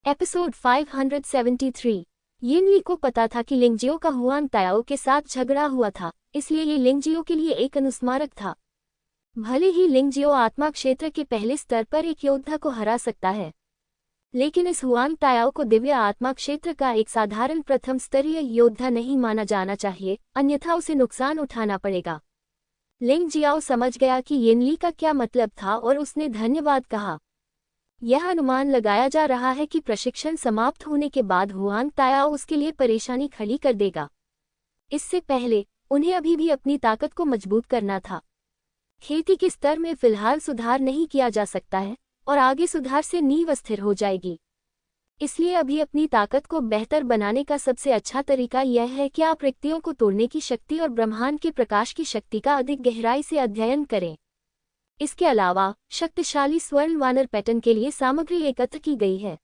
Episode 573। यिन ली को पता था कि लिंगजियो का हुआंग ताओ के साथ झगड़ा हुआ था, इसलिए ये लिंगजियो के लिए एक अनुस्मारक था। भले ही लिंगजियो आत्मा क्षेत्र के पहले स्तर पर एक योद्धा को हरा सकता है, लेकिन इस हुआंग ताओ को दिव्य आत्मा क्षेत्र का एक साधारण प्रथम स्तरीय योद्धा नहीं माना जाना चाहिए, अन्यथा उसे नुकसान उठाना पड़ेगा। लिंगजियो समझ गया कि यिन ली का क्या मतलब था और उसने धन्यवाद कहा। यह अनुमान लगाया जा रहा है कि प्रशिक्षण समाप्त होने के बाद हुआंग ताओ उसके लिए परेशानी खड़ी कर देगा। इससे पहले उन्हें अभी भी अपनी ताकत को मजबूत करना था। खेती के स्तर में फिलहाल सुधार नहीं किया जा सकता है और आगे सुधार से नींव स्थिर हो जाएगी। इसलिए अभी अपनी ताकत को बेहतर बनाने का सबसे अच्छा तरीका यह है कि आप रिक्तियों को तोड़ने की शक्ति और ब्रह्मांड के प्रकाश की शक्ति का अधिक गहराई से अध्ययन करें। इसके अलावा शक्तिशाली स्वर्ण वानर पैटर्न के लिए सामग्री एकत्र की गई है।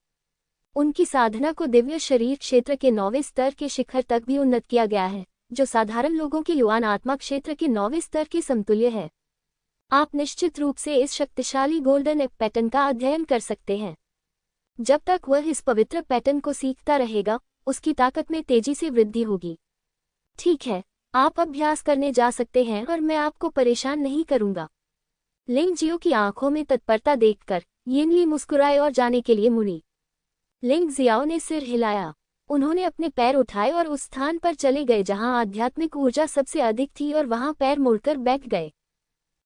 उनकी साधना को दिव्य शरीर क्षेत्र के 9वें स्तर के शिखर तक भी उन्नत किया गया है, जो साधारण लोगों के युवान आत्मा क्षेत्र के 9वें स्तर के समतुल्य है। आप निश्चित रूप से इस शक्तिशाली गोल्डन एप पैटर्न का अध्ययन कर सकते हैं। जब तक वह इस पवित्र पैटर्न को सीखता रहेगा, उसकी ताकत में तेजी से वृद्धि होगी। ठीक है, आप अभ्यास करने जा सकते हैं और मैं आपको परेशान नहीं करूंगा। लिंगजियो की आंखों में तत्परता देखकर यिन ली मुस्कुराए और जाने के लिए मुड़ी। लिंगजियो ने सिर हिलाया। उन्होंने अपने पैर उठाए और उस स्थान पर चले गए जहां आध्यात्मिक ऊर्जा सबसे अधिक थी और वहां पैर मुड़कर बैठ गए।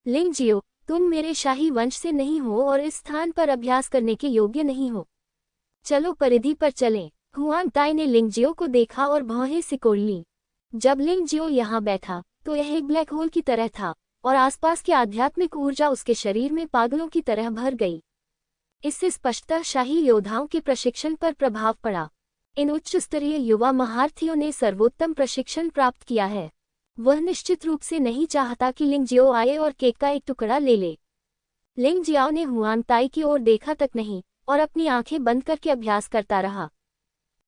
लिंगजियो, तुम मेरे शाही वंश से नहीं हो और इस स्थान पर अभ्यास करने के योग्य नहीं हो। चलो परिधि पर चलें। हुआंग ताई ने लिंगजियो को देखा और भौहें सिकोड़ लीं। जब लिंगजियो यहाँ बैठा तो यह एक ब्लैक होल की तरह था और आसपास की आध्यात्मिक ऊर्जा उसके शरीर में पागलों की तरह भर गई। इससे स्पष्टतः शाही योद्धाओं के प्रशिक्षण पर प्रभाव पड़ा। इन उच्च स्तरीय युवा महारथियों ने सर्वोत्तम प्रशिक्षण प्राप्त किया है। वह निश्चित रूप से नहीं चाहता कि लिंगजियो आए और केक का एक टुकड़ा ले ले। लिंगजियो ने हुआंग ताई की ओर देखा तक नहीं और अपनी आंखें बंद करके अभ्यास करता रहा।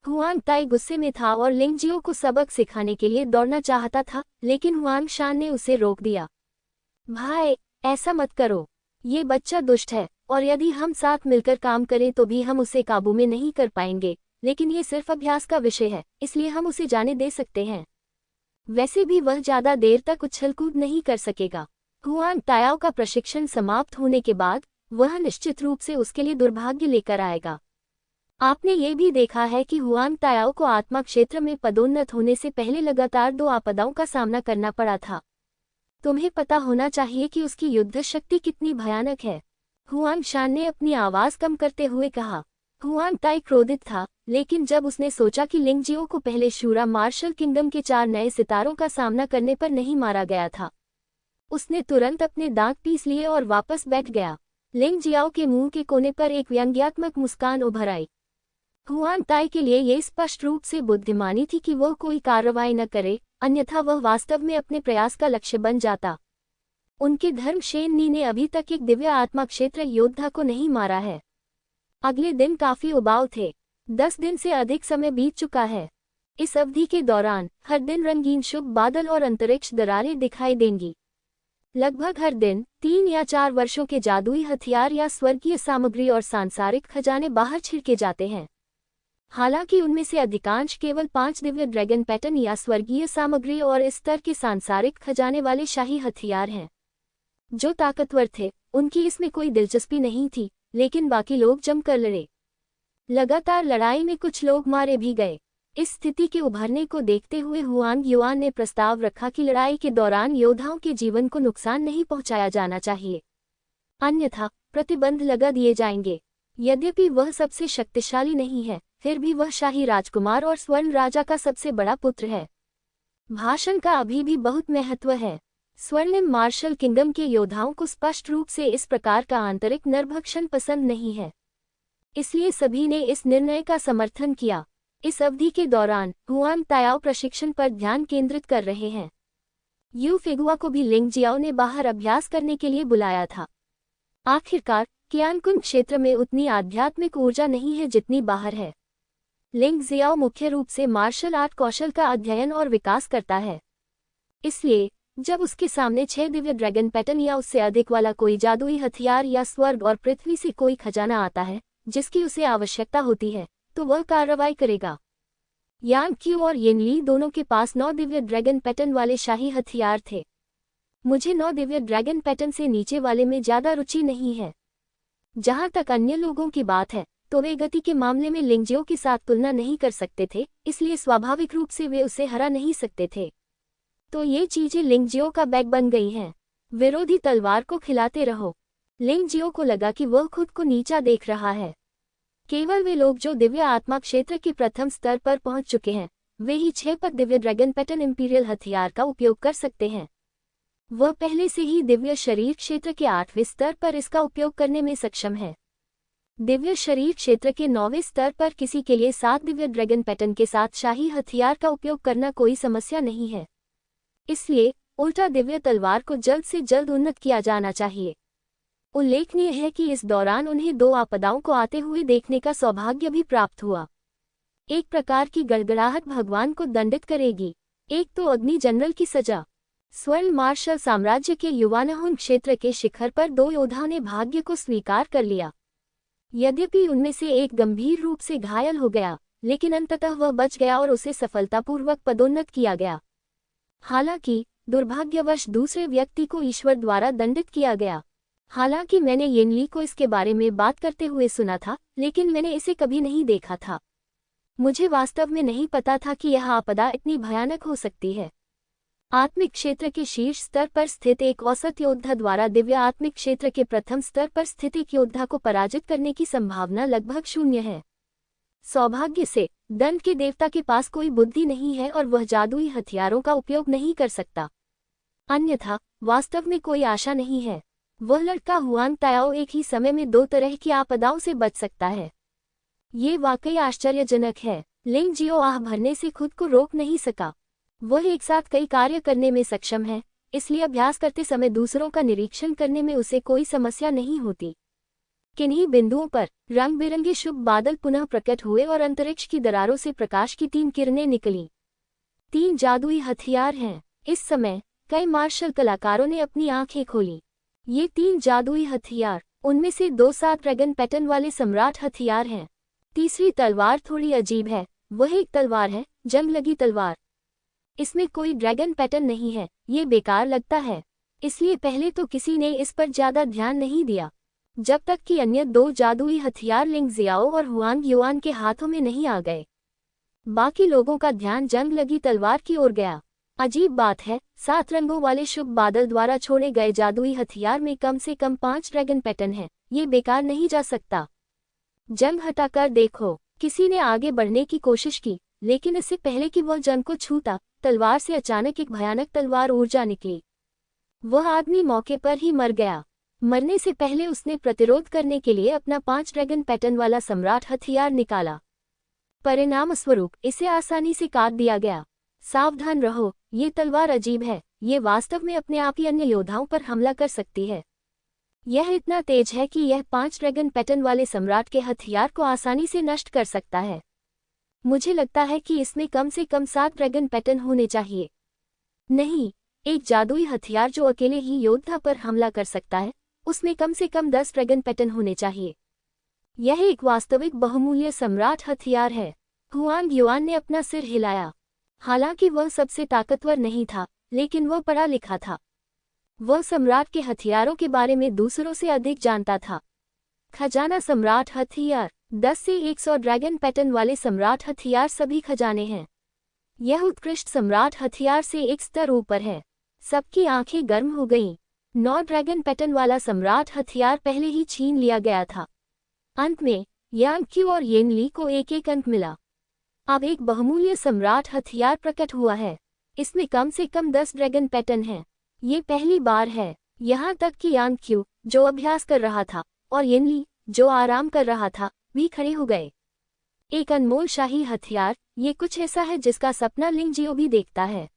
हुआंग ताई गुस्से में था और लिंगजियो को सबक सिखाने के लिए दौड़ना चाहता था, लेकिन हुआंग शान ने उसे रोक दिया। भाई, ऐसा मत करो। ये बच्चा दुष्ट है और यदि हम साथ मिलकर काम करें तो भी हम उसे काबू में नहीं कर पाएंगे, लेकिन ये सिर्फ अभ्यास का विषय है, इसलिए हम उसे जाने दे सकते हैं। वैसे भी वह ज्यादा देर तक उछल कूद नहीं कर सकेगा। हुआंग ताओ का प्रशिक्षण समाप्त होने के बाद वह निश्चित रूप से उसके लिए दुर्भाग्य लेकर आएगा। आपने ये भी देखा है कि हुआंग ताओ को आत्मा क्षेत्र में पदोन्नत होने से पहले लगातार 2 आपदाओं का सामना करना पड़ा था। तुम्हें पता होना चाहिए कि उसकी युद्ध शक्ति कितनी भयानक है। हुआंग शान ने अपनी आवाज कम करते हुए कहा। हुआंग ताई क्रोधित था, लेकिन जब उसने सोचा कि लिंगजियो को पहले शूरा मार्शल किंगडम के 4 नए सितारों का सामना करने पर नहीं मारा गया था, उसने तुरंत अपने दांत पीस लिए और वापस बैठ गया। लिंगजियो के मुंह के कोने पर एक व्यंग्यात्मक मुस्कान उभर आई। हुआंग ताई के लिए यह स्पष्ट रूप से बुद्धिमानी थी कि वह कोई कार्रवाई न करे, अन्यथा वह वास्तव में अपने प्रयास का लक्ष्य बन जाता। उनके धर्म शेन नी ने अभी तक एक दिव्य आत्मा क्षेत्र योद्धा को नहीं मारा है। अगले दिन काफी उबाऊ थे। 10 दिन से अधिक समय बीत चुका है। इस अवधि के दौरान हर दिन रंगीन शुभ बादल और अंतरिक्ष दरारें दिखाई देंगी। लगभग हर दिन 3 या 4 वर्षों के जादुई हथियार या स्वर्गीय सामग्री और सांसारिक खजाने बाहर छिड़के जाते हैं। हालांकि उनमें से अधिकांश केवल 5 दिव्य ड्रैगन पैटर्न या स्वर्गीय सामग्री और इस स्तर के सांसारिक खजाने वाले शाही हथियार हैं। जो ताकतवर थे, उनकी इसमें कोई दिलचस्पी नहीं थी, लेकिन बाकी लोग जमकर लड़े। लगातार लड़ाई में कुछ लोग मारे भी गए। इस स्थिति के उभरने को देखते हुए हुआंग युआन ने प्रस्ताव रखा कि लड़ाई के दौरान योद्धाओं के जीवन को नुकसान नहीं पहुंचाया जाना चाहिए, अन्यथा प्रतिबंध लगा दिए जाएंगे। यद्यपि वह सबसे शक्तिशाली नहीं है, फिर भी वह शाही राजकुमार और स्वर्ण राजा का सबसे बड़ा पुत्र है। भाषण का अभी भी बहुत महत्व है। स्वर्णिम मार्शल किंगडम के योद्धाओं को स्पष्ट रूप से इस प्रकार का आंतरिक नरभक्षण पसंद नहीं है, इसलिए सभी ने इस निर्णय का समर्थन किया। इस अवधि के दौरान हुआंग ताओ प्रशिक्षण पर ध्यान केंद्रित कर रहे हैं। यू फिगुआ को भी लिंगजियो ने बाहर अभ्यास करने के लिए बुलाया था। आखिरकार कियानकुन क्षेत्र में उतनी आध्यात्मिक ऊर्जा नहीं है जितनी बाहर है। लिंगजियो मुख्य रूप से मार्शल आर्ट कौशल का अध्ययन और विकास करता है, इसलिए जब उसके सामने 6 दिव्य ड्रैगन पैटर्न या उससे अधिक वाला कोई जादुई हथियार या स्वर्ग और पृथ्वी से कोई खजाना आता है जिसकी उसे आवश्यकता होती है, तो वह कार्रवाई करेगा। यान क्यू और येनली दोनों के पास 9 दिव्य ड्रैगन पैटर्न वाले शाही हथियार थे। मुझे 9 दिव्य ड्रैगन पैटर्न से नीचे वाले में ज्यादा रुचि नहीं है। जहां तक अन्य लोगों की बात है, तो वे गति के मामले में लिंगजियो के साथ तुलना नहीं कर सकते थे, इसलिए स्वाभाविक रूप से वे उसे हरा नहीं सकते थे। तो ये चीजें लिंगजियो का बैग बन गई हैं। विरोधी तलवार को खिलाते रहो। लिंगजियो को लगा कि वह खुद को नीचा देख रहा है। केवल वे लोग जो दिव्य आत्मा क्षेत्र के प्रथम स्तर पर पहुंच चुके हैं, वे ही 6 पद दिव्य ड्रैगन पैटर्न इंपीरियल हथियार का उपयोग कर सकते हैं। वह पहले से ही दिव्य शरीर क्षेत्र के 8वें स्तर पर इसका उपयोग करने में सक्षम है। दिव्य शरीर क्षेत्र के 9वें स्तर पर किसी के लिए 7 दिव्य ड्रैगन पैटर्न के साथ शाही हथियार का उपयोग करना कोई समस्या नहीं है। इसलिए उल्टा दिव्य तलवार को जल्द से जल्द उन्नत किया जाना चाहिए। उल्लेखनीय है कि इस दौरान उन्हें 2 आपदाओं को आते हुए देखने का सौभाग्य भी प्राप्त हुआ। एक प्रकार की गड़गड़ाहट भगवान को दंडित करेगी, एक तो अग्नि जनरल की सजा। स्वर्ण मार्शल साम्राज्य के युवानहुन क्षेत्र के शिखर पर 2 योद्धाओं ने भाग्य को स्वीकार कर लिया। यद्यपि उनमें से एक गंभीर रूप से घायल हो गया, लेकिन अंततः वह बच गया और उसे सफलतापूर्वक पदोन्नत किया गया। हालांकि दुर्भाग्यवश दूसरे व्यक्ति को ईश्वर द्वारा दंडित किया गया। हालांकि मैंने येनली को इसके बारे में बात करते हुए सुना था, लेकिन मैंने इसे कभी नहीं देखा था। मुझे वास्तव में नहीं पता था कि यह आपदा इतनी भयानक हो सकती है। आत्मिक क्षेत्र के शीर्ष स्तर पर स्थित एक औसत योद्धा द्वारा दिव्य आत्मिक क्षेत्र के प्रथम स्तर पर स्थित एक योद्धा को पराजित करने की संभावना लगभग 0 है। सौभाग्य से दंड के देवता के पास कोई बुद्धि नहीं है और वह जादुई हथियारों का उपयोग नहीं कर सकता। अन्यथा वास्तव में कोई आशा नहीं है। वह लड़का हुआन ताओ एक ही समय में 2 तरह की आपदाओं से बच सकता है। ये वाकई आश्चर्यजनक है। लिंगजियो आह भरने से खुद को रोक नहीं सका। वह एक साथ कई कार्य करने में सक्षम है, इसलिए अभ्यास करते समय दूसरों का निरीक्षण करने में उसे कोई समस्या नहीं होती। किन्हीं बिंदुओं पर रंग बिरंगे शुभ बादल पुनः प्रकट हुए और अंतरिक्ष की दरारों से प्रकाश की 3 किरणें निकली। 3 जादुई हथियार हैं। इस समय कई मार्शल कलाकारों ने अपनी आंखें खोली। ये 3 जादुई हथियार, उनमें से 2 7 ड्रैगन पैटर्न वाले सम्राट हथियार हैं। तीसरी तलवार थोड़ी अजीब है। वह एक तलवार है, जंग लगी तलवार। इसमें कोई ड्रैगन पैटर्न नहीं है, ये बेकार लगता है। इसलिए पहले तो किसी ने इस पर ज्यादा ध्यान नहीं दिया, जब तक कि अन्य 2 जादुई हथियार लिंगजियाओ और हुआंग युआन के हाथों में नहीं आ गए। बाकी लोगों का ध्यान जंग लगी तलवार की ओर गया। अजीब बात है, 7 रंगों वाले शुभ बादल द्वारा छोड़े गए जादुई हथियार में कम से कम 5 ड्रैगन पैटर्न हैं। ये बेकार नहीं जा सकता। जंग हटाकर देखो। किसी ने आगे बढ़ने की कोशिश की, लेकिन इससे पहले कि वह जंग को छूता, तलवार से अचानक एक भयानक तलवार ऊर्जा निकली। वह आदमी मौके पर ही मर गया। मरने से पहले उसने प्रतिरोध करने के लिए अपना 5 ड्रैगन पैटर्न वाला सम्राट हथियार निकाला। परिणाम स्वरूप इसे आसानी से काट दिया गया। सावधान रहो, ये तलवार अजीब है। ये वास्तव में अपने आप ही अन्य योद्धाओं पर हमला कर सकती है। यह इतना तेज है कि यह 5 ड्रैगन पैटर्न वाले सम्राट के हथियार को आसानी से नष्ट कर सकता है। मुझे लगता है कि इसमें कम से कम 7 ड्रैगन पैटर्न होने चाहिए। नहीं, एक जादुई हथियार जो अकेले ही योद्धा पर हमला कर सकता है, उसमें कम से कम 10 ड्रैगन पैटर्न होने चाहिए। यह एक वास्तविक बहुमूल्य सम्राट हथियार है। हुआंग युआन ने अपना सिर हिलाया। हालांकि वह सबसे ताकतवर नहीं था, लेकिन वह पढ़ा लिखा था। वह सम्राट के हथियारों के बारे में दूसरों से अधिक जानता था। खजाना सम्राट हथियार 10 से 100 ड्रैगन पैटर्न वाले सम्राट हथियार सभी खजाने हैं। यह उत्कृष्ट सम्राट हथियार से एक स्तर ऊपर है। सबकी आंखें गर्म हो गईं। 9 ड्रैगन पैटर्न वाला सम्राट हथियार पहले ही छीन लिया गया था। अंत में यांग क्यू और येनली को एक अंक मिला। अब एक बहुमूल्य सम्राट हथियार प्रकट हुआ है। इसमें कम से कम 10 ड्रैगन पैटर्न हैं। ये पहली बार है। यहाँ तक कि यांग क्यू, जो अभ्यास कर रहा था, और येनली, जो आराम कर रहा था, भी खड़े हो गए। एक अनमोल शाही हथियार, ये कुछ ऐसा है जिसका सपना लिंगजियो भी देखता है।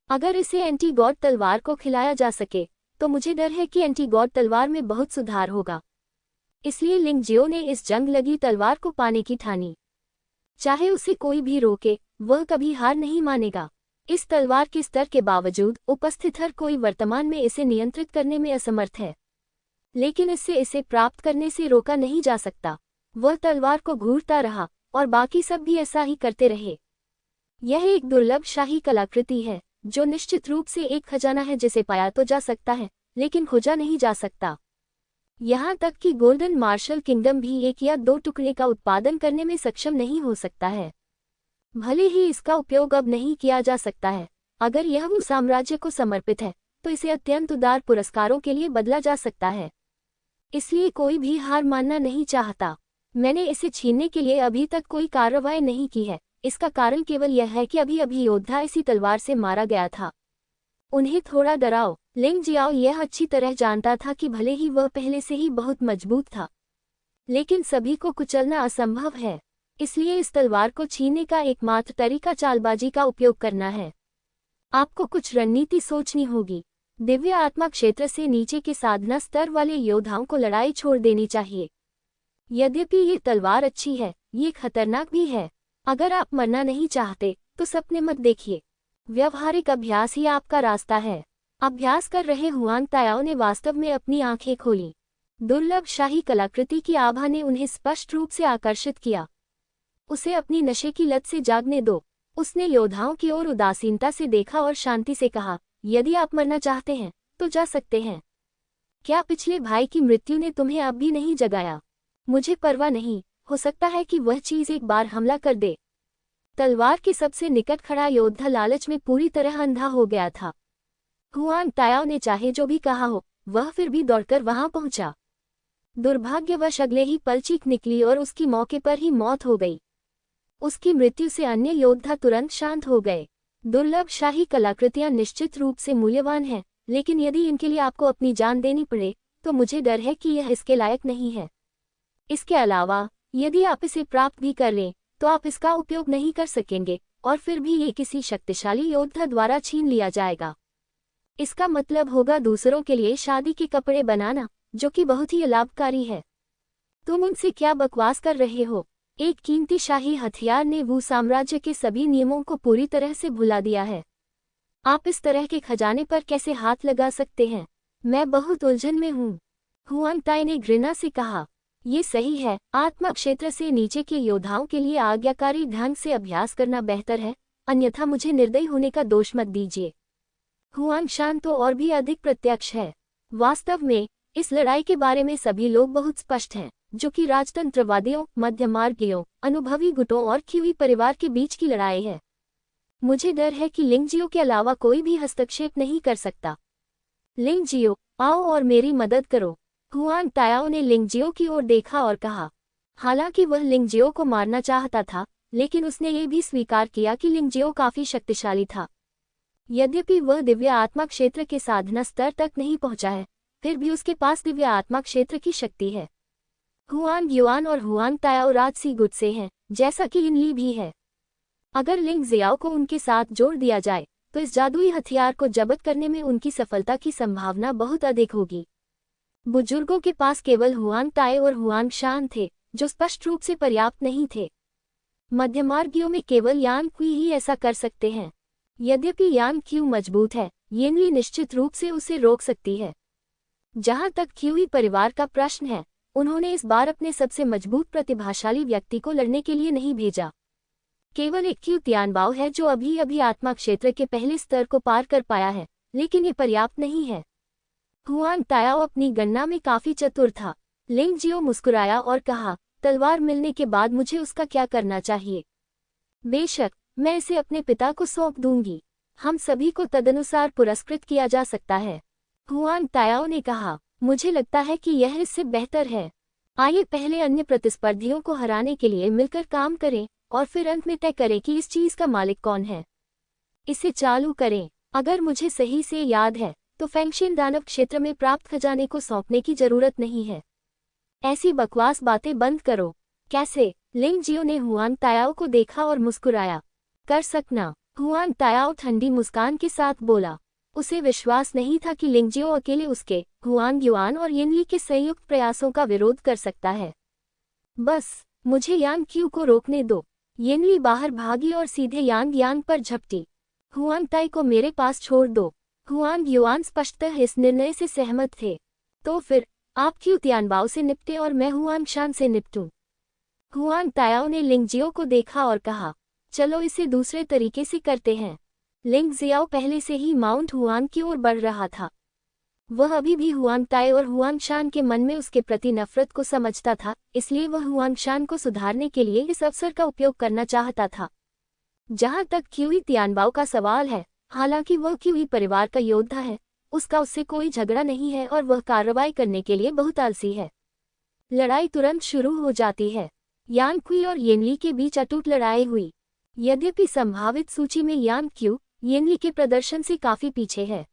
अगर इसे एंटी गॉड तलवार को खिलाया जा सके, तो मुझे डर है कि एंटी गॉड तलवार में बहुत सुधार होगा। इसलिए लिंगजियो ने इस जंग लगी तलवार को पाने की ठानी। चाहे उसे कोई भी रोके, वह कभी हार नहीं मानेगा। इस तलवार के स्तर के बावजूद उपस्थित हर कोई वर्तमान में इसे नियंत्रित करने में असमर्थ है, लेकिन इससे इसे प्राप्त करने से रोका नहीं जा सकता। वह तलवार को घूरता रहा, और बाकी सब भी ऐसा ही करते रहे। यह एक दुर्लभ शाही कलाकृति है जो निश्चित रूप से एक खजाना है जिसे पाया तो जा सकता है लेकिन खोजा नहीं जा सकता। यहाँ तक कि गोल्डन मार्शल किंगडम भी एक या दो टुकड़े का उत्पादन करने में सक्षम नहीं हो सकता है। भले ही इसका उपयोग अब नहीं किया जा सकता है, अगर यह वो साम्राज्य को समर्पित है तो इसे अत्यंत उदार पुरस्कारों के लिए बदला जा सकता है। इसलिए कोई भी हार मानना नहीं चाहता। मैंने इसे छीनने के लिए अभी तक कोई कार्रवाई नहीं की है। इसका कारण केवल यह है कि अभी अभी योद्धा इसी तलवार से मारा गया था। उन्हें थोड़ा डराओ। लिंग जियाओ यह अच्छी तरह जानता था कि भले ही वह पहले से ही बहुत मजबूत था, लेकिन सभी को कुचलना असंभव है। इसलिए इस तलवार को छीनने का एकमात्र तरीका चालबाजी का उपयोग करना है। आपको कुछ रणनीति सोचनी होगी। दिव्य आत्मा क्षेत्र से नीचे के साधना स्तर वाले योद्धाओं को लड़ाई छोड़ देनी चाहिए। यद्यपि ये तलवार अच्छी है, ये खतरनाक भी है। अगर आप मरना नहीं चाहते तो सपने मत देखिए। व्यवहारिक अभ्यास ही आपका रास्ता है। अभ्यास कर रहे हुआंग तायाओ ने वास्तव में अपनी आंखें खोली। दुर्लभ शाही कलाकृति की आभा ने उन्हें स्पष्ट रूप से आकर्षित किया। उसे अपनी नशे की लत से जागने दो। उसने योद्धाओं की ओर उदासीनता से देखा और शांति से कहा, यदि आप मरना चाहते हैं तो जा सकते हैं। क्या पिछले भाई की मृत्यु ने तुम्हें अब भी नहीं जगाया? मुझे परवाह नहीं, हो सकता है कि वह चीज एक बार हमला कर दे। तलवार के सबसे निकट खड़ा योद्धा लालच में पूरी तरह अंधा हो गया था। हुआंग तायाओ ने चाहे जो भी कहा हो, वह फिर भी दौड़कर वहां पहुंचा। दुर्भाग्यवश अगले ही पल चीख निकली और उसकी मौके पर ही मौत हो गई। उसकी मृत्यु से अन्य योद्धा तुरंत शांत हो गए। दुर्लभ शाही कलाकृतियां निश्चित रूप से मूल्यवान हैं, लेकिन यदि इनके लिए आपको अपनी जान देनी पड़े तो मुझे डर है कि यह इसके लायक नहीं है। इसके अलावा यदि आप इसे प्राप्त भी कर लें तो आप इसका उपयोग नहीं कर सकेंगे और फिर भी ये किसी शक्तिशाली योद्धा द्वारा छीन लिया जाएगा। इसका मतलब होगा दूसरों के लिए शादी के कपड़े बनाना, जो कि बहुत ही लाभकारी है। तुम उनसे क्या बकवास कर रहे हो? एक कीमती शाही हथियार ने वू साम्राज्य के सभी नियमों को पूरी तरह से भुला दिया है। आप इस तरह के खजाने पर कैसे हाथ लगा सकते हैं? मैं बहुत उलझन में हूँ। हुआंग ताई ने घृणा से कहा, ये सही है, आत्मा क्षेत्र से नीचे के योद्धाओं के लिए आज्ञाकारी ढंग से अभ्यास करना बेहतर है, अन्यथा मुझे निर्दयी होने का दोष मत दीजिए। हुआंग शान तो और भी अधिक प्रत्यक्ष है। वास्तव में इस लड़ाई के बारे में सभी लोग बहुत स्पष्ट हैं, जो कि राजतंत्रवादियों, मध्यमार्गियों, अनुभवी गुटों और क्यूई परिवार के बीच की लड़ाई है। मुझे डर है कि लिंगजियो के अलावा कोई भी हस्तक्षेप नहीं कर सकता। लिंगजियो, आओ और मेरी मदद करो। हुआंग तायाओ ने लिंगजियो की ओर देखा और कहा। हालांकि वह लिंगजियो को मारना चाहता था, लेकिन उसने ये भी स्वीकार किया कि लिंगजियो काफी शक्तिशाली था। यद्यपि वह दिव्य आत्मा क्षेत्र के साधना स्तर तक नहीं पहुंचा है, फिर भी उसके पास दिव्य आत्मा क्षेत्र की शक्ति है। हुआंग युआन और हुआंग तायाओ राजसी गुट से हैं, जैसा कि इनली भी है। अगर लिंग जियाओ को उनके साथ जोड़ दिया जाए तो इस जादुई हथियार को जब्त करने में उनकी सफलता की संभावना बहुत अधिक होगी। बुजुर्गों के पास केवल हुआंग ताए और हुआंग शान थे, जो स्पष्ट रूप से पर्याप्त नहीं थे। मध्यमार्गियों में केवल यान क्वी ही ऐसा कर सकते हैं। यद्यपि यान क्यू मजबूत है, येनली निश्चित रूप से उसे रोक सकती है। जहां तक क्यूई परिवार का प्रश्न है, उन्होंने इस बार अपने सबसे मजबूत प्रतिभाशाली व्यक्ति को लड़ने के लिए नहीं भेजा। केवल एक क्यू तियानबाओ है जो अभी अभी आत्मा क्षेत्र के पहले स्तर को पार कर पाया है, लेकिन ये पर्याप्त नहीं है। हुआंग तायाओ अपनी गणना में काफी चतुर था। लिंगजियो मुस्कुराया और कहा, तलवार मिलने के बाद मुझे उसका क्या करना चाहिए? बेशक, मैं इसे अपने पिता को सौंप दूंगी। हम सभी को तदनुसार पुरस्कृत किया जा सकता है। हुआंग तायाओ ने कहा, मुझे लगता है कि यह इससे बेहतर है। आइए पहले अन्य प्रतिस्पर्धियों को हराने के लिए मिलकर काम करें और फिर अंत में तय करें कि इस चीज का मालिक कौन है। इसे चालू करें। अगर मुझे सही से याद है तो फेंगशिन दानव क्षेत्र में प्राप्त खजाने को सौंपने की जरूरत नहीं है। ऐसी बकवास बातें बंद करो। कैसे? लिंगजियो ने हुआंग तायाओ को देखा और मुस्कुराया। कर सकना। हुआंग तायाओ ठंडी मुस्कान के साथ बोला। उसे विश्वास नहीं था कि लिंगजियो अकेले उसके, हुआंग युआन और येनली के संयुक्त प्रयासों का विरोध कर सकता है। बस मुझे यांग क्यू को रोकने दो। येनली बाहर भागी और सीधे यांग यांग पर झपटी। हुआंग ताई को मेरे पास छोड़ दो। हुआंग युआन स्पष्टतः इस निर्णय से सहमत थे। तो फिर आप क्यू तियानबाओ से निपटे और मैं हुआंग शान से निपटूं। हुआंग तायाओ ने लिंग जियो को देखा और कहा, चलो इसे दूसरे तरीके से करते हैं। लिंग जियाओ पहले से ही माउंट हुआंग की ओर बढ़ रहा था। वह अभी भी हुआंग ताई और हुआंग शान के मन में उसके प्रति नफरत को समझता था, इसलिए वह हुआंग शान को सुधारने के लिए इस अवसर का उपयोग करना चाहता था। जहां तक क्यूई तियानबाओ का सवाल है, हालांकि वह क्यूई परिवार का योद्धा है, उसका उससे कोई झगड़ा नहीं है और वह कार्रवाई करने के लिए बहुत आलसी है। लड़ाई तुरंत शुरू हो जाती है। यान क्वी और येनली के बीच अटूट लड़ाई हुई। यद्यपि संभावित सूची में यान क्यू येनली के प्रदर्शन से काफी पीछे है,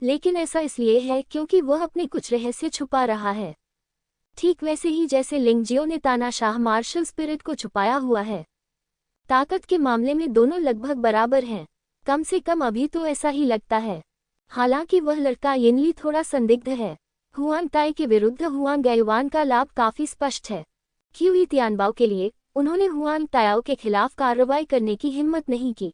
लेकिन ऐसा इसलिए है क्योंकि वह अपने कुछ रहस्य छुपा रहा है, ठीक वैसे ही जैसे लिंगजियो ने तानाशाह मार्शल स्पिरिट को छुपाया हुआ है। ताकत के मामले में दोनों लगभग बराबर हैं, कम से कम अभी तो ऐसा ही लगता है। हालांकि वह लड़का येनली थोड़ा संदिग्ध है। हुआंग ताई के विरुद्ध हुआंग गैयुआन का लाभ काफी स्पष्ट है। क्यूई तियानबाओ के लिए उन्होंने हुआंग तायाओ के खिलाफ कार्रवाई करने की हिम्मत नहीं की,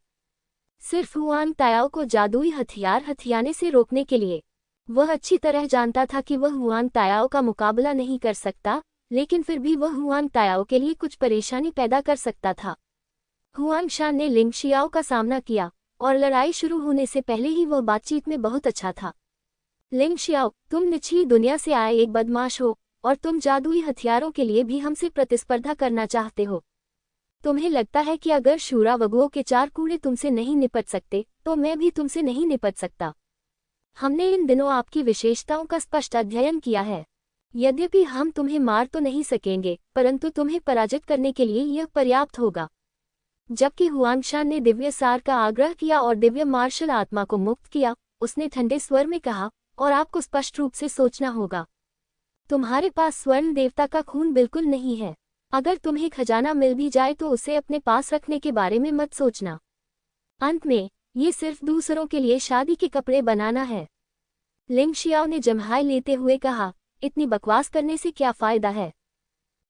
सिर्फ हुआंग तायाओ को जादुई हथियार हथियाने से रोकने के लिए। वह अच्छी तरह जानता था कि वह हुआंग तायाओ का मुकाबला नहीं कर सकता, लेकिन फिर भी वह हुआंग तायाओ के लिए कुछ परेशानी पैदा कर सकता था। हुआंग शान ने लिंग शियाओ का सामना किया और लड़ाई शुरू होने से पहले ही वह बातचीत में बहुत अच्छा था। लिंग शियाओ, तुम निचली दुनिया से आए एक बदमाश हो और तुम जादुई हथियारों के लिए भी हमसे प्रतिस्पर्धा करना चाहते हो। तुम्हें लगता है कि अगर शूरा वगुओं के 4 कूड़े तुमसे नहीं निपट सकते तो मैं भी तुमसे नहीं निपट सकता। हमने इन दिनों आपकी विशेषताओं का स्पष्ट अध्ययन किया है। यद्यपि हम तुम्हें मार तो नहीं सकेंगे, परंतु तुम्हें पराजित करने के लिए यह पर्याप्त होगा। जबकि हुआंग शान ने दिव्य सार का आग्रह किया और दिव्य मार्शल आत्मा को मुक्त किया, उसने ठंडे स्वर में कहा, और आपको स्पष्ट रूप से सोचना होगा, तुम्हारे पास स्वर्ण देवता का खून बिल्कुल नहीं है। अगर तुम्हें खजाना मिल भी जाए तो उसे अपने पास रखने के बारे में मत सोचना। अंत में ये सिर्फ दूसरों के लिए शादी के कपड़े बनाना है। लिंग शियाओ ने जम्हाई लेते हुए कहा, इतनी बकवास करने से क्या फायदा है।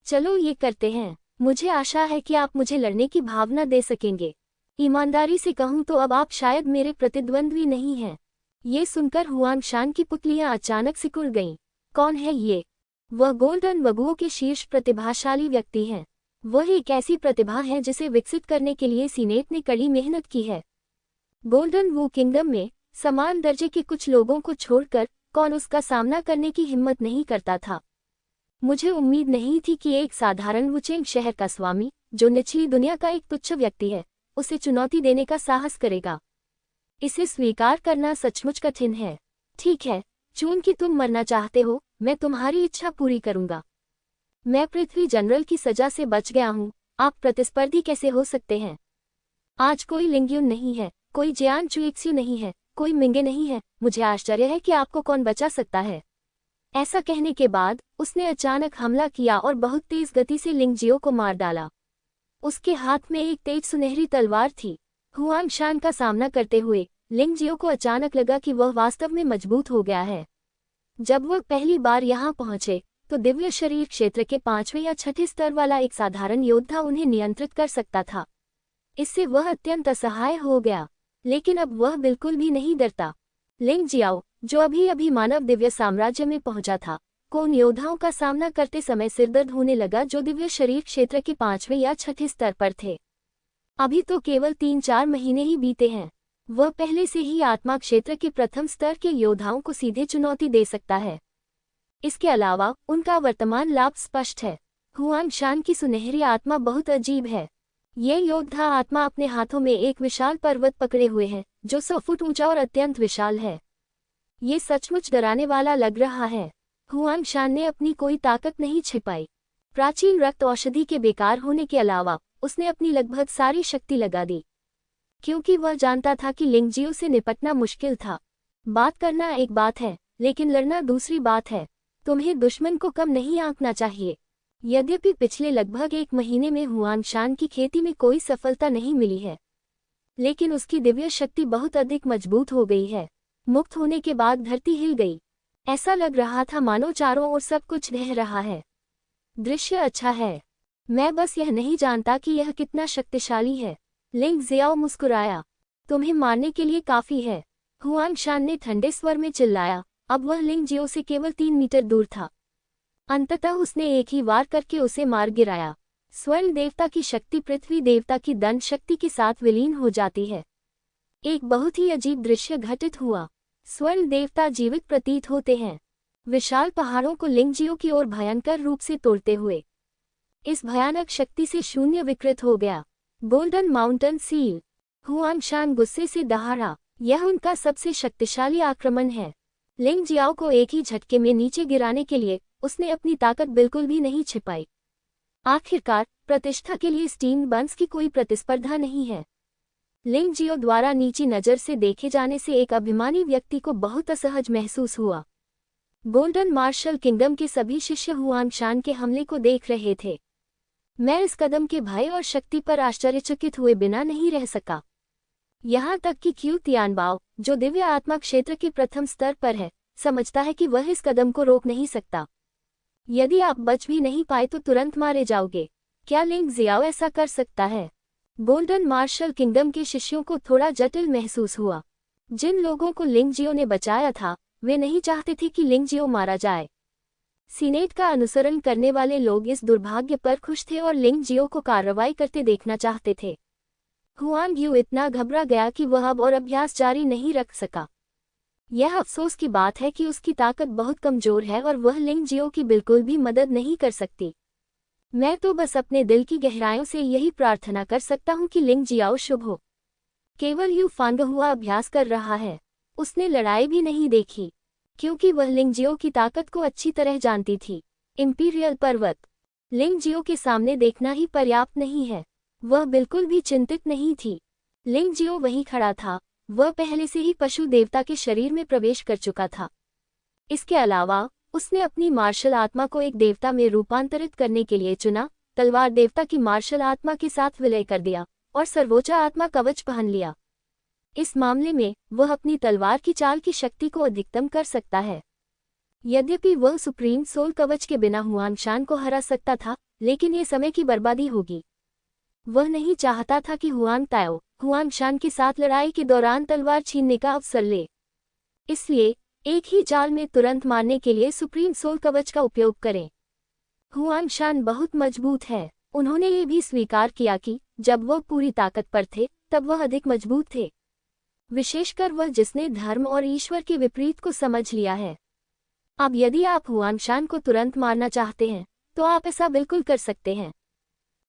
चलो ये करते हैं। मुझे आशा है कि आप मुझे लड़ने की भावना दे सकेंगे। ईमानदारी से कहूँ तो अब आप शायद मेरे प्रतिद्वंद्वी नहीं हैं। ये सुनकर हुआंग शान की पुतलियां अचानक सिकुड़ गईं। कौन है ये? वह गोल्डन वगुओं के शीर्ष प्रतिभाशाली व्यक्ति हैं। वह एक ऐसी प्रतिभा है जिसे विकसित करने के लिए सीनेट ने कड़ी मेहनत की है। गोल्डन वू किंगडम में समान दर्जे के कुछ लोगों को छोड़कर कौन उसका सामना करने की हिम्मत नहीं करता था। मुझे उम्मीद नहीं थी कि एक साधारण वुचेंग शहर का स्वामी, जो निचली दुनिया का एक तुच्छ व्यक्ति है, उसे चुनौती देने का साहस करेगा। इसे स्वीकार करना सचमुच कठिन है। ठीक है, चूंकि तुम मरना चाहते हो, मैं तुम्हारी इच्छा पूरी करूंगा। मैं पृथ्वी जनरल की सजा से बच गया हूँ। आप प्रतिस्पर्धी कैसे हो सकते हैं? आज कोई लिंग्युन नहीं है, कोई जियान चुइक्स्यू नहीं है, कोई मिंगे नहीं है। मुझे आश्चर्य है कि आपको कौन बचा सकता है। ऐसा कहने के बाद उसने अचानक हमला किया और बहुत तेज गति से लिंगजियो को मार डाला। उसके हाथ में एक तेज सुनहरी तलवार थी। हुआंग शान का सामना करते हुए लिंगजियो को अचानक लगा कि वह वास्तव में मजबूत हो गया है। जब वह पहली बार यहाँ पहुंचे तो दिव्य शरीर क्षेत्र के 5वें या 6ठे स्तर वाला एक साधारण योद्धा उन्हें नियंत्रित कर सकता था। इससे वह अत्यंत असहाय हो गया, लेकिन अब वह बिल्कुल भी नहीं डरता। लिंग जियाओ, जो अभी अभी मानव दिव्य साम्राज्य में पहुंचा था, को उन योद्धाओं का सामना करते समय सिरदर्द होने लगा जो दिव्य शरीर क्षेत्र के 5वें या 6ठे स्तर पर थे। अभी तो केवल 3-4 महीने ही बीते हैं। वह पहले से ही आत्मा क्षेत्र के प्रथम स्तर के योद्धाओं को सीधे चुनौती दे सकता है। इसके अलावा उनका वर्तमान लाभ स्पष्ट है। हुआंग शान की सुनहरी आत्मा बहुत अजीब है। ये योद्धा आत्मा अपने हाथों में एक विशाल पर्वत पकड़े हुए है, जो 100 फुट ऊंचा और अत्यंत विशाल है। ये सचमुच डराने वाला लग रहा है। हुआंग शान ने अपनी कोई ताकत नहीं छिपाई। प्राचीन रक्त औषधि के बेकार होने के अलावा उसने अपनी लगभग सारी शक्ति लगा दी, क्योंकि वह जानता था कि लिंगजियो से निपटना मुश्किल था। बात करना एक बात है, लेकिन लड़ना दूसरी बात है। तुम्हें दुश्मन को कम नहीं आंकना चाहिए। यद्यपि पिछले लगभग 1 महीने में हुआंग शान की खेती में कोई सफलता नहीं मिली है, लेकिन उसकी दिव्य शक्ति बहुत अधिक मजबूत हो गई है। मुक्त होने के बाद धरती हिल गई। ऐसा लग रहा था मानो चारों ओर सब कुछ ढह रहा है। दृश्य अच्छा है। मैं बस यह नहीं जानता कि यह कितना शक्तिशाली है। लिंग जियाओ मुस्कुराया। तुम्हें मारने के लिए काफी है, हुआंग शान ने ठंडे स्वर में चिल्लाया। अब वह लिंग जियो से केवल 3 मीटर दूर था। अंततः उसने एक ही वार करके उसे मार गिराया। स्वर्ण देवता की शक्ति पृथ्वी देवता की दंड शक्ति के साथ विलीन हो जाती है। एक बहुत ही अजीब दृश्य घटित हुआ। स्वर्ण देवता जीवित प्रतीत होते हैं, विशाल पहाड़ों को लिंगजियो की ओर भयंकर रूप से तोड़ते हुए। इस भयानक शक्ति से शून्य विकृत हो गया। Golden mountain seal. हुआंगशान गुस्से से दहाड़ा। यह उनका सबसे शक्तिशाली आक्रमण है। लिंगजियाओ को एक ही झटके में नीचे गिराने के लिए उसने अपनी ताकत बिल्कुल भी नहीं छिपाई। आखिरकार प्रतिष्ठा के लिए स्टीम बंस की कोई प्रतिस्पर्धा नहीं है। लिंगजियो द्वारा नीची नज़र से देखे जाने से एक अभिमानी व्यक्ति को बहुत असहज महसूस हुआ। गोल्डन मार्शल किंगडम के सभी शिष्य हुआंगशान के हमले को देख रहे थे। मैं इस कदम के भय और शक्ति पर आश्चर्यचकित हुए बिना नहीं रह सका। यहाँ तक कि क्यू तियानबाओ, जो दिव्य आत्मा क्षेत्र के प्रथम स्तर पर है, समझता है कि वह इस कदम को रोक नहीं सकता। यदि आप बच भी नहीं पाए तो तुरंत मारे जाओगे। क्या लिंगजियाओ ऐसा कर सकता है? गोल्डन मार्शल किंगडम के शिष्यों को थोड़ा जटिल महसूस हुआ। जिन लोगों को लिंगजियो ने बचाया था, वे नहीं चाहते थे कि लिंगजियो मारा जाए। सीनेट का अनुसरण करने वाले लोग इस दुर्भाग्य पर खुश थे और लिंगजियो को कार्रवाई करते देखना चाहते थे। हुआंग यू इतना घबरा गया कि वह अब और अभ्यास जारी नहीं रख सका। यह अफसोस की बात है कि उसकी ताकत बहुत कमजोर है और वह लिंगजियो की बिल्कुल भी मदद नहीं कर सकती। मैं तो बस अपने दिल की गहराइयों से यही प्रार्थना कर सकता हूँ कि लिंगजियाओ शुभ हो। केवल यू फांग हुआ अभ्यास कर रहा है। उसने लड़ाई भी नहीं देखी, क्योंकि वह लिंगजियो की ताकत को अच्छी तरह जानती थी। इंपीरियल पर्वत। लिंगजियो के सामने देखना ही पर्याप्त नहीं है। वह बिल्कुल भी चिंतित नहीं थी। लिंगजियो वहीं खड़ा था। वह पहले से ही पशु देवता के शरीर में प्रवेश कर चुका था। इसके अलावा उसने अपनी मार्शल आत्मा को एक देवता में रूपांतरित करने के लिए चुना, तलवार देवता की मार्शल आत्मा के साथ विलय कर दिया और सर्वोच्च आत्मा कवच पहन लिया। इस मामले में वह अपनी तलवार की चाल की शक्ति को अधिकतम कर सकता है। यद्यपि वह सुप्रीम सोल कवच के बिना हुआंगशान को हरा सकता था, लेकिन ये समय की बर्बादी होगी। वह नहीं चाहता था कि हुआंग ताओ हुआंगशान के साथ लड़ाई के दौरान तलवार छीनने का अवसर ले। इसलिए एक ही चाल में तुरंत मारने के लिए सुप्रीम सोल कवच का उपयोग करें। हुआंगशान बहुत मजबूत है। उन्होंने ये भी स्वीकार किया कि जब वह पूरी ताकत पर थे तब वह अधिक मजबूत थे, विशेषकर वह जिसने धर्म और ईश्वर के विपरीत को समझ लिया है। अब यदि आप हुआंगशान को तुरंत मारना चाहते हैं तो आप ऐसा बिल्कुल कर सकते हैं।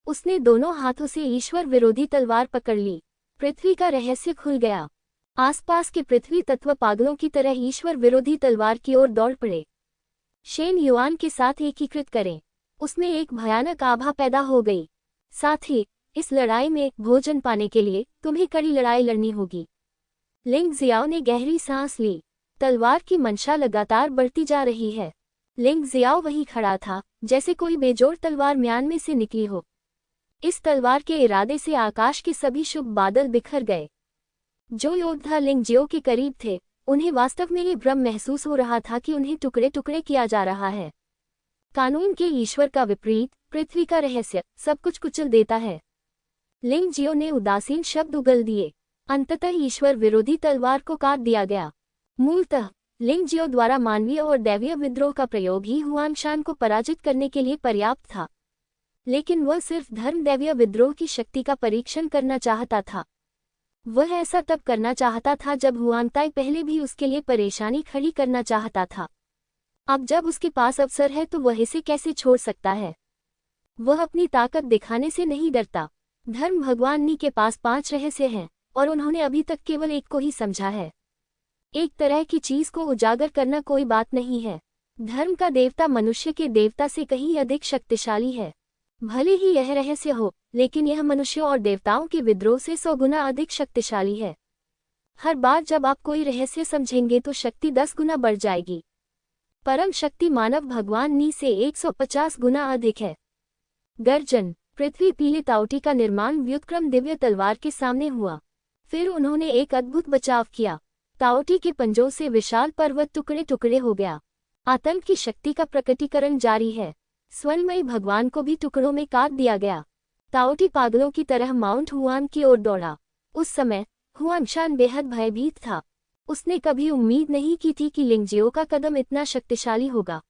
उसने दोनों हाथों से ईश्वर विरोधी तलवार पकड़ ली। पृथ्वी का रहस्य खुल गया। आसपास के पृथ्वी तत्व पागलों की तरह ईश्वर विरोधी तलवार की ओर दौड़ पड़े। शेन युआन के साथ एकीकृत करें। उसमें एक भयानक आभा पैदा हो गई। साथ ही इस लड़ाई में भोजन पाने के लिए तुम्हें कड़ी लड़ाई लड़नी होगी। लिंगजियाओ ने गहरी सांस ली। तलवार की मंशा लगातार बढ़ती जा रही है। लिंगजियाओ वहीं खड़ा था, जैसे कोई बेजोड़ तलवार म्यान में से निकली हो। इस तलवार के इरादे से आकाश के सभी शुभ बादल बिखर गए। जो योद्धा लिंगजियो के करीब थे, उन्हें वास्तव में ये भ्रम महसूस हो रहा था कि उन्हें टुकड़े टुकड़े किया जा रहा है। कानून के ईश्वर का विपरीत, पृथ्वी का रहस्य सब कुछ कुचल देता है। लिंगजियो ने उदासीन शब्द उगल दिए। अंततः ईश्वर विरोधी तलवार को काट दिया गया। मूलतः लिंगजियो द्वारा मानवीय और दैवीय विद्रोह का प्रयोग ही हुआंगशान को पराजित करने के लिए पर्याप्त था, लेकिन वह सिर्फ धर्म दैवीय विद्रोह की शक्ति का परीक्षण करना चाहता था। वह ऐसा तब करना चाहता था जब हुआंगताई पहले भी उसके लिए परेशानी खड़ी करना चाहता था। अब जब उसके पास अवसर है तो वह इसे कैसे छोड़ सकता है? वह अपनी ताकत दिखाने से नहीं डरता। धर्म भगवान नी के पास 5 रहस्य हैं और उन्होंने अभी तक केवल एक को ही समझा है। एक तरह की चीज को उजागर करना कोई बात नहीं है। धर्म का देवता मनुष्य के देवता से कहीं अधिक शक्तिशाली है। भले ही यह रहस्य हो, लेकिन यह मनुष्यों और देवताओं के विद्रोह से 100 गुना अधिक शक्तिशाली है। हर बार जब आप कोई रहस्य समझेंगे तो शक्ति 10 गुना बढ़ जाएगी। परम शक्ति मानव भगवान नी से 150 गुना अधिक है। गर्जन। पृथ्वी पीले ताओटी का निर्माण व्युत्क्रम दिव्य तलवार के सामने हुआ। फिर उन्होंने एक अद्भुत बचाव किया। ताओटी के पंजों से विशाल पर्वत टुकड़े टुकड़े हो गया। आतंक की शक्ति का प्रकटीकरण जारी है। स्वर्णमयी भगवान को भी टुकड़ों में काट दिया गया। ताओटी पागलों की तरह माउंट हुआन की ओर दौड़ा। उस समय हुआंगशान बेहद भयभीत था। उसने कभी उम्मीद नहीं की थी कि लिंगजियो का कदम इतना शक्तिशाली होगा।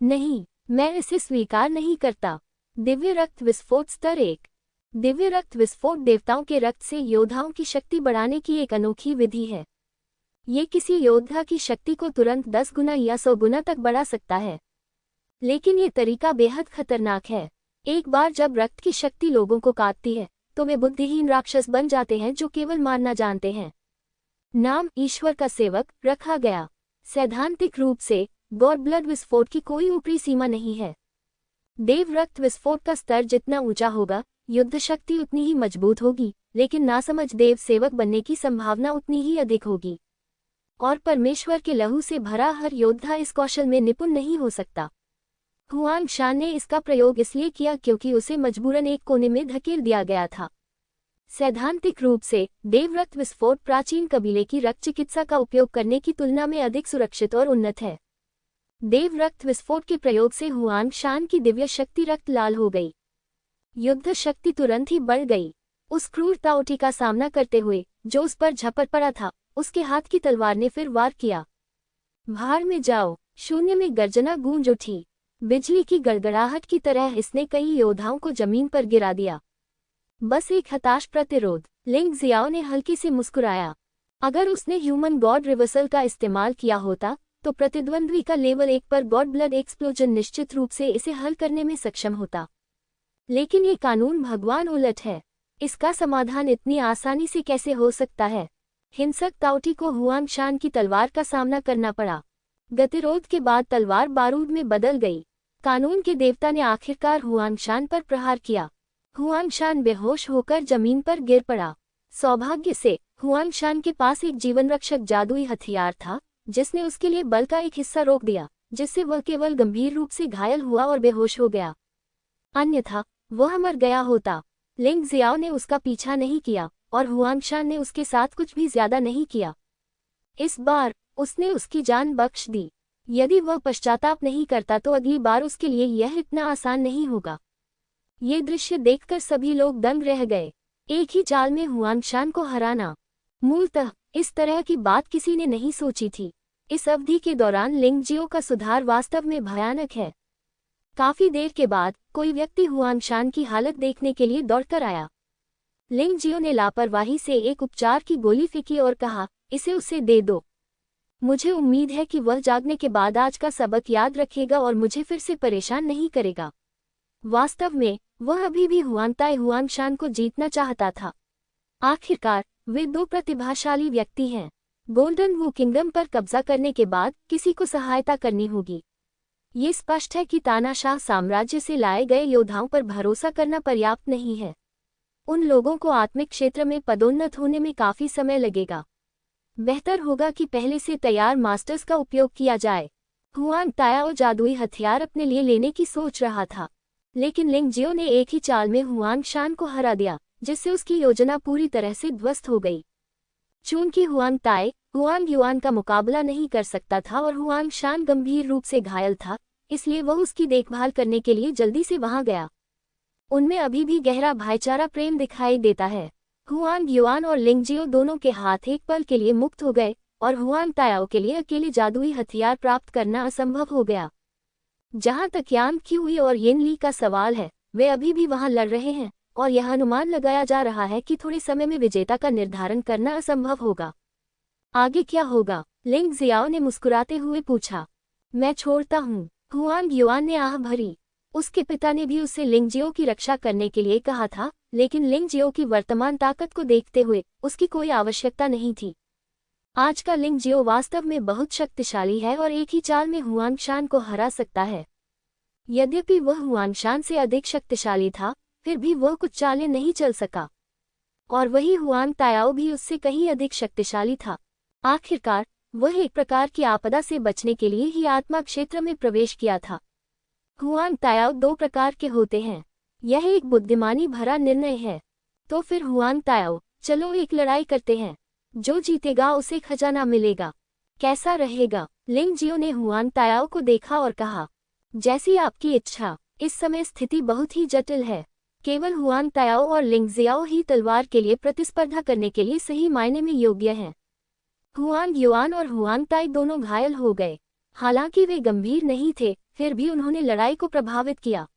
नहीं, मैं इसे स्वीकार नहीं करता। दिव्य रक्त विस्फोट स्तर 1। दिव्य रक्त विस्फोट देवताओं के रक्त से योद्धाओं की शक्ति बढ़ाने की एक अनोखी विधि है। ये किसी योद्धा की शक्ति को तुरंत 10 गुना या 100 गुना तक बढ़ा सकता है। लेकिन ये तरीका बेहद खतरनाक है। एक बार जब रक्त की शक्ति लोगों को काटती है तो वे बुद्धिहीन राक्षस बन जाते हैं जो केवल मारना जानते हैं। नाम ईश्वर का सेवक रखा गया। सैद्धांतिक रूप से गॉड ब्लड विस्फोट की कोई ऊपरी सीमा नहीं है। देव रक्त विस्फोट का स्तर जितना ऊंचा होगा, युद्ध शक्ति उतनी ही मजबूत होगी, लेकिन नासमझ देव सेवक बनने की संभावना उतनी ही अधिक होगी। और परमेश्वर के लहू से भरा हर योद्धा इस कौशल में निपुण नहीं हो सकता। हुआंग शान ने इसका प्रयोग इसलिए किया क्योंकि उसे मजबूरन एक कोने में धकेल दिया गया था। सैद्धांतिक रूप से देव रक्त विस्फोट प्राचीन कबीले की रक्त चिकित्सा का उपयोग करने की तुलना में अधिक सुरक्षित और उन्नत है। देव रक्त विस्फोट के प्रयोग से हुआंग शान की दिव्य शक्ति रक्त लाल हो गई। युद्ध शक्ति तुरंत ही बढ़ गई। उस क्रूर ताओटी का सामना करते हुए जो उस पर झपट पड़ा था, उसके हाथ की तलवार ने फिर वार किया। भाड़ में जाओ। शून्य में गर्जना गूंज उठी। बिजली की गड़गड़ाहट की तरह इसने कई योद्धाओं को जमीन पर गिरा दिया। बस एक हताश प्रतिरोध। लिंग जियाओ ने हल्के से मुस्कुराया। अगर उसने ह्यूमन गॉड रिवर्सल का इस्तेमाल किया होता तो प्रतिद्वंद्वी का लेवल 1 पर गॉड ब्लड एक्सप्लोजन निश्चित रूप से इसे हल करने में सक्षम होता। लेकिन ये कानून भगवान उलट है। इसका समाधान इतनी आसानी से कैसे हो सकता है? हिंसक ताओटी को हुआंग शान की तलवार का सामना करना पड़ा। गतिरोध के बाद तलवार बारूद में बदल गई। कानून के देवता ने आखिरकार हुआंग शान पर प्रहार किया। हुआंग शान बेहोश होकर जमीन पर गिर पड़ा। सौभाग्य से हुआंग शान के पास एक जीवनरक्षक जादुई हथियार था, जिसने उसके लिए बल का एक हिस्सा रोक दिया, जिससे वह केवल गंभीर रूप से घायल हुआ और बेहोश हो गया। अन्यथा वह मर गया होता। लिंग जियाओ ने उसका पीछा नहीं किया और हुआंग शान ने उसके साथ कुछ भी ज्यादा नहीं किया। इस बार उसने उसकी जान बख्श दी। यदि वह पश्चाताप नहीं करता तो अगली बार उसके लिए यह इतना आसान नहीं होगा। ये दृश्य देखकर सभी लोग दंग रह गए। एक ही चाल में हुआंग शान को हराना। मूलतः इस तरह की बात किसी ने नहीं सोची थी। इस अवधि के दौरान लिंगजियो का सुधार वास्तव में भयानक है। काफी देर के बाद कोई व्यक्ति हुआंग शान की हालत देखने के लिए दौड़कर आया। लिंगजियो ने लापरवाही से एक उपचार की गोली फेंकी और कहा, इसे उसे दे दो। मुझे उम्मीद है कि वह जागने के बाद आज का सबक याद रखेगा और मुझे फिर से परेशान नहीं करेगा। वास्तव में वह अभी भी हुआंग शान को जीतना चाहता था। आखिरकार वे दो प्रतिभाशाली व्यक्ति हैं। गोल्डन वू किंगडम पर कब्जा करने के बाद किसी को सहायता करनी होगी। ये स्पष्ट है कि तानाशाह साम्राज्य से लाए गए योद्धाओं पर भरोसा करना पर्याप्त नहीं है। उन लोगों को आत्मिक क्षेत्र में पदोन्नत होने में काफी समय लगेगा। बेहतर होगा कि पहले से तैयार मास्टर्स का उपयोग किया जाए। हुआंग तायाओ जादुई हथियार अपने लिए लेने की सोच रहा था, लेकिन लिंगजियो ने एक ही चाल में हुआंग शान को हरा दिया, जिससे उसकी योजना पूरी तरह से ध्वस्त हो गई। चूंकि हुआंग ताई हुआंग युआन का मुकाबला नहीं कर सकता था और हुआंग शान गंभीर रूप से घायल था, इसलिए वह उसकी देखभाल करने के लिए जल्दी से वहां गया। उनमें अभी भी गहरा भाईचारा प्रेम दिखाई देता है। हुआंग युआन और लिंगजियो दोनों के हाथ एक पल के लिए मुक्त हो गए और हुआंग तायाओ के लिए अकेले जादुई हथियार प्राप्त करना असंभव हो गया। जहां तक यान क्यूई और येन ली का सवाल है, वे अभी भी वहां लड़ रहे हैं और यह अनुमान लगाया जा रहा है कि थोड़े समय में विजेता का निर्धारण करना असंभव होगा। आगे क्या होगा? लिंग जियाओ ने मुस्कुराते हुए पूछा। मैं छोड़ता हूँ। हुआंग युआन ने आह भरी। उसके पिता ने भी उसे लिंगजियो की रक्षा करने के लिए कहा था, लेकिन लिंगजियो की वर्तमान ताकत को देखते हुए उसकी कोई आवश्यकता नहीं थी। आज का लिंगजियो वास्तव में बहुत शक्तिशाली है और एक ही चाल में हुआंग शान को हरा सकता है। यद्यपि वह हुआंग शान से अधिक शक्तिशाली था, फिर भी वह कुछ चालें नहीं चल सका। और वही हुआंग तायाओ भी उससे कहीं अधिक शक्तिशाली था। आखिरकार वह एक प्रकार की आपदा से बचने के लिए ही आत्मा क्षेत्र में प्रवेश किया था। हुआंग तायाओ दो प्रकार के होते हैं। यह एक बुद्धिमानी भरा निर्णय है। तो फिर हुआंग तायाओ, चलो एक लड़ाई करते हैं। जो जीतेगा उसे खजाना मिलेगा। कैसा रहेगा? लिंगजियो ने हुआंग तायाओ को देखा और कहा, जैसी आपकी इच्छा। इस समय स्थिति बहुत ही जटिल है। केवल हुआंग तायाओ और लिंगजियाओ ही तलवार के लिए प्रतिस्पर्धा करने के लिए सही मायने में योग्य हैं। हुआंग युआन और हुआंग ताई दोनों घायल हो गए। हालांकि वे गंभीर नहीं थे, फिर भी उन्होंने लड़ाई को प्रभावित किया।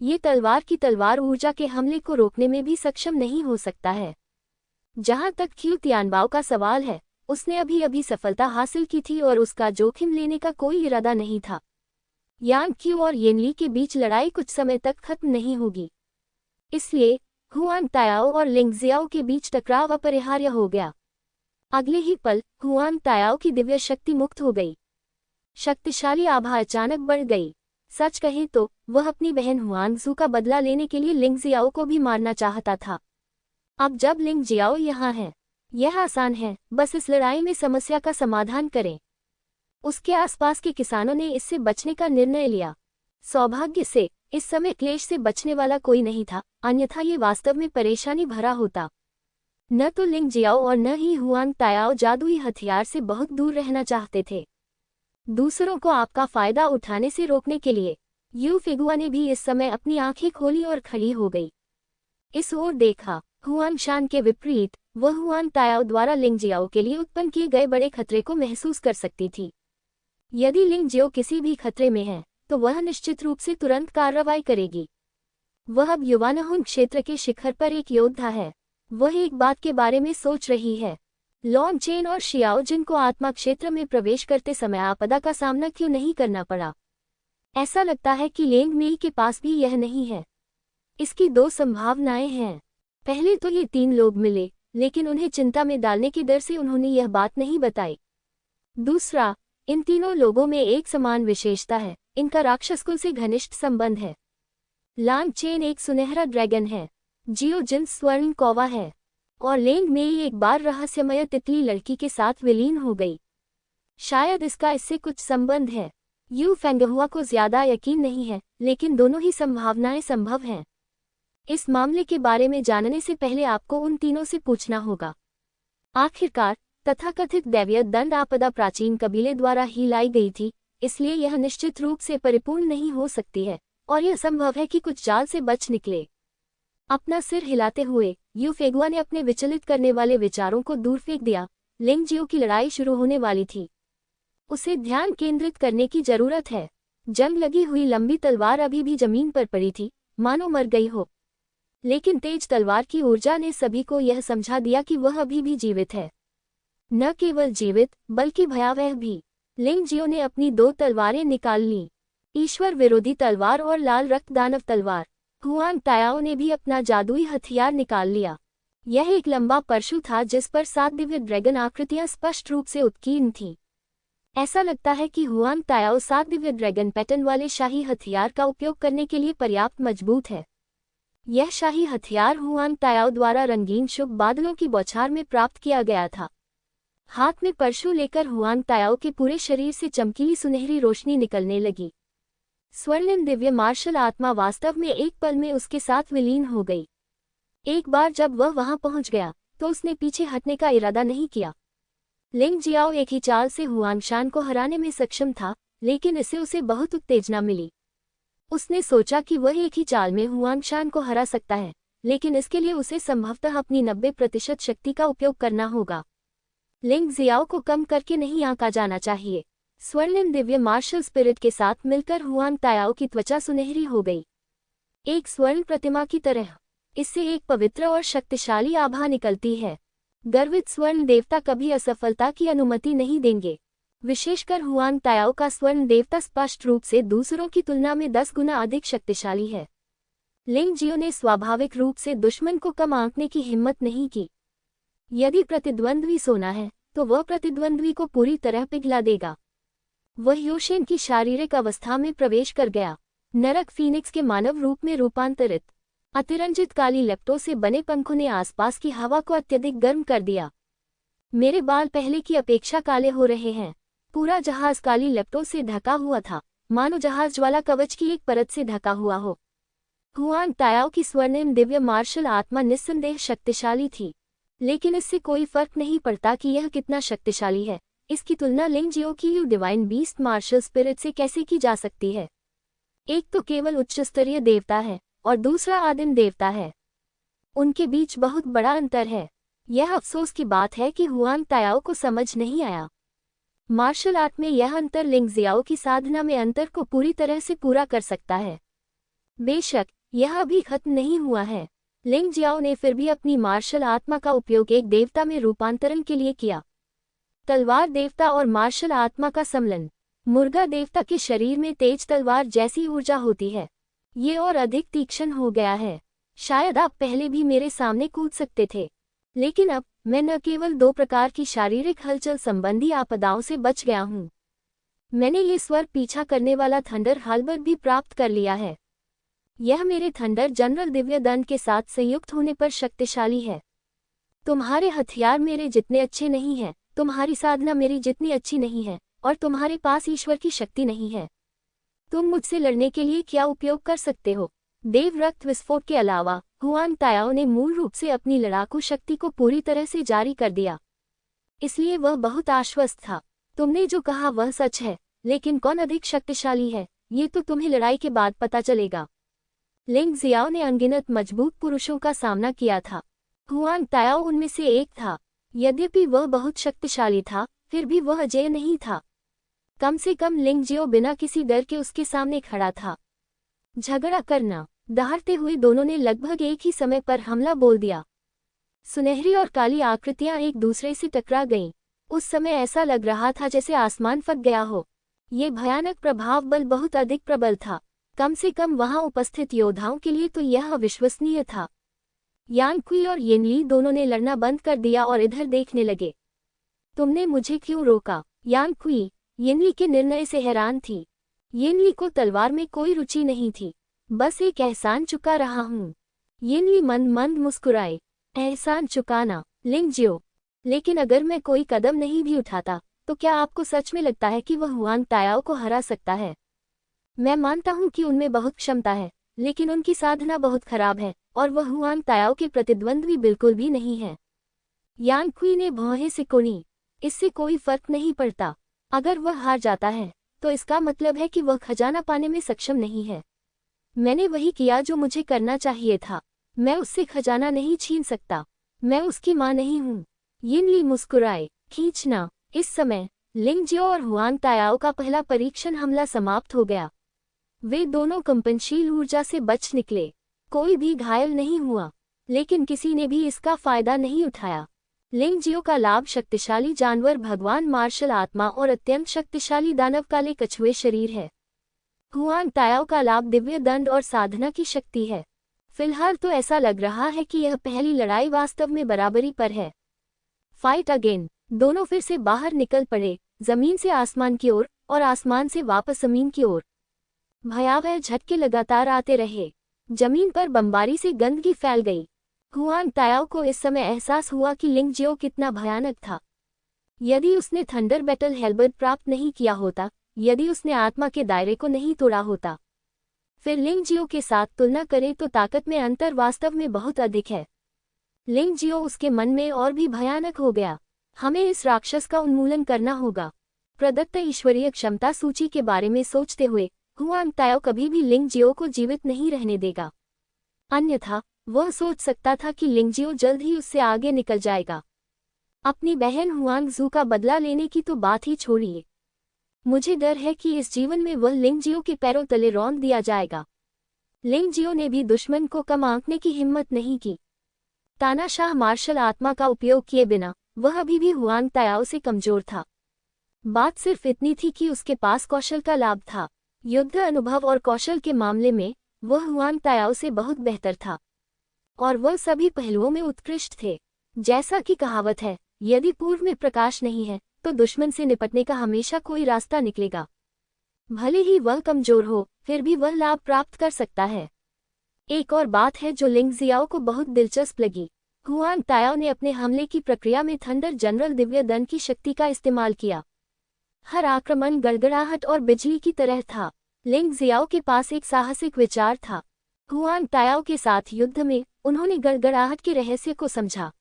ये तलवार की तलवार ऊर्जा के हमले को रोकने में भी सक्षम नहीं हो सकता है। जहां तक क्यू तियानबाओ का सवाल है, उसने अभी अभी सफलता हासिल की थी और उसका जोखिम लेने का कोई इरादा नहीं था। यांग क्यू और येनली के बीच लड़ाई कुछ समय तक खत्म नहीं होगी, इसलिए हुआन तायाओ और लिंगजियाओ के बीच टकराव अपरिहार्य हो गया। अगले ही पल हुआन तायाओ की दिव्य शक्ति मुक्त हो गई। शक्तिशाली आभा अचानक बढ़ गई। सच कहें तो वह अपनी बहन हुआंगजू का बदला लेने के लिए लिंगजियाओ को भी मारना चाहता था। अब जब लिंगजियाओ यहाँ है, यह आसान है, बस इस लड़ाई में समस्या का समाधान करें। उसके आसपास के किसानों ने इससे बचने का निर्णय लिया। सौभाग्य से इस समय क्लेश से बचने वाला कोई नहीं था, अन्यथा ये वास्तव में परेशानी भरा होता। न तो लिंगजियाओ और न ही हुआंग तायाओ जादुई हथियार से बहुत दूर रहना चाहते थे। दूसरों को आपका फायदा उठाने से रोकने के लिए यू फेगुआ ने भी इस समय अपनी आंखें खोली और खड़ी हो गई। इस ओर देखा। हुआन शान के विपरीत वह हुआन तायाओ द्वारा लिंगजियाओ के लिए उत्पन्न किए गए बड़े खतरे को महसूस कर सकती थी। यदि लिंगजियो किसी भी खतरे में है तो वह निश्चित रूप से तुरंत कार्रवाई करेगी। वह अब युवानहुन क्षेत्र के शिखर पर एक योद्धा है। वह एक बात के बारे में सोच रही है, लॉन्ग चेन और शियाओ जिन को आत्मा क्षेत्र में प्रवेश करते समय आपदा का सामना क्यों नहीं करना पड़ा। ऐसा लगता है कि लेंग मेई के पास भी यह नहीं है। इसकी दो संभावनाएं हैं। पहले तो ये तीन लोग मिले, लेकिन उन्हें चिंता में डालने के डर से उन्होंने यह बात नहीं बताई। दूसरा, इन तीनों लोगों में एक समान विशेषता है, इनका राक्षस कुल से घनिष्ठ संबंध है। लांग चेन एक सुनहरा ड्रैगन है, जियो जिन स्वर्ण कौवा है, और लेंग मेई एक बार रहस्यमय तितली लड़की के साथ विलीन हो गई। शायद इसका इससे कुछ संबंध है। यू फेंगहुआ को ज्यादा यकीन नहीं है, लेकिन दोनों ही संभावनाएं संभव हैं। इस मामले के बारे में जानने से पहले आपको उन तीनों से पूछना होगा। आखिरकार तथाकथित दैवीय दंड आपदा प्राचीन कबीले द्वारा ही लाई गई थी, इसलिए यह निश्चित रूप से परिपूर्ण नहीं हो सकती है, और यह संभव है कि कुछ जाल से बच निकले। अपना सिर हिलाते हुए यू फेगुआ ने अपने विचलित करने वाले विचारों को दूर फेंक दिया। लिंगजियो की लड़ाई शुरू होने वाली थी। उसे ध्यान केंद्रित करने की जरूरत है। जंग लगी हुई लंबी तलवार अभी भी जमीन पर पड़ी थी, मानो मर गई हो। लेकिन तेज तलवार की ऊर्जा ने सभी को यह समझा दिया कि वह अभी भी जीवित है। न केवल जीवित, बल्कि भयावह भी। लिंगजियो ने अपनी दो तलवारें निकाल लीं, ईश्वर विरोधी तलवार और लाल रक्त दानव तलवार। हुआन तायाओ ने भी अपना जादुई हथियार निकाल लिया। यह एक लंबा परशु था जिस पर 7 दिव्य ड्रैगन आकृतियां स्पष्ट रूप से उत्कीर्ण थीं। ऐसा लगता है कि हुआन तायाओ 7 दिव्य ड्रैगन पैटर्न वाले शाही हथियार का उपयोग करने के लिए पर्याप्त मजबूत है। यह शाही हथियार हुआन तायाओ द्वारा रंगीन शुभ बादलों की बौछार में प्राप्त किया गया था। हाथ में परशु लेकर हुआन तायाओ के पूरे शरीर से चमकीली सुनहरी रोशनी निकलने लगी। स्वर्णिम दिव्य मार्शल आत्मा वास्तव में एक पल में उसके साथ विलीन हो गई। एक बार जब वह वहां पहुंच गया तो उसने पीछे हटने का इरादा नहीं किया। लिंगजियाओ एक ही चाल से हुआंगशान को हराने में सक्षम था, लेकिन इससे उसे बहुत उत्तेजना मिली। उसने सोचा कि वह एक ही चाल में हुआंगशान को हरा सकता है, लेकिन इसके लिए उसे संभवतः अपनी 90% शक्ति का उपयोग करना होगा। लिंगजियाओ को कम करके नहीं आंका जाना चाहिए। स्वर्णिम दिव्य मार्शल स्पिरिट के साथ मिलकर हुआन तायाओ की त्वचा सुनहरी हो गई, एक स्वर्ण प्रतिमा की तरह। इससे एक पवित्र और शक्तिशाली आभा निकलती है। गर्वित स्वर्ण देवता कभी असफलता की अनुमति नहीं देंगे। विशेषकर हुआन तायाओ का स्वर्ण देवता स्पष्ट रूप से दूसरों की तुलना में 10 गुना अधिक शक्तिशाली है। लिंगजियो ने स्वाभाविक रूप से दुश्मन को कम आंकने की हिम्मत नहीं की। यदि प्रतिद्वंद्वी सोना है तो वह प्रतिद्वंद्वी को पूरी तरह पिघला देगा। वह योशेन की शारीरिक अवस्था में प्रवेश कर गया, नरक फीनिक्स के मानव रूप में रूपांतरित। अतिरंजित काली लपटों से बने पंखों ने आसपास की हवा को अत्यधिक गर्म कर दिया। मेरे बाल पहले की अपेक्षा काले हो रहे हैं। पूरा जहाज काली लपटों से ढका हुआ था, मानो जहाज ज्वाला कवच की एक परत से ढका हुआ हो। हुआन तायाओ की स्वर्णिम दिव्य मार्शल आत्मा निस्संदेह शक्तिशाली थी, लेकिन इससे कोई फर्क नहीं पड़ता कि यह कितना शक्तिशाली है। इसकी तुलना लिंगजियो की Yu divine beast martial spirit से कैसे की जा सकती है। एक तो केवल उच्च स्तरीय देवता है और दूसरा आदिम देवता है। उनके बीच बहुत बड़ा अंतर है। यह अफसोस की बात है कि हुआन तायाओ को समझ नहीं आया। मार्शल आर्ट में यह अंतर लिंगजियाओ की साधना में अंतर को पूरी तरह से पूरा कर सकता है। बेशक यह अभी खत्म नहीं हुआ है। लिंग जियाओ ने फिर भी अपनी मार्शल आत्मा का उपयोग एक देवता में रूपांतरण के लिए किया। तलवार देवता और मार्शल आत्मा का सम्मिलन। मुर्गा देवता के शरीर में तेज तलवार जैसी ऊर्जा होती है। ये और अधिक तीक्ष्ण हो गया है। शायद आप पहले भी मेरे सामने कूद सकते थे, लेकिन अब मैं न केवल 2 प्रकार की शारीरिक हलचल संबंधी आपदाओं से बच गया हूँ, मैंने ये स्वर पीछा करने वाला थंडर हाल्बर भी प्राप्त कर लिया है। यह मेरे थंडर जनरल दिव्य दंड के साथ संयुक्त होने पर शक्तिशाली है। तुम्हारे हथियार मेरे जितने अच्छे नहीं हैं, तुम्हारी साधना मेरी जितनी अच्छी नहीं है, और तुम्हारे पास ईश्वर की शक्ति नहीं है। तुम मुझसे लड़ने के लिए क्या उपयोग कर सकते हो? देव रक्त विस्फोट के अलावा हुआंग तायाओ ने मूल रूप से अपनी लड़ाकू शक्ति को पूरी तरह से जारी कर दिया, इसलिए वह बहुत आश्वस्त था। तुमने जो कहा वह सच है, लेकिन कौन अधिक शक्तिशाली है ये तो तुम्हें लड़ाई के बाद पता चलेगा। लिंग जियाओ ने अनगिनत मजबूत पुरुषों का सामना किया था। हुआंग तायाओ उनमें से एक था। यद्यपि वह बहुत शक्तिशाली था, फिर भी वह अजेय नहीं था। कम से कम लिंग जियो बिना किसी डर के उसके सामने खड़ा था। झगड़ा करना। दहाड़ते हुए दोनों ने लगभग एक ही समय पर हमला बोल दिया। सुनहरी और काली आकृतियां एक दूसरे से टकरा गईं। उस समय ऐसा लग रहा था जैसे आसमान फट गया हो। ये भयानक प्रभाव बल बहुत अधिक प्रबल था। कम से कम वहां उपस्थित योद्धाओं के लिए तो यह अविश्वसनीय था। यान कुई और येनली दोनों ने लड़ना बंद कर दिया और इधर देखने लगे। तुमने मुझे क्यों रोका? यान कुई येनली के निर्णय से हैरान थी। येनली को तलवार में कोई रुचि नहीं थी, बस एक एहसान चुका रहा हूँ। येनली मंद मंद मुस्कुराए। एहसान चुकाना, लिंग जियो। लेकिन अगर मैं कोई कदम नहीं भी उठाता, तो क्या आपको सच में लगता है कि वह हुआंग तायाओ को हरा सकता है? मैं मानता हूँ कि उनमें बहुत क्षमता है, लेकिन उनकी साधना बहुत खराब है, और वह हुआंग तायाओ के प्रतिद्वंद्वी बिल्कुल भी नहीं है। यान कुई ने भौहें सिकोड़ी। इससे कोई फर्क नहीं पड़ता। अगर वह हार जाता है, तो इसका मतलब है कि वह खजाना पाने में सक्षम नहीं है। मैंने वही किया जो मुझे करना चाहिए था। मैं उससे खजाना नहीं छीन सकता। मैं उसकी मां नहीं हूँ। येनली मुस्कुराए। खींचना। इस समय लिंग जियो और हुआंग तायाओ का पहला परीक्षण हमला समाप्त हो गया। वे दोनों कंपनशील ऊर्जा से बच निकले। कोई भी घायल नहीं हुआ, लेकिन किसी ने भी इसका फायदा नहीं उठाया। लिंग जियो का लाभ शक्तिशाली जानवर भगवान मार्शल आत्मा और अत्यंत शक्तिशाली दानव काले कछुए शरीर है। हुआंग तायाओ का लाभ दिव्य दंड और साधना की शक्ति है। फिलहाल तो ऐसा लग रहा है कि यह पहली लड़ाई वास्तव में बराबरी पर है। Fight again. दोनों फिर से बाहर निकल पड़े, जमीन से आसमान की ओर और आसमान से वापस जमीन की ओर। भयावह झटके लगातार आते रहे। जमीन पर बमबारी से गंदगी फैल गई। हुआंग तायाओ को इस समय एहसास हुआ कि लिंग जियो कितना भयानक था। यदि उसने थंडर बैटल हेल्बर्ड प्राप्त नहीं किया होता, यदि उसने आत्मा के दायरे को नहीं तोड़ा होता, फिर लिंग जियो के साथ तुलना करें तो ताकत में अंतर वास्तव में बहुत अधिक है। लिंग जियो उसके मन में और भी भयानक हो गया। हमें इस राक्षस का उन्मूलन करना होगा। प्रदत्त ईश्वरीय क्षमता सूची के बारे में सोचते हुए हुआंग तायाओ कभी भी लिंग जियो को जीवित नहीं रहने देगा। अन्यथा वह सोच सकता था कि लिंग जियो जल्द ही उससे आगे निकल जाएगा। अपनी बहन हुआंग जू का बदला लेने की तो बात ही छोड़िए। मुझे डर है कि इस जीवन में वह लिंग जियो के पैरों तले रौंद दिया जाएगा। लिंग जियो ने भी दुश्मन को कम आंकने की हिम्मत नहीं की। तानाशाह मार्शल आत्मा का उपयोग किए बिना वह अभी भी हुआंग तायाओ से कमजोर था। बात सिर्फ इतनी थी कि उसके पास कौशल का लाभ था। युद्ध अनुभव और कौशल के मामले में वह हुआंग तायाओ से बहुत बेहतर था, और वह सभी पहलुओं में उत्कृष्ट थे। जैसा कि कहावत है, यदि पूर्व में प्रकाश नहीं है, तो दुश्मन से निपटने का हमेशा कोई रास्ता निकलेगा। भले ही वह कमजोर हो, फिर भी वह लाभ प्राप्त कर सकता है। एक और बात है जो लिंग जियाओ को बहुत दिलचस्प लगी। हुआंग तायाओ ने अपने हमले की प्रक्रिया में थंडर जनरल दिव्य दंड की शक्ति का इस्तेमाल किया। हर आक्रमण गड़गड़ाहट और बिजली की तरह था। लिंग जियाओ के पास एक साहसिक विचार था। हुआंग तायाओ के साथ युद्ध में उन्होंने गड़गड़ाहट के रहस्य को समझा।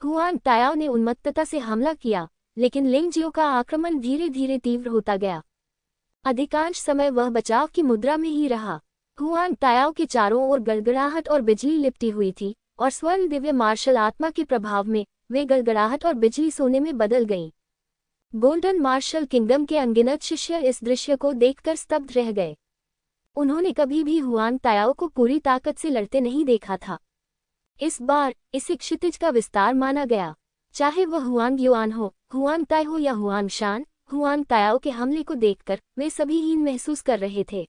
हुआंग तायाओ ने उन्मत्तता से हमला किया, लेकिन लिंग जियो का आक्रमण धीरे धीरे तीव्र होता गया। अधिकांश समय वह बचाव की मुद्रा में ही रहा। हुआंग तायाओ के चारों ओर गड़गड़ाहट और बिजली लिपटी हुई थी, और स्वर्ण दिव्य मार्शल आत्मा के प्रभाव में वे गड़गड़ाहट और बिजली सोने में बदल गईं। गोल्डन मार्शल किंगडम के अनगिनत शिष्य इस दृश्य को देखकर स्तब्ध रह गए। उन्होंने कभी भी हुआन तायाओ को पूरी ताकत से लड़ते नहीं देखा था। इस बार इसे क्षितिज का विस्तार माना गया। चाहे वह हुआंग युआन हो, हुआंग ताई हो या हुआंग शान, हुआंग तायाओ के हमले को देखकर वे सभी हीन महसूस कर रहे थे।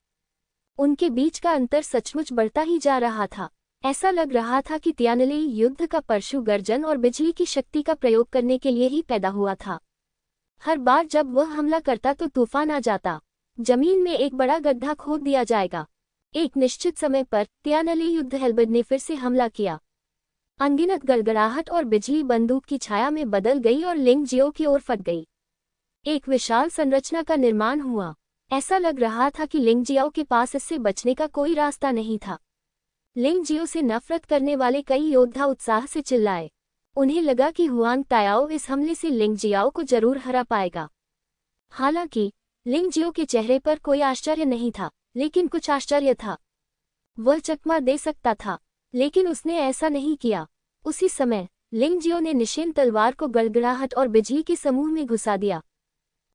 उनके बीच का अंतर सचमुच बढ़ता ही जा रहा था। ऐसा लग रहा था कि तियानली युद्ध का परशु गर्जन और बिजली की शक्ति का प्रयोग करने के लिए ही पैदा हुआ था। हर बार जब वह हमला करता तो तूफान आ जाता, जमीन में एक बड़ा गड्ढा खोद दिया जाएगा। एक निश्चित समय पर तियानली युद्ध हेल्बर्ड ने फिर से हमला किया। अनगिनत गड़गड़ाहट और बिजली बंदूक की छाया में बदल गई और लिंगजियो की ओर फट गई। एक विशाल संरचना का निर्माण हुआ। ऐसा लग रहा था कि लिंगजियो के पास इससे बचने का कोई रास्ता नहीं था। लिंगजियो से नफरत करने वाले कई योद्धा उत्साह से चिल्लाए। उन्हें लगा कि हुआंग तायाओ इस हमले से लिंगजियो को जरूर हरा पाएगा। हालांकि लिंगजियो के चेहरे पर कोई आश्चर्य नहीं था, लेकिन कुछ आश्चर्य था। वह चकमा दे सकता था, लेकिन उसने ऐसा नहीं किया। उसी समय लिंगजियो ने निशेन तलवार को गड़गड़ाहट और बिजली के समूह में घुसा दिया।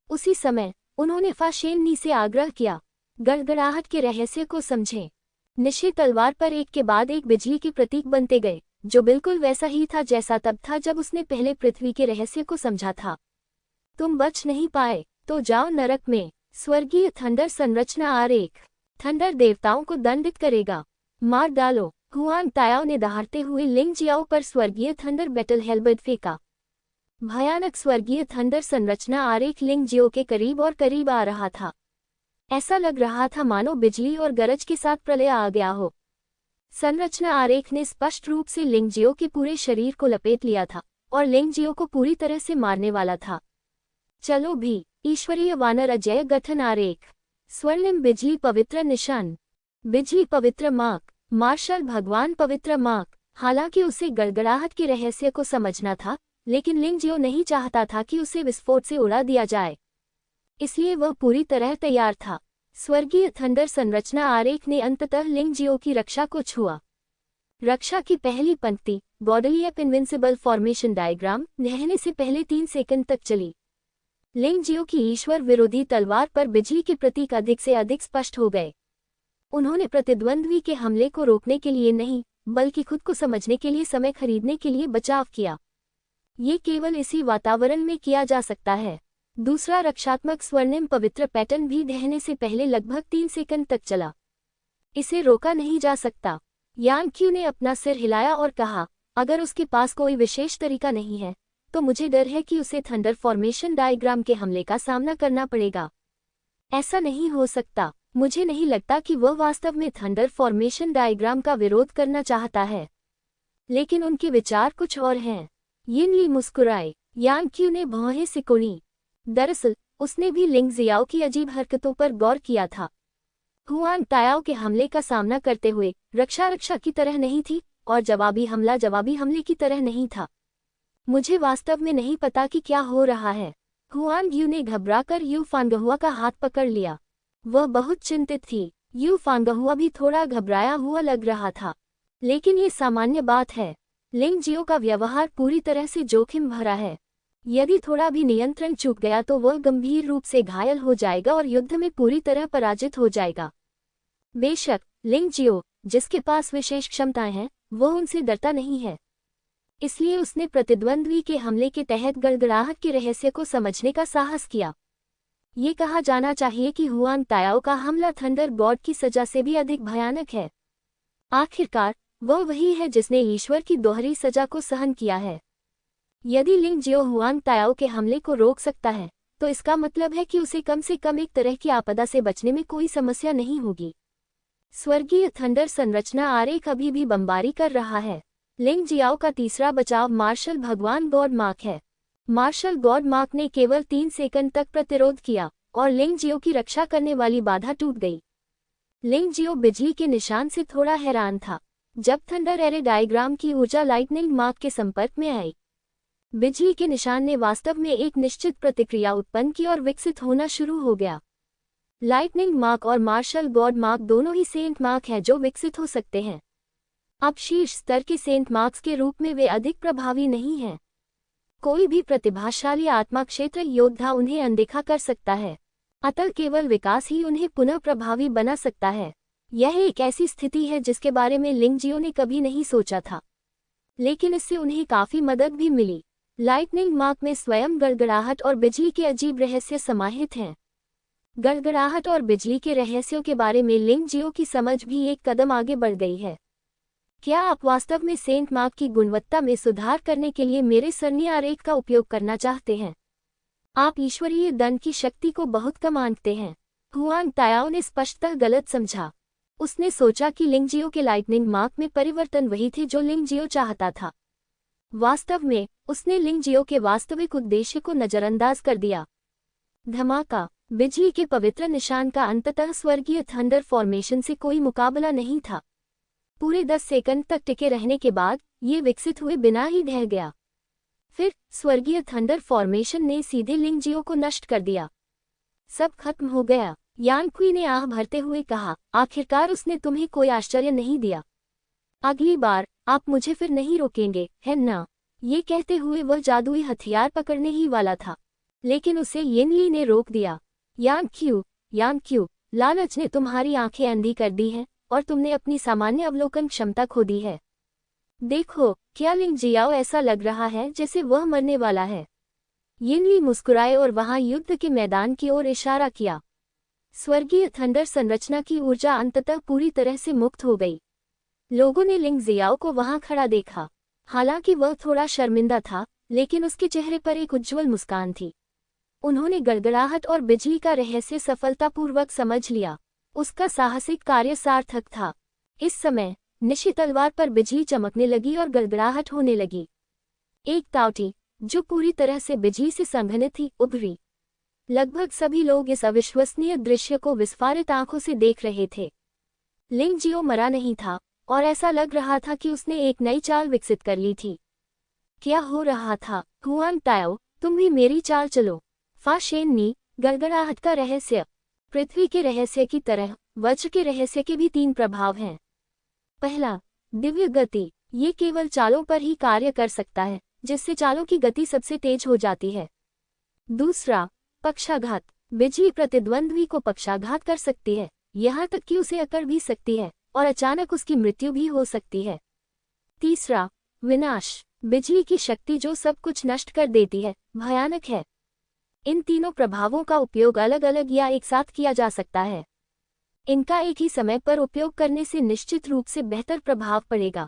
उसी समय उन्होंने फा शेननी से आग्रह किया, गड़गड़ाहट के रहस्य को समझें। निशे तलवार पर एक के बाद एक बिजली के प्रतीक बनते गए, जो बिल्कुल वैसा ही था जैसा तब था जब उसने पहले पृथ्वी के रहस्य को समझा था। तुम बच नहीं पाए तो जाओ नरक में। स्वर्गीय थंडर संरचना आरेख। थंडर देवताओं को दंडित करेगा, मार डालो। हुआंग तायाओ ने दहाड़ते हुए लिंगजियो पर स्वर्गीय थंडर बैटल हेल्बर्ड फेंका। भयानक स्वर्गीय थंडर संरचना आरेख लिंगजियो के करीब और करीब आ रहा था। ऐसा लग रहा था मानो बिजली और गरज के साथ प्रलय आ गया हो। संरचना आरेख ने स्पष्ट रूप से लिंगजियो के पूरे शरीर को लपेट लिया था और लिंगजियो को पूरी तरह से मारने वाला था। चलो भी। ईश्वरीय वानर अजय गठन आरेख। स्वर्णिम बिजली पवित्र निशान। बिजली पवित्र मार्क। मार्शल भगवान पवित्र मार्क। हालांकि उसे गड़गड़ाहट के रहस्य को समझना था, लेकिन लिंगजियो नहीं चाहता था कि उसे विस्फोट से उड़ा दिया जाए, इसलिए वह पूरी तरह तैयार था। स्वर्गीय थंडर संरचना आरेख ने अंततः लिंगजियो की रक्षा को छुआ। रक्षा की पहली पंक्ति bodily up invincible formation diagram नहने से पहले 3 सेकंड तक चली। लिंगजियो की ईश्वर विरोधी तलवार पर बिजली के प्रतीक अधिक से अधिक स्पष्ट हो गए। उन्होंने प्रतिद्वंद्वी के हमले को रोकने के लिए नहीं, बल्कि खुद को समझने के लिए समय खरीदने के लिए बचाव किया। ये केवल इसी वातावरण में किया जा सकता है। दूसरा रक्षात्मक स्वर्णिम पवित्र पैटर्न भी दहने से पहले लगभग 3 सेकंड तक चला। इसे रोका नहीं जा सकता। यांग क्यू ने अपना सिर हिलाया और कहा, अगर उसके पास कोई विशेष तरीका नहीं है, तो मुझे डर है कि उसे थंडर फॉर्मेशन डायग्राम के हमले का सामना करना पड़ेगा। ऐसा नहीं हो सकता। मुझे नहीं लगता कि वह वास्तव में थंडर फॉर्मेशन डायग्राम का विरोध करना चाहता है, लेकिन उनके विचार कुछ और हैं। यिनली मुस्कुराए। यांग क्यू ने भौहें सिकोड़ी। दरअसल उसने भी लिंगजियो की अजीब हरकतों पर गौर किया था। हुआंग तायाओ के हमले का सामना करते हुए रक्षा की तरह नहीं थी और जवाबी हमले की तरह नहीं था। मुझे वास्तव में नहीं पता कि क्या हो रहा है। हुआंग यू ने घबराकर यू फांगहुआ का हाथ पकड़ लिया। वह बहुत चिंतित थी। यू फांगहुआ भी थोड़ा घबराया हुआ लग रहा था, लेकिन ये सामान्य बात है। लिंगजियो का व्यवहार पूरी तरह से जोखिम भरा है। यदि थोड़ा भी नियंत्रण चूक गया तो वह गंभीर रूप से घायल हो जाएगा और युद्ध में पूरी तरह पराजित हो जाएगा। बेशक लिंगजियो, जिसके पास विशेष क्षमताएं हैं, वह उनसे डरता नहीं है। इसलिए उसने प्रतिद्वंद्वी के हमले के तहत गड़गड़ाहट के रहस्य को समझने का साहस किया। ये कहा जाना चाहिए कि हुआंग तायाओ का हमला थंडर गॉड की सजा से भी अधिक भयानक है। आखिरकार वह वही है जिसने ईश्वर की दोहरी सजा को सहन किया है। यदि लिंगजियो हुआंग तायाओ के हमले को रोक सकता है, तो इसका मतलब है कि उसे कम से कम एक तरह की आपदा से बचने में कोई समस्या नहीं होगी। स्वर्गीय थंडर संरचना आरेख अभी भी बमबारी कर रहा है। लिंगजियो का तीसरा बचाव मार्शल भगवान गॉड मार्क है। मार्शल गॉड मार्क ने केवल 3 सेकंड तक प्रतिरोध किया और लिंगजियो की रक्षा करने वाली बाधा टूट गई। लिंगजियो बिजली के निशान से थोड़ा हैरान था जब थंडर एरे डायग्राम की ऊर्जा लाइटनिंग मार्क के संपर्क में आई। बिजली के निशान ने वास्तव में एक निश्चित प्रतिक्रिया उत्पन्न की और विकसित होना शुरू हो गया। लाइटनिंग मार्क और मार्शल गॉड मार्क दोनों ही सेंट मार्क है जो विकसित हो सकते हैं। अब शीर्ष स्तर के सेंट मार्क्स के रूप में वे अधिक प्रभावी नहीं हैं। कोई भी प्रतिभाशाली आत्मा क्षेत्र योद्धा उन्हें अनदेखा कर सकता है। अतः केवल विकास ही उन्हें पुनः प्रभावी बना सकता है। यह एक ऐसी स्थिति है जिसके बारे में लिंगजियो ने कभी नहीं सोचा था, लेकिन इससे उन्हें काफी मदद भी मिली। लाइटनिंग मार्क में स्वयं गड़गड़ाहट और बिजली के अजीब रहस्य समाहित हैं। गड़गड़ाहट और बिजली के रहस्यों के बारे में लिंगजियो की समझ भी एक कदम आगे बढ़ गई है। क्या आप वास्तव में सेंट मार्क की गुणवत्ता में सुधार करने के लिए मेरे सरणी आरेख का उपयोग करना चाहते हैं? आप ईश्वरीय दंड की शक्ति को बहुत कम आंकते हैं। हुआंग तायाओ ने स्पष्टतः गलत समझा। उसने सोचा कि लिंगजियो के लाइटनिंग मार्क में परिवर्तन वही थे जो लिंगजियो चाहता था। वास्तव में उसने लिंगजियो के वास्तविक उद्देश्य को नजरअंदाज कर दिया। धमाका, बिजली के पवित्र निशान का अंततः स्वर्गीय थंडर फॉर्मेशन से कोई मुकाबला नहीं था। पूरे 10 सेकंड तक टिके रहने के बाद ये विकसित हुए बिना ही ढह गया। फिर स्वर्गीय थंडर फॉर्मेशन ने सीधे लिंगजियो को नष्ट कर दिया। सब खत्म हो गया, यानक्वी ने आह भरते हुए कहा। आखिरकार उसने तुम्हें कोई आश्चर्य नहीं दिया। अगली बार आप मुझे फिर नहीं रोकेंगे, है ना? ये कहते हुए वह जादुई हथियार पकड़ने ही वाला था, लेकिन उसे यिनली ने रोक दिया। यानक्यू, लालच ने तुम्हारी आंखें अंधी कर दी हैं और तुमने अपनी सामान्य अवलोकन क्षमता खो दी है। देखो, क्या लिंगजियाओ ऐसा लग रहा है जैसे वह मरने वाला है? यिनली मुस्कुराए और वहां युद्ध के मैदान की ओर इशारा किया। स्वर्गीय थंडर संरचना की ऊर्जा अंततः पूरी तरह से मुक्त हो गई। लोगों ने लिंगजियाओ को वहां खड़ा देखा। हालांकि वह थोड़ा शर्मिंदा था, लेकिन उसके चेहरे पर एक उज्ज्वल मुस्कान थी। उन्होंने गड़गड़ाहट और बिजली का रहस्य सफलतापूर्वक समझ लिया। उसका साहसिक कार्य सार्थक था। इस समय निशी तलवार पर बिजली चमकने लगी और गड़गड़ाहट होने लगी। एक तावटी, जो पूरी तरह से बिजली से संघनित थी, उभरी। लगभग सभी लोग इस अविश्वसनीय दृश्य को विस्फारित आंखों से देख रहे थे। लिंगजियो मरा नहीं था और ऐसा लग रहा था कि उसने एक नई चाल विकसित कर ली थी। क्या हो रहा था? हुआंग ताओ, तुम भी मेरी चाल चलो। फा शेननी, गड़गड़ाहट का रहस्य। पृथ्वी के रहस्य की तरह वज्र के रहस्य के भी 3 प्रभाव हैं। पहला, दिव्य गति। ये केवल चालों पर ही कार्य कर सकता है, जिससे चालों की गति सबसे तेज हो जाती है। दूसरा, पक्षाघात। बिजली प्रतिद्वंद्वी को पक्षाघात कर सकती है, यहाँ तक कि उसे अकड़ भी सकती है और अचानक उसकी मृत्यु भी हो सकती है। तीसरा, विनाश। बिजली की शक्ति जो सब कुछ नष्ट कर देती है, भयानक है। इन तीनों प्रभावों का उपयोग अलग अलग या एक साथ किया जा सकता है। इनका एक ही समय पर उपयोग करने से निश्चित रूप से बेहतर प्रभाव पड़ेगा।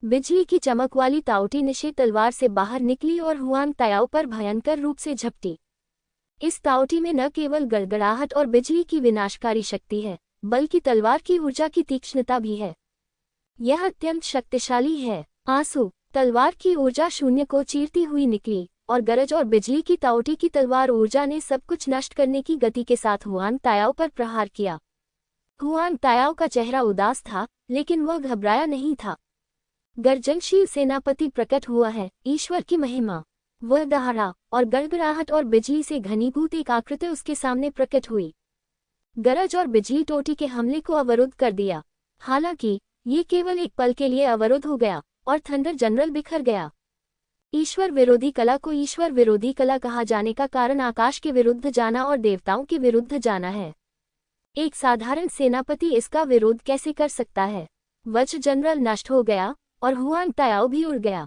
बिजली की चमक वाली ताओटी निशी तलवार से बाहर निकली और हुआंग तायाओ पर भयंकर रूप से झपटी। इस ताओटी में न केवल गड़गड़ाहट और बिजली की विनाशकारी शक्ति है, बल्कि तलवार की ऊर्जा की तीक्ष्णता भी है। यह अत्यंत शक्तिशाली है। आंसू, तलवार की ऊर्जा शून्य को चीरती हुई निकली और गरज और बिजली की ताओटी की तलवार ऊर्जा ने सब कुछ नष्ट करने की गति के साथ हुआंग तायाओ पर प्रहार किया। हुआंग तायाओ का चेहरा उदास था, लेकिन वह घबराया नहीं था। गर्जनशील सेनापति प्रकट हुआ है, ईश्वर की महिमा। वह दहाड़ा और गड़गड़ाहट और बिजली से घनीभूत एक आकृति उसके सामने प्रकट हुई। गरज और बिजली टोटी के हमले को अवरुद्ध कर दिया। हालांकि ये केवल एक पल के लिए अवरुद्ध हो गया और थंडर जनरल बिखर गया। ईश्वर विरोधी कला को ईश्वर विरोधी कला कहा जाने का कारण आकाश के विरुद्ध जाना और देवताओं के विरुद्ध जाना है। एक साधारण सेनापति इसका विरोध कैसे कर सकता है? वज्र जनरल नष्ट हो गया और हुआंग तायाओ भी उड़ गया।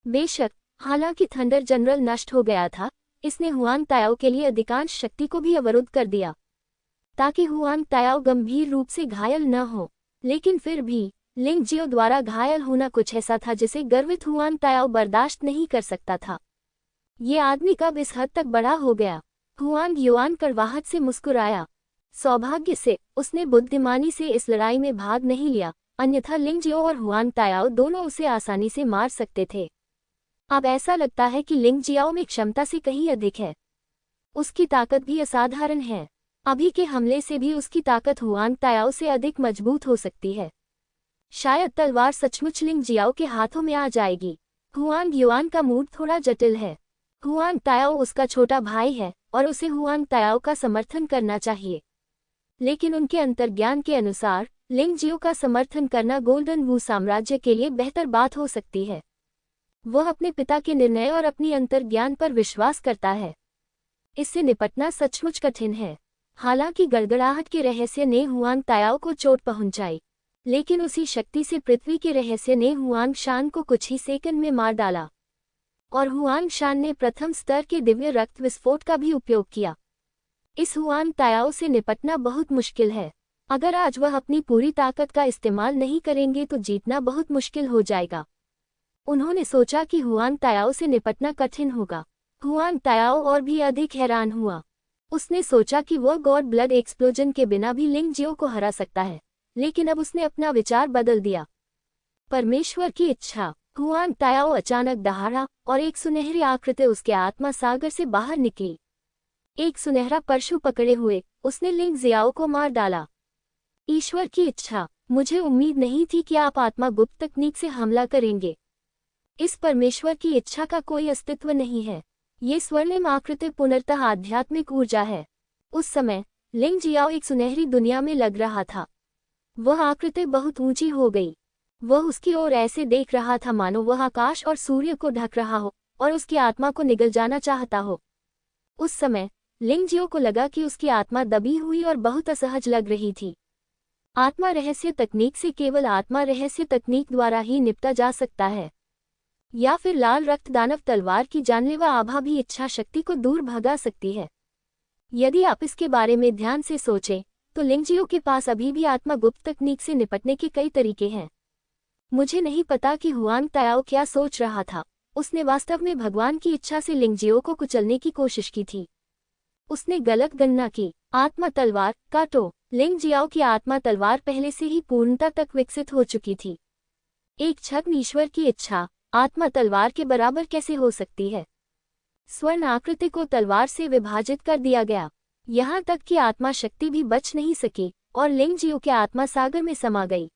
बेशक, हालांकि थंडर जनरल नष्ट हो गया था, इसने हुआंग तायाओ के लिए अधिकांश शक्ति को भी अवरुद्ध कर दिया, ताकि हुआंग तायाओ गंभीर रूप से घायल न हो। लेकिन फिर भी लिंगजियो द्वारा घायल होना कुछ ऐसा था जिसे गर्वित हुआंग तायाओ बर्दाश्त नहीं कर सकता था। ये आदमी कब इस हद तक बड़ा हो गया? हुआंग युआन कड़वाहट से मुस्कुराया। सौभाग्य से उसने बुद्धिमानी से इस लड़ाई में भाग नहीं लिया, अन्यथा लिंगजियो और हुआंग तायाओ दोनों उसे आसानी से मार सकते थे। अब ऐसा लगता है कि लिंगजियाओ में क्षमता से कहीं अधिक है। उसकी ताकत भी असाधारण है। अभी के हमले से भी उसकी ताकत हुआंग तायाओ से अधिक मजबूत हो सकती है। शायद तलवार सचमुच लिंगजियाओ के हाथों में आ जाएगी। हुआंग युआन का मूड थोड़ा जटिल है। हुआंग तायाओ उसका छोटा भाई है और उसे हुआंग तायाओ का समर्थन करना चाहिए, लेकिन उनके अंतर्ज्ञान के अनुसार लिंगजियो का समर्थन करना गोल्डन वू साम्राज्य के लिए बेहतर बात हो सकती है। वह अपने पिता के निर्णय और अपनी अंतर्ज्ञान पर विश्वास करता है। इससे निपटना सचमुच कठिन है। हालांकि गड़गड़ाहट के रहस्य ने हुआंग तायाओ को चोट पहुंचाई, लेकिन उसी शक्ति से पृथ्वी के रहस्य ने हुआंग शान को कुछ ही सेकंड में मार डाला, और हुआंग शान ने प्रथम स्तर के दिव्य रक्त विस्फोट का भी उपयोग किया। इस हुआंग तायाओ से निपटना बहुत मुश्किल है। अगर आज वह अपनी पूरी ताकत का इस्तेमाल नहीं करेंगे तो जीतना बहुत मुश्किल हो जाएगा। उन्होंने सोचा कि हुआंग तायाओ से निपटना कठिन होगा। हुआंग तायाओ और भी अधिक हैरान हुआ। उसने सोचा कि वह गॉड ब्लड एक्सप्लोजन के बिना भी लिंग जियो को हरा सकता है, लेकिन अब उसने अपना विचार बदल दिया। परमेश्वर की इच्छा। हुआंग तायाओ अचानक दहाड़ा और एक सुनहरी आकृति उसके आत्मा सागर से बाहर निकली। एक सुनहरा परशु पकड़े हुए उसने लिंग जियाओ को मार डाला। ईश्वर की इच्छा। मुझे उम्मीद नहीं थी कि आप आत्मा गुप्त तकनीक से हमला करेंगे। इस परमेश्वर की इच्छा का कोई अस्तित्व नहीं है। ये स्वर्णिम आकृति पुनर्तः आध्यात्मिक ऊर्जा है। उस समय लिंग जियाओ एक सुनहरी दुनिया में लग रहा था। वह आकृति बहुत ऊंची हो गई। वह उसकी ओर ऐसे देख रहा था मानो वह आकाश और सूर्य को ढक रहा हो और उसकी आत्मा को निगल जाना चाहता हो। उस समय लिंग जियो को लगा कि उसकी आत्मा दबी हुई और बहुत असहज लग रही थी। आत्मा रहस्य तकनीक से केवल आत्मा रहस्य तकनीक द्वारा ही निपटा जा सकता है, या फिर लाल रक्त दानव तलवार की जानलेवा आभा भी इच्छा शक्ति को दूर भगा सकती है। यदि आप इसके बारे में ध्यान से सोचें तो लिंगजियो के पास अभी भी आत्मा गुप्त तकनीक से निपटने के कई तरीके हैं। मुझे नहीं पता कि हुआंग तायाओ क्या सोच रहा था। उसने वास्तव में भगवान की इच्छा से लिंगजियो को कुचलने की कोशिश की थी। उसने गलत गणना की। आत्मा तलवार काटो। लिंग जियाओ की आत्मा तलवार पहले से ही पूर्णता तक विकसित हो चुकी थी। एक छद्म ईश्वर की इच्छा आत्मा तलवार के बराबर कैसे हो सकती है? स्वर्ण आकृति को तलवार से विभाजित कर दिया गया, यहाँ तक कि आत्मा शक्ति भी बच नहीं सकी और लिंग जियो के आत्मा सागर में समा गई।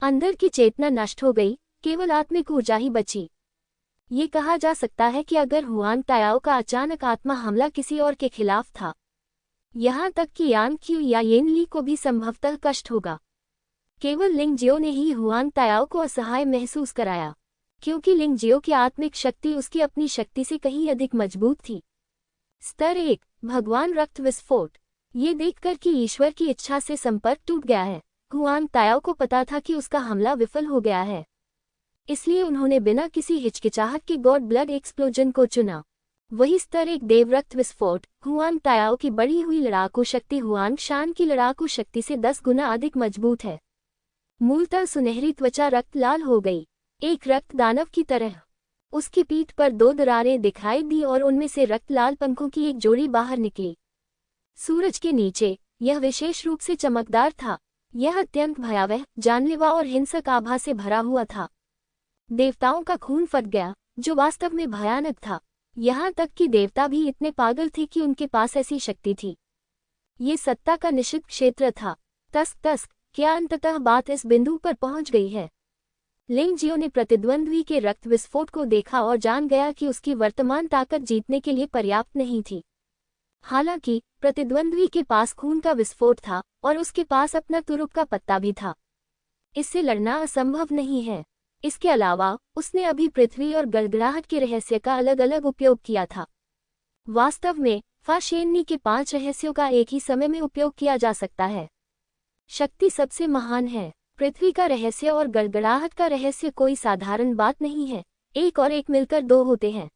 अंदर की चेतना नष्ट हो गई, केवल आत्मिक ऊर्जा ही बची। ये कहा जा सकता है कि अगर हुआंग तायाओ का अचानक आत्मा हमला किसी और के खिलाफ था, यहाँ तक कि यांग क्यू या येन ली को भी संभवतः कष्ट होगा, केवल लिंग जियो ने ही हुआंग तायाओ को असहाय महसूस कराया, क्योंकि लिंग जियो की आत्मिक शक्ति उसकी अपनी शक्ति से कहीं अधिक मजबूत थी। स्तर 1 भगवान रक्त विस्फोट। ये देखकर कि ईश्वर की इच्छा से संपर्क टूट गया है, हुआंग तायाओ को पता था कि उसका हमला विफल हो गया है। इसलिए उन्होंने बिना किसी हिचकिचाहट के गॉड ब्लड एक्सप्लोजन को चुना। वही स्तर 1 देवरक्त विस्फोट। हुआंग तायाओ की बढ़ी हुई लड़ाकू शक्ति हुआंग शान की लड़ाकू शक्ति से 10 गुना अधिक मजबूत है। मूलतः सुनहरी त्वचा रक्त लाल हो गई, एक रक्त दानव की तरह। उसकी पीठ पर 2 दरारें दिखाई दी और उनमें से रक्त लाल पंखों की एक जोड़ी बाहर निकली। सूरज के नीचे यह विशेष रूप से चमकदार था। यह अत्यंत भयावह, जानलेवा और हिंसक आभा से भरा हुआ था। देवताओं का खून फट गया, जो वास्तव में भयानक था। यहाँ तक कि देवता भी इतने पागल थे कि उनके पास ऐसी शक्ति थी। ये सत्ता का निषिद्ध क्षेत्र था। तस्क क्या अंततः बात इस बिंदु पर पहुंच गई है? लिंग जियो ने प्रतिद्वंद्वी के रक्त विस्फोट को देखा और जान गया कि उसकी वर्तमान ताकत जीतने के लिए पर्याप्त नहीं थी। हालांकि प्रतिद्वंद्वी के पास खून का विस्फोट था और उसके पास अपना तुरुप का पत्ता भी था। इससे लड़ना असंभव नहीं है। इसके अलावा उसने अभी पृथ्वी और गड़गड़ाहट के रहस्य का अलग अलग उपयोग किया था। वास्तव में फा शेननी के 5 रहस्यों का एक ही समय में उपयोग किया जा सकता है। शक्ति सबसे महान है। पृथ्वी का रहस्य और गड़गड़ाहट का रहस्य कोई साधारण बात नहीं है। एक और एक मिलकर 2 होते हैं।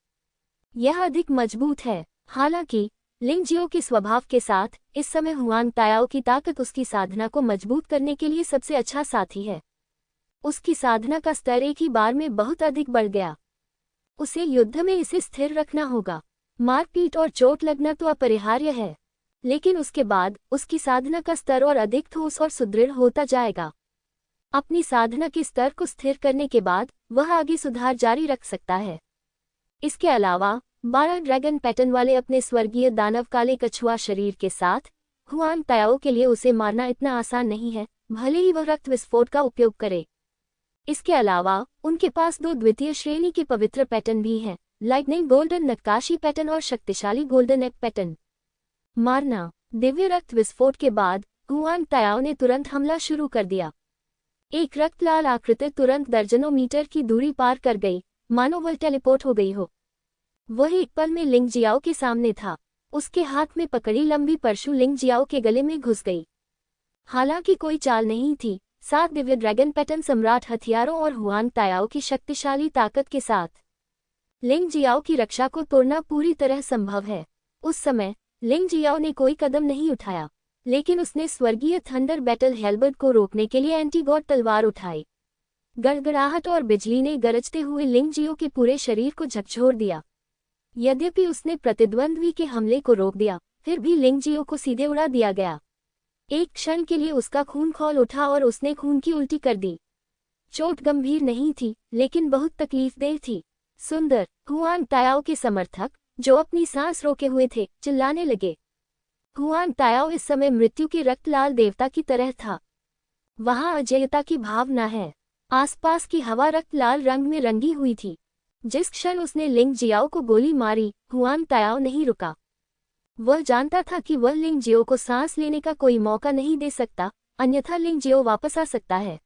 यह अधिक मजबूत है। हालांकि लिंग जियो के स्वभाव के साथ इस समय हुआंग तायाओ की ताकत उसकी साधना को मजबूत करने के लिए सबसे अच्छा साथी है। उसकी साधना का स्तर एक ही बार में बहुत अधिक बढ़ गया। उसे युद्ध में इसे स्थिर रखना होगा। मारपीट और चोट लगना तो अपरिहार्य है, लेकिन उसके बाद उसकी साधना का स्तर और अधिक ठोस और सुदृढ़ होता जाएगा। अपनी साधना के स्तर को स्थिर करने के बाद वह आगे सुधार जारी रख सकता है। इसके अलावा 12 ड्रैगन पैटर्न वाले अपने स्वर्गीय दानव काले कछुआ शरीर के साथ हुआंग तायाओ के लिए उसे मारना इतना आसान नहीं है, भले ही वह रक्त विस्फोट का उपयोग करे। इसके अलावा उनके पास 2 द्वितीय श्रेणी के पवित्र पैटर्न भी हैं, लाइटनिंग गोल्डन नक्काशी पैटर्न और शक्तिशाली गोल्डन एग पैटर्न। मारना। दिव्य रक्त विस्फोट के बाद हुआंग तायाओ ने तुरंत हमला शुरू कर दिया। एक रक्त लाल आकृति तुरंत दर्जनों मीटर की दूरी पार कर गई, मानो वह टेलीपोर्ट हो गई हो। वह एक पल में लिंग जियाओ के सामने था। उसके हाथ में पकड़ी लंबी परशु लिंग जियाओ के गले में घुस गई। हालांकि कोई चाल नहीं थी, 7 दिव्य ड्रैगन पैटर्न सम्राट हथियारों और हुआन तायाओ की शक्तिशाली ताकत के साथ लिंग जियाओ की रक्षा को तोड़ना पूरी तरह संभव है। उस समय लिंग जियाओ ने कोई कदम नहीं उठाया, लेकिन उसने स्वर्गीय थंडर बैटल हेलबर्ड को रोकने के लिए एंटी गॉड तलवार उठाई। गड़गड़ाहट और बिजली ने गरजते हुए लिंग जियो के पूरे शरीर को झकझोर दिया। यद्यपि उसने प्रतिद्वंद्वी के हमले को रोक दिया, फिर भी लिंग जियो को सीधे उड़ा दिया गया। एक क्षण के लिए उसका खून खौल उठा और उसने खून की उल्टी कर दी। चोट गंभीर नहीं थी, लेकिन बहुत तकलीफदेह थी। सुंदर हुआन तायाओ के समर्थक, जो अपनी सांस रोके हुए थे, चिल्लाने लगे। हुआन तायाओ इस समय मृत्यु के रक्तलाल देवता की तरह था। वहां अजयता की भावना है। आसपास की हवा रक्तलाल रंग में रंगी हुई थी। जिस क्षण उसने लिंग जियाओ को गोली मारी, हुआन तायाओ नहीं रुका। वह जानता था कि वह लिंग जियो को सांस लेने का कोई मौका नहीं दे सकता, अन्यथा लिंग जियो वापस आ सकता है।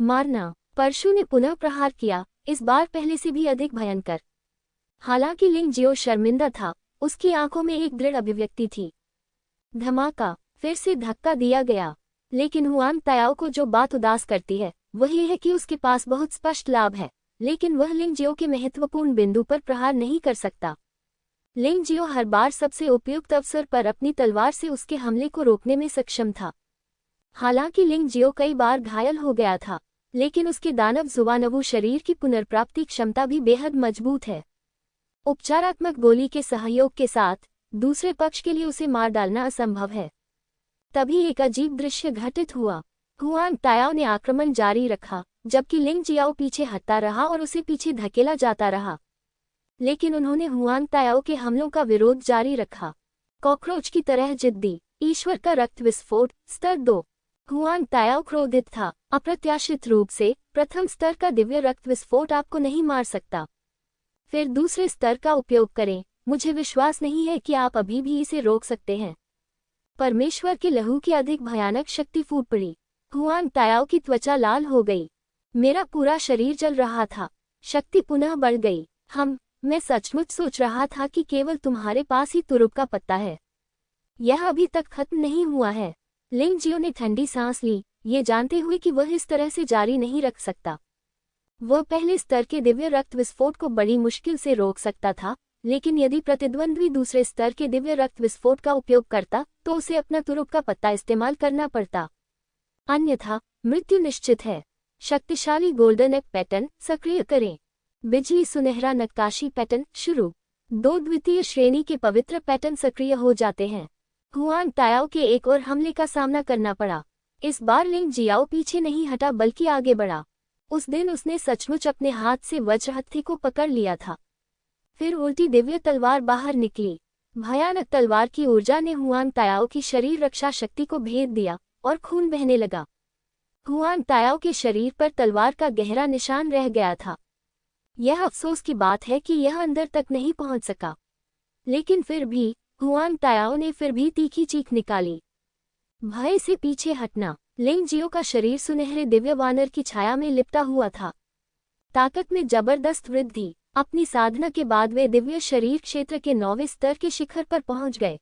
मारना। परशु ने पुनः प्रहार किया, इस बार पहले से भी अधिक भयंकर। हालांकि लिंग जियो शर्मिंदा था, उसकी आंखों में एक दृढ़ अभिव्यक्ति थी। धमाका। फिर से धक्का दिया गया। लेकिन हुआन तायाओ को जो बात उदास करती है, वह यह है कि उसके पास बहुत स्पष्ट लाभ है, लेकिन वह लिंग जियो के महत्वपूर्ण बिंदु पर प्रहार नहीं कर सकता। लिंग जियो हर बार सबसे उपयुक्त अवसर पर अपनी तलवार से उसके हमले को रोकने में सक्षम था। हालांकि लिंग जियो कई बार घायल हो गया था, लेकिन उसके दानव जुबानवु शरीर की पुनर्प्राप्ति क्षमता भी बेहद मजबूत है। उपचारात्मक गोली के सहयोग के साथ दूसरे पक्ष के लिए उसे मार डालना असंभव है। तभी एक अजीब दृश्य घटित हुआ। हुआन तायाओ ने आक्रमण जारी रखा, जबकि लिंग जियाओ पीछे हटता रहा और उसे पीछे धकेला जाता रहा। लेकिन उन्होंने हुआन तायाओ के हमलों का विरोध जारी रखा। कॉकरोच की तरह जिद्दी। ईश्वर का रक्त विस्फोट स्तर 2। हुआन तायाओ क्रोधित था। अप्रत्याशित रूप से प्रथम स्तर का दिव्य रक्त विस्फोट आपको नहीं मार सकता। फिर दूसरे स्तर का उपयोग करें। मुझे विश्वास नहीं है कि आप अभी भी इसे रोक सकते हैं। परमेश्वर के लहू की अधिक भयानक शक्ति फूट पड़ी। हुआन तायाओ की त्वचा लाल हो गई। मेरा पूरा शरीर जल रहा था। शक्ति पुनः बढ़ गई। मैं सचमुच सोच रहा था कि केवल तुम्हारे पास ही तुरुप का पत्ता है। यह अभी तक खत्म नहीं हुआ है। लिंग जियो ने ठंडी सांस ली, ये जानते हुए कि वह इस तरह से जारी नहीं रख सकता। वह पहले स्तर के दिव्य रक्त विस्फोट को बड़ी मुश्किल से रोक सकता था, लेकिन यदि प्रतिद्वंद्वी दूसरे स्तर के दिव्य रक्त विस्फोट का उपयोग करता, तो उसे अपना तुरुप का पत्ता इस्तेमाल करना पड़ता। अन्यथा मृत्यु निश्चित है। शक्तिशाली गोल्डन एग पैटर्न सक्रिय करें। बिजली सुनहरा नक्काशी पैटर्न शुरू। 2 द्वितीय श्रेणी के पवित्र पैटर्न सक्रिय हो जाते हैं। हुआन तायाओ के एक और हमले का सामना करना पड़ा। इस बार लिंग जियाओ पीछे नहीं हटा बल्कि आगे बढ़ा। उस दिन उसने सचमुच अपने हाथ से वज्रहत्थी को पकड़ लिया था। फिर उल्टी दिव्य तलवार बाहर निकली। भयानक तलवार की ऊर्जा ने हुआन तायाओ की शरीर रक्षा शक्ति को भेद दिया और खून बहने लगा। हुआन तायाओ के शरीर पर तलवार का गहरा निशान रह गया था। यह अफसोस की बात है कि यह अंदर तक नहीं पहुंच सका, लेकिन फिर भी हुआन तायाओ ने फिर भी तीखी चीख निकाली। भय से पीछे हटना। लिंग जियो का शरीर सुनहरे दिव्य वानर की छाया में लिपटा हुआ था। ताकत में जबरदस्त वृद्धि। अपनी साधना के बाद वे दिव्य शरीर क्षेत्र के 9वें स्तर के शिखर पर पहुंच गए।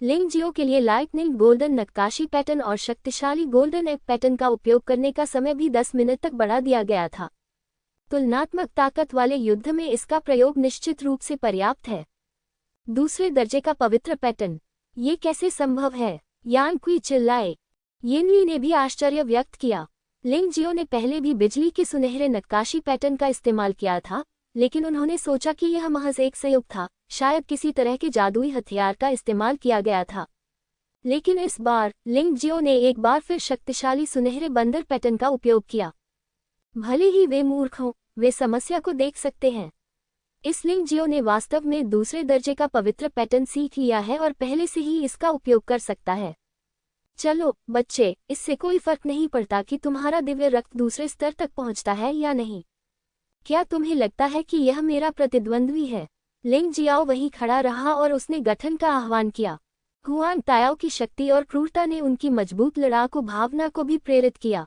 लिंग जियो के लिए लाइटनिंग गोल्डन नक्काशी पैटर्न और शक्तिशाली गोल्डन एग पैटर्न का उपयोग करने का समय भी 10 मिनट तक बढ़ा दिया गया था। तुलनात्मक ताकत वाले युद्ध में इसका प्रयोग निश्चित रूप से पर्याप्त है। दूसरे दर्जे का पवित्र पैटर्न। ये कैसे संभव है? यान कुई चिल्लाए। यिनली ने भी आश्चर्य व्यक्त किया। लिंग जियो ने पहले भी बिजली के सुनहरे नक्काशी पैटर्न का इस्तेमाल किया था, लेकिन उन्होंने सोचा कि यह महज एक संयोग था, शायद किसी तरह के जादुई हथियार का इस्तेमाल किया गया था। लेकिन इस बार लिंग जियो ने एक बार फिर शक्तिशाली सुनहरे बंदर पैटर्न का उपयोग किया। भले ही वे मूर्ख हों, वे समस्या को देख सकते हैं। इस लिंग जियो ने वास्तव में दूसरे दर्जे का पवित्र पैटर्न सीख लिया है और पहले से ही इसका उपयोग कर सकता है। चलो बच्चे, इससे कोई फर्क नहीं पड़ता कि तुम्हारा दिव्य रक्त दूसरे स्तर तक पहुंचता है या नहीं। क्या तुम्हें लगता है कि यह मेरा प्रतिद्वंद्वी है? लिंग जियाओ वहीं खड़ा रहा और उसने गठन का आह्वान किया। हुआन तायाओ की शक्ति और क्रूरता ने उनकी मजबूत लड़ाकू भावना को भी प्रेरित किया।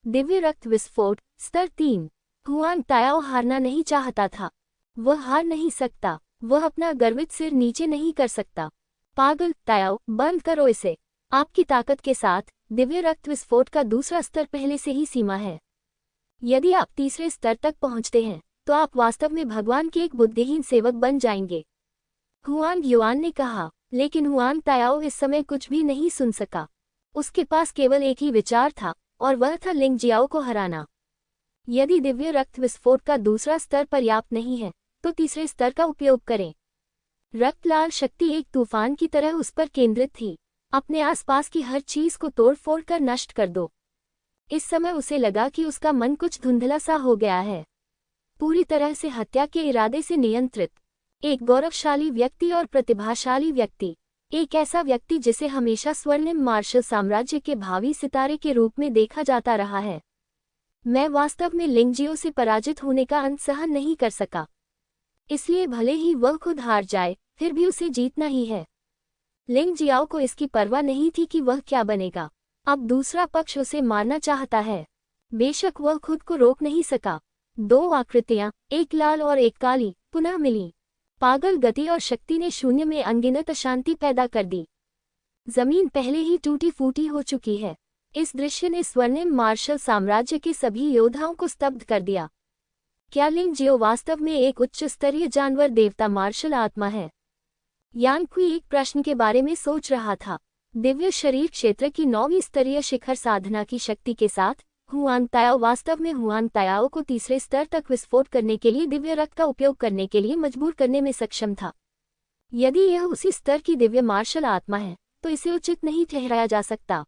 दिव्य रक्त विस्फोट स्तर 3। हुआन तायाओ हारना नहीं चाहता था। वह हार नहीं सकता। वह अपना गर्वित सिर नीचे नहीं कर सकता। पागल तायाओ, बंद करो इसे। आपकी ताकत के साथ दिव्य रक्त विस्फोट का दूसरा स्तर पहले से ही सीमा है। यदि आप तीसरे स्तर तक पहुंचते हैं तो आप वास्तव में भगवान के एक बुद्धिहीन सेवक बन जाएंगे, हुआंग युआन ने कहा। लेकिन हुआंग तायाओ इस समय कुछ भी नहीं सुन सका। उसके पास केवल एक ही विचार था और वह था लिंग जियाओ को हराना। यदि दिव्य रक्त विस्फोट का दूसरा स्तर पर्याप्त नहीं है तो तीसरे स्तर का उपयोग करें। रक्तलाल शक्ति एक तूफान की तरह उस पर केंद्रित थी। अपने आसपास की हर चीज को तोड़-फोड़ कर नष्ट कर दो। इस समय उसे लगा कि उसका मन कुछ धुंधला सा हो गया है, पूरी तरह से हत्या के इरादे से नियंत्रित। एक गौरवशाली व्यक्ति और प्रतिभाशाली व्यक्ति, एक ऐसा व्यक्ति जिसे हमेशा स्वर्णिम मार्शल साम्राज्य के भावी सितारे के रूप में देखा जाता रहा है। मैं वास्तव में लिंगजियो से पराजित होने का अंत सहन नहीं कर सका, इसलिए भले ही वह खुद हार जाए फिर भी उसे जीतना ही है। लिंग जियाओ को इसकी परवाह नहीं थी कि वह क्या बनेगा। अब दूसरा पक्ष उसे मारना चाहता है। बेशक वह खुद को रोक नहीं सका। दो आकृतियां, एक लाल और एक काली, पुनः मिली। पागल गति और शक्ति ने शून्य में अनगिनत अशांति पैदा कर दी। जमीन पहले ही टूटी फूटी हो चुकी है। इस दृश्य ने स्वर्णिम मार्शल साम्राज्य के सभी योद्धाओं को स्तब्ध कर दिया। क्या लिंग जियो वास्तव में एक उच्च स्तरीय जानवर देवता मार्शल आत्मा है? यांगकुई एक प्रश्न के बारे में सोच रहा था। दिव्य शरीर क्षेत्र की 9वीं स्तरीय शिखर साधना की शक्ति के साथ हुआंग तायाओ वास्तव में हुआंग तायाओ को तीसरे स्तर तक विस्फोट करने के लिए दिव्य रक्त का उपयोग करने के लिए मजबूर करने में सक्षम था। यदि यह उसी स्तर की दिव्य मार्शल आत्मा है तो इसे उचित नहीं ठहराया जा सकता।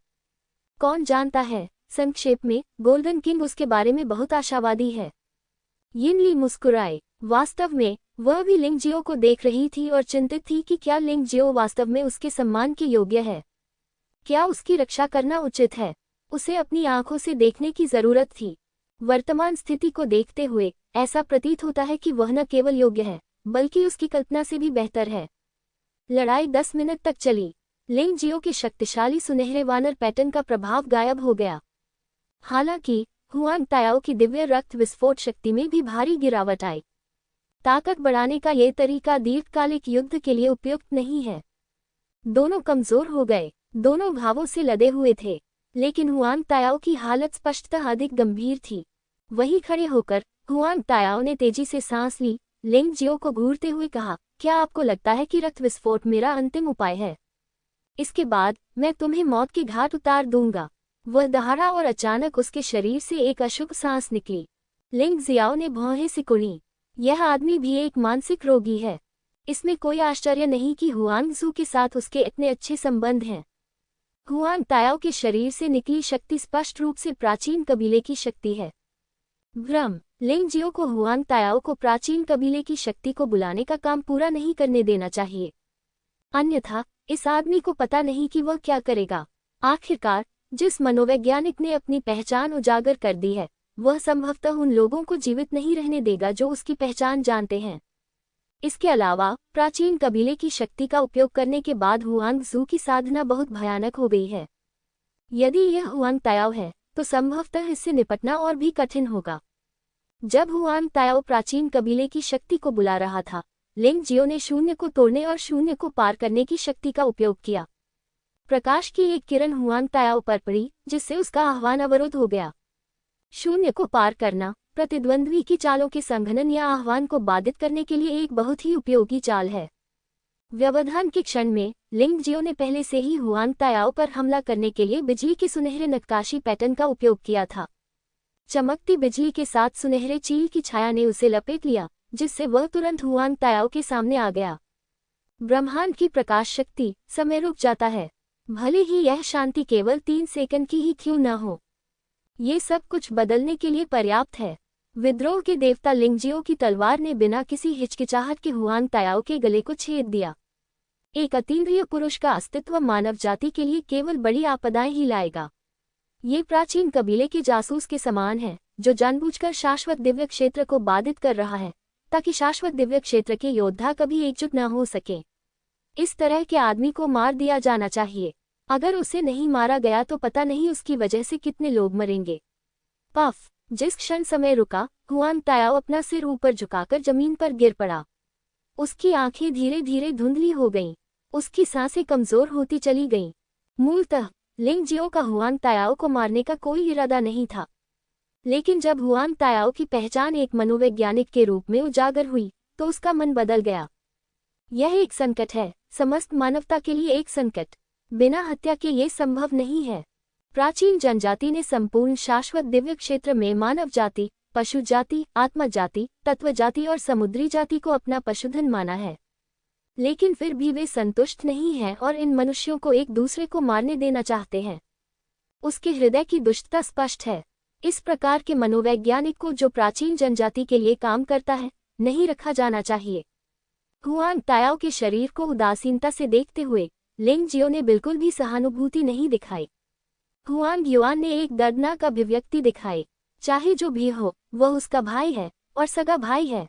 कौन जानता है, संक्षेप में गोल्डन किंग उसके बारे में बहुत आशावादी है। यिनली मुस्कुराए। वास्तव में वह भी लिंग जियो को देख रही थी और चिंतित थी कि क्या लिंग जियो वास्तव में उसके सम्मान के योग्य है। क्या उसकी रक्षा करना उचित है? उसे अपनी आंखों से देखने की जरूरत थी। वर्तमान स्थिति को देखते हुए ऐसा प्रतीत होता है कि वह न केवल योग्य है बल्कि उसकी कल्पना से भी बेहतर है। लड़ाई 10 मिनट तक चली। लिंग जियो के शक्तिशाली सुनहरे वानर पैटर्न का प्रभाव गायब हो गया। हालांकि हुआंग तायाओ की दिव्य रक्त विस्फोट शक्ति में भी भारी गिरावट आई। ताकत बढ़ाने का ये तरीका दीर्घकालिक युद्ध के लिए उपयुक्त नहीं है। दोनों कमजोर हो गए, दोनों घावों से लदे हुए थे, लेकिन हुआंग तायाओ की हालत स्पष्टतः अधिक गंभीर थी। वहीं खड़े होकर हुआंग तायाओ ने तेजी से सांस ली। लिंग जियो को घूरते हुए कहा, क्या आपको लगता है कि रक्त विस्फोट मेरा अंतिम उपाय है? इसके बाद मैं तुम्हें मौत के घाट उतार दूंगा। वह दहाड़ा और अचानक उसके शरीर से एक अशुभ सांस निकली। लिंग जियाओ ने भौहें सिकुड़ी। यह आदमी भी एक मानसिक रोगी है। इसमें कोई आश्चर्य नहीं कि हुआंग जू के साथ उसके इतने अच्छे संबंध हैं। हुआंग तायाओ के शरीर से निकली शक्ति स्पष्ट रूप से प्राचीन कबीले की शक्ति है। भ्रम। लिंग जियो को हुआंग तायाओ को प्राचीन कबीले की शक्ति को बुलाने का काम पूरा नहीं करने देना चाहिए, अन्यथा इस आदमी को पता नहीं कि वह क्या करेगा। आखिरकार जिस मनोवैज्ञानिक ने अपनी पहचान उजागर कर दी है वह संभवतः उन लोगों को जीवित नहीं रहने देगा जो उसकी पहचान जानते हैं। इसके अलावा प्राचीन कबीले की शक्ति का उपयोग करने के बाद हुआंग जू की साधना बहुत भयानक हो गई है। यदि यह हुआंग तायाओ है तो संभवतः इससे निपटना और भी कठिन होगा। जब हुआंग तायाओ प्राचीन कबीले की शक्ति को बुला रहा था, लिंग जियो ने शून्य को तोड़ने और शून्य को पार करने की शक्ति का उपयोग किया। प्रकाश की एक किरण हुआंग तायाओ पर पड़ी जिससे उसका आह्वान अवरुद्ध हो गया। शून्य को पार करना प्रतिद्वंद्वी की चालों के संघनन या आह्वान को बाधित करने के लिए एक बहुत ही उपयोगी चाल है। व्यवधान के क्षण में लिंग जियो ने पहले से ही हुआंग तायाओ पर हमला करने के लिए बिजली के सुनहरे नक्काशी पैटर्न का उपयोग किया था। चमकती बिजली के साथ सुनहरे चील की छाया ने उसे लपेट लिया, जिससे वह तुरंत हुआंग तायाओ के सामने आ गया। ब्रह्मांड की प्रकाश शक्ति। समय रुक जाता है, भले ही यह शांति केवल 3 सेकंड की ही क्यों न हो। ये सब कुछ बदलने के लिए पर्याप्त है। विद्रोह के देवता लिंग जियो की तलवार ने बिना किसी हिचकिचाहट के हुआंग तायाओ के गले को छेद दिया। एक अतीन्द्रिय पुरुष का अस्तित्व मानव जाति के लिए केवल बड़ी आपदाएं ही लाएगा। ये प्राचीन कबीले के जासूस के समान है जो जानबूझकर शाश्वत दिव्य क्षेत्र को बाधित कर रहा है ताकि शाश्वत दिव्य क्षेत्र के योद्धा कभी एकजुट न हो सके। इस तरह के आदमी को मार दिया जाना चाहिए। अगर उसे नहीं मारा गया तो पता नहीं उसकी वजह से कितने लोग मरेंगे। पफ। जिस क्षण समय रुका, हुआंग तायाओ अपना सिर ऊपर झुकाकर जमीन पर गिर पड़ा। उसकी आंखें धीरे धीरे धुंधली हो गईं। उसकी सांसें कमजोर होती चली गईं। मूलतः लिंग जियो का हुआंग तायाओ को मारने का कोई इरादा नहीं था। लेकिन जब हुआंग तायाओ की पहचान एक मनोवैज्ञानिक के रूप में उजागर हुई तो उसका मन बदल गया। यह एक संकट है, समस्त मानवता के लिए एक संकट। बिना हत्या के ये संभव नहीं है। प्राचीन जनजाति ने संपूर्ण शाश्वत दिव्य क्षेत्र में मानव जाति, पशु जाति, आत्मा जाति, तत्व जाति और समुद्री जाति को अपना पशुधन माना है। लेकिन फिर भी वे संतुष्ट नहीं हैं और इन मनुष्यों को एक दूसरे को मारने देना चाहते हैं। उसके हृदय की दुष्टता स्पष्ट है। इस प्रकार के मनोवैज्ञानिक को, जो प्राचीन जनजाति के लिए काम करता है, नहीं रखा जाना चाहिए। हुआंग तायाओ के शरीर को उदासीनता से देखते हुए लिंग जियो ने बिल्कुल भी सहानुभूति नहीं दिखाई। हुआंग युआन ने एक दर्दनाक अभिव्यक्ति दिखाई। चाहे जो भी हो, वह उसका भाई है और सगा भाई है।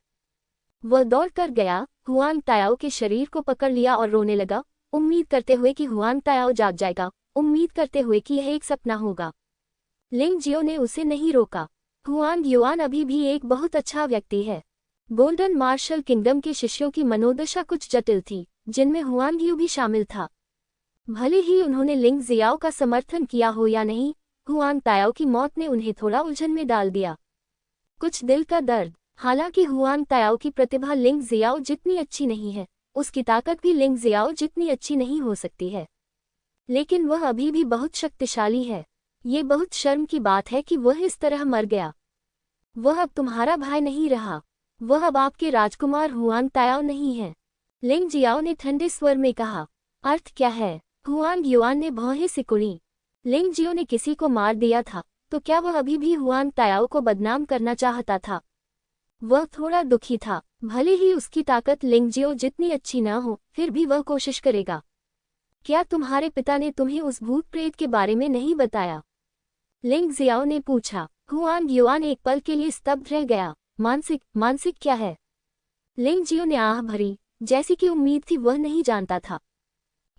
वह दौड़कर गया, हुआंग तायाओ के शरीर को पकड़ लिया और रोने लगा, उम्मीद करते हुए कि हुआंग तायाओ जाग जाएगा, उम्मीद करते हुए कि यह एक सपना होगा। लिंग जियो ने उसे नहीं रोका। हुआंग युआन अभी भी एक बहुत अच्छा व्यक्ति है। गोल्डन मार्शल किंगडम के शिष्यों की मनोदशा कुछ जटिल थी, जिनमें हुआंग यू भी शामिल था। भले ही उन्होंने लिंग जियाओ का समर्थन किया हो या नहीं, हुआंग तायाओ की मौत ने उन्हें थोड़ा उलझन में डाल दिया। कुछ दिल का दर्द। हालांकि हुआंग तायाओ की प्रतिभा लिंग जियाओ जितनी अच्छी नहीं है, उसकी ताकत भी लिंग जियाओ जितनी अच्छी नहीं हो सकती है। लेकिन वह अभी भी बहुत शक्तिशाली है। ये बहुत शर्म की बात है कि वह इस तरह मर गया। वह अब तुम्हारा भाई नहीं रहा। वह अब आपके राजकुमार हुआंग तायाओ नहीं है। लिंग जियाओ ने ठंडे स्वर में कहा। अर्थ क्या है? हुआंग युआन ने भौहें सिकुड़ी। लिंग जियो ने किसी को मार दिया था, तो क्या वह अभी भी हुआंग तायाओ को बदनाम करना चाहता था? वह थोड़ा दुखी था। भले ही उसकी ताकत लिंग जियो जितनी अच्छी न हो, फिर भी वह कोशिश करेगा। क्या तुम्हारे पिता ने तुम्हें उस भूत प्रेत के बारे में नहीं बताया? लिंग जियाओ ने पूछा। हुआंग युआन एक पल के लिए स्तब्ध रह गया। मानसिक क्या है? लिंग जियो ने आह भरी, जैसी कि उम्मीद थी वह नहीं जानता था।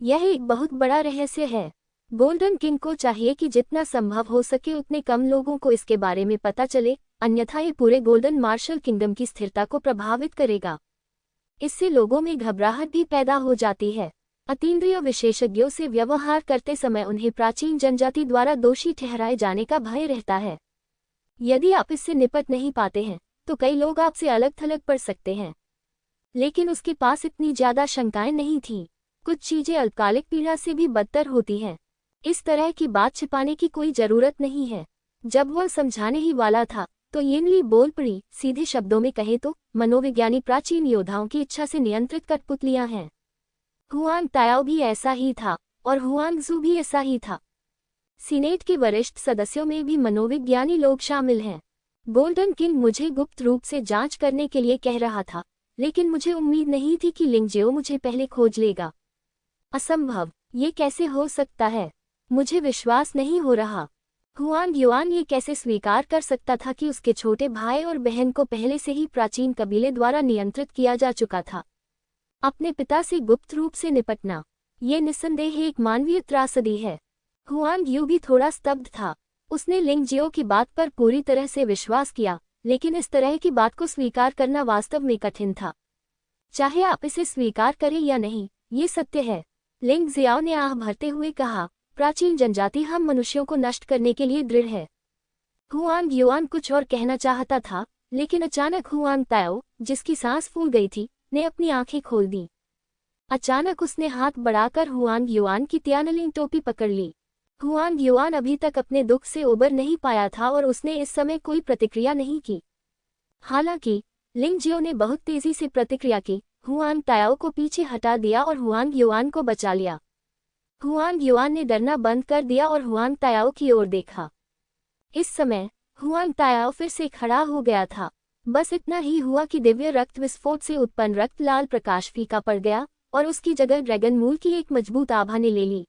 यह एक बहुत बड़ा रहस्य है। गोल्डन किंग को चाहिए कि जितना संभव हो सके उतने कम लोगों को इसके बारे में पता चले, अन्यथा ये पूरे गोल्डन मार्शल किंगडम की स्थिरता को प्रभावित करेगा। इससे लोगों में घबराहट भी पैदा हो जाती है। अतीन्द्रिय विशेषज्ञों से व्यवहार करते समय उन्हें प्राचीन जनजाति द्वारा दोषी ठहराए जाने का भय रहता है। यदि आप इससे निपट नहीं पाते हैं, तो कई लोग आपसे अलग थलग पड़ सकते हैं। लेकिन उसके पास इतनी ज्यादा शंकाएं नहीं थीं। कुछ चीजें अल्पकालिक पीड़ा से भी बदतर होती हैं। इस तरह की बात छिपाने की कोई जरूरत नहीं है। जब वह समझाने ही वाला था, तो यिनली बोल पड़ी। सीधे शब्दों में कहे तो मनोविज्ञानी प्राचीन योद्धाओं की इच्छा से नियंत्रित कठपुतलियां हैं। हुआंग तायाओ भी ऐसा ही था और हुआंग जू भी ऐसा ही था। सीनेट के वरिष्ठ सदस्यों में भी मनोविज्ञानी लोग शामिल हैं। गोल्डन किंग मुझे गुप्त रूप से जांच करने के लिए कह रहा था, लेकिन मुझे उम्मीद नहीं थी कि लिंग जियो मुझे पहले खोज लेगा। असंभव। ये कैसे हो सकता है? मुझे विश्वास नहीं हो रहा। हुआंग युआन ये कैसे स्वीकार कर सकता था कि उसके छोटे भाई और बहन को पहले से ही प्राचीन कबीले द्वारा नियंत्रित किया जा चुका था। अपने पिता से गुप्त रूप से निपटना, ये निस्संदेह एक मानवीय त्रासदी है। हुआंग यू भी थोड़ा स्तब्ध था। उसने लिंग जियो की बात पर पूरी तरह से विश्वास किया, लेकिन इस तरह की बात को स्वीकार करना वास्तव में कठिन था। चाहे आप इसे स्वीकार करें या नहीं, ये सत्य है। लिंग जियाओ ने आह भरते हुए कहा, प्राचीन जनजाति हम मनुष्यों को नष्ट करने के लिए दृढ़ है। हुआंग युआन कुछ और कहना चाहता था, लेकिन अचानक हुआंग तायाओ, जिसकी सांस फूल गई थी, ने अपनी आंखें खोल दी। अचानक उसने हाथ बढ़ाकर हुआंग युआन की त्यानलिंग टोपी पकड़ ली। हुआंग युआन अभी तक अपने दुख से उबर नहीं पाया था और उसने इस समय कोई प्रतिक्रिया नहीं की। हालांकि लिंग जियो ने बहुत तेजी से प्रतिक्रिया की। हुआंग तायाओ को पीछे हटा दिया और हुआंग युआन को बचा लिया। हुआंग युआन ने डरना बंद कर दिया और हुआंग तायाओ की ओर देखा। इस समय हुआंग तायाओ फिर से खड़ा हो गया था। बस इतना ही हुआ कि दिव्य रक्त विस्फोट से उत्पन्न रक्त लाल प्रकाश फीका पड़ गया और उसकी जगह ड्रैगन मूल की एक मजबूत आभा ने ले ली।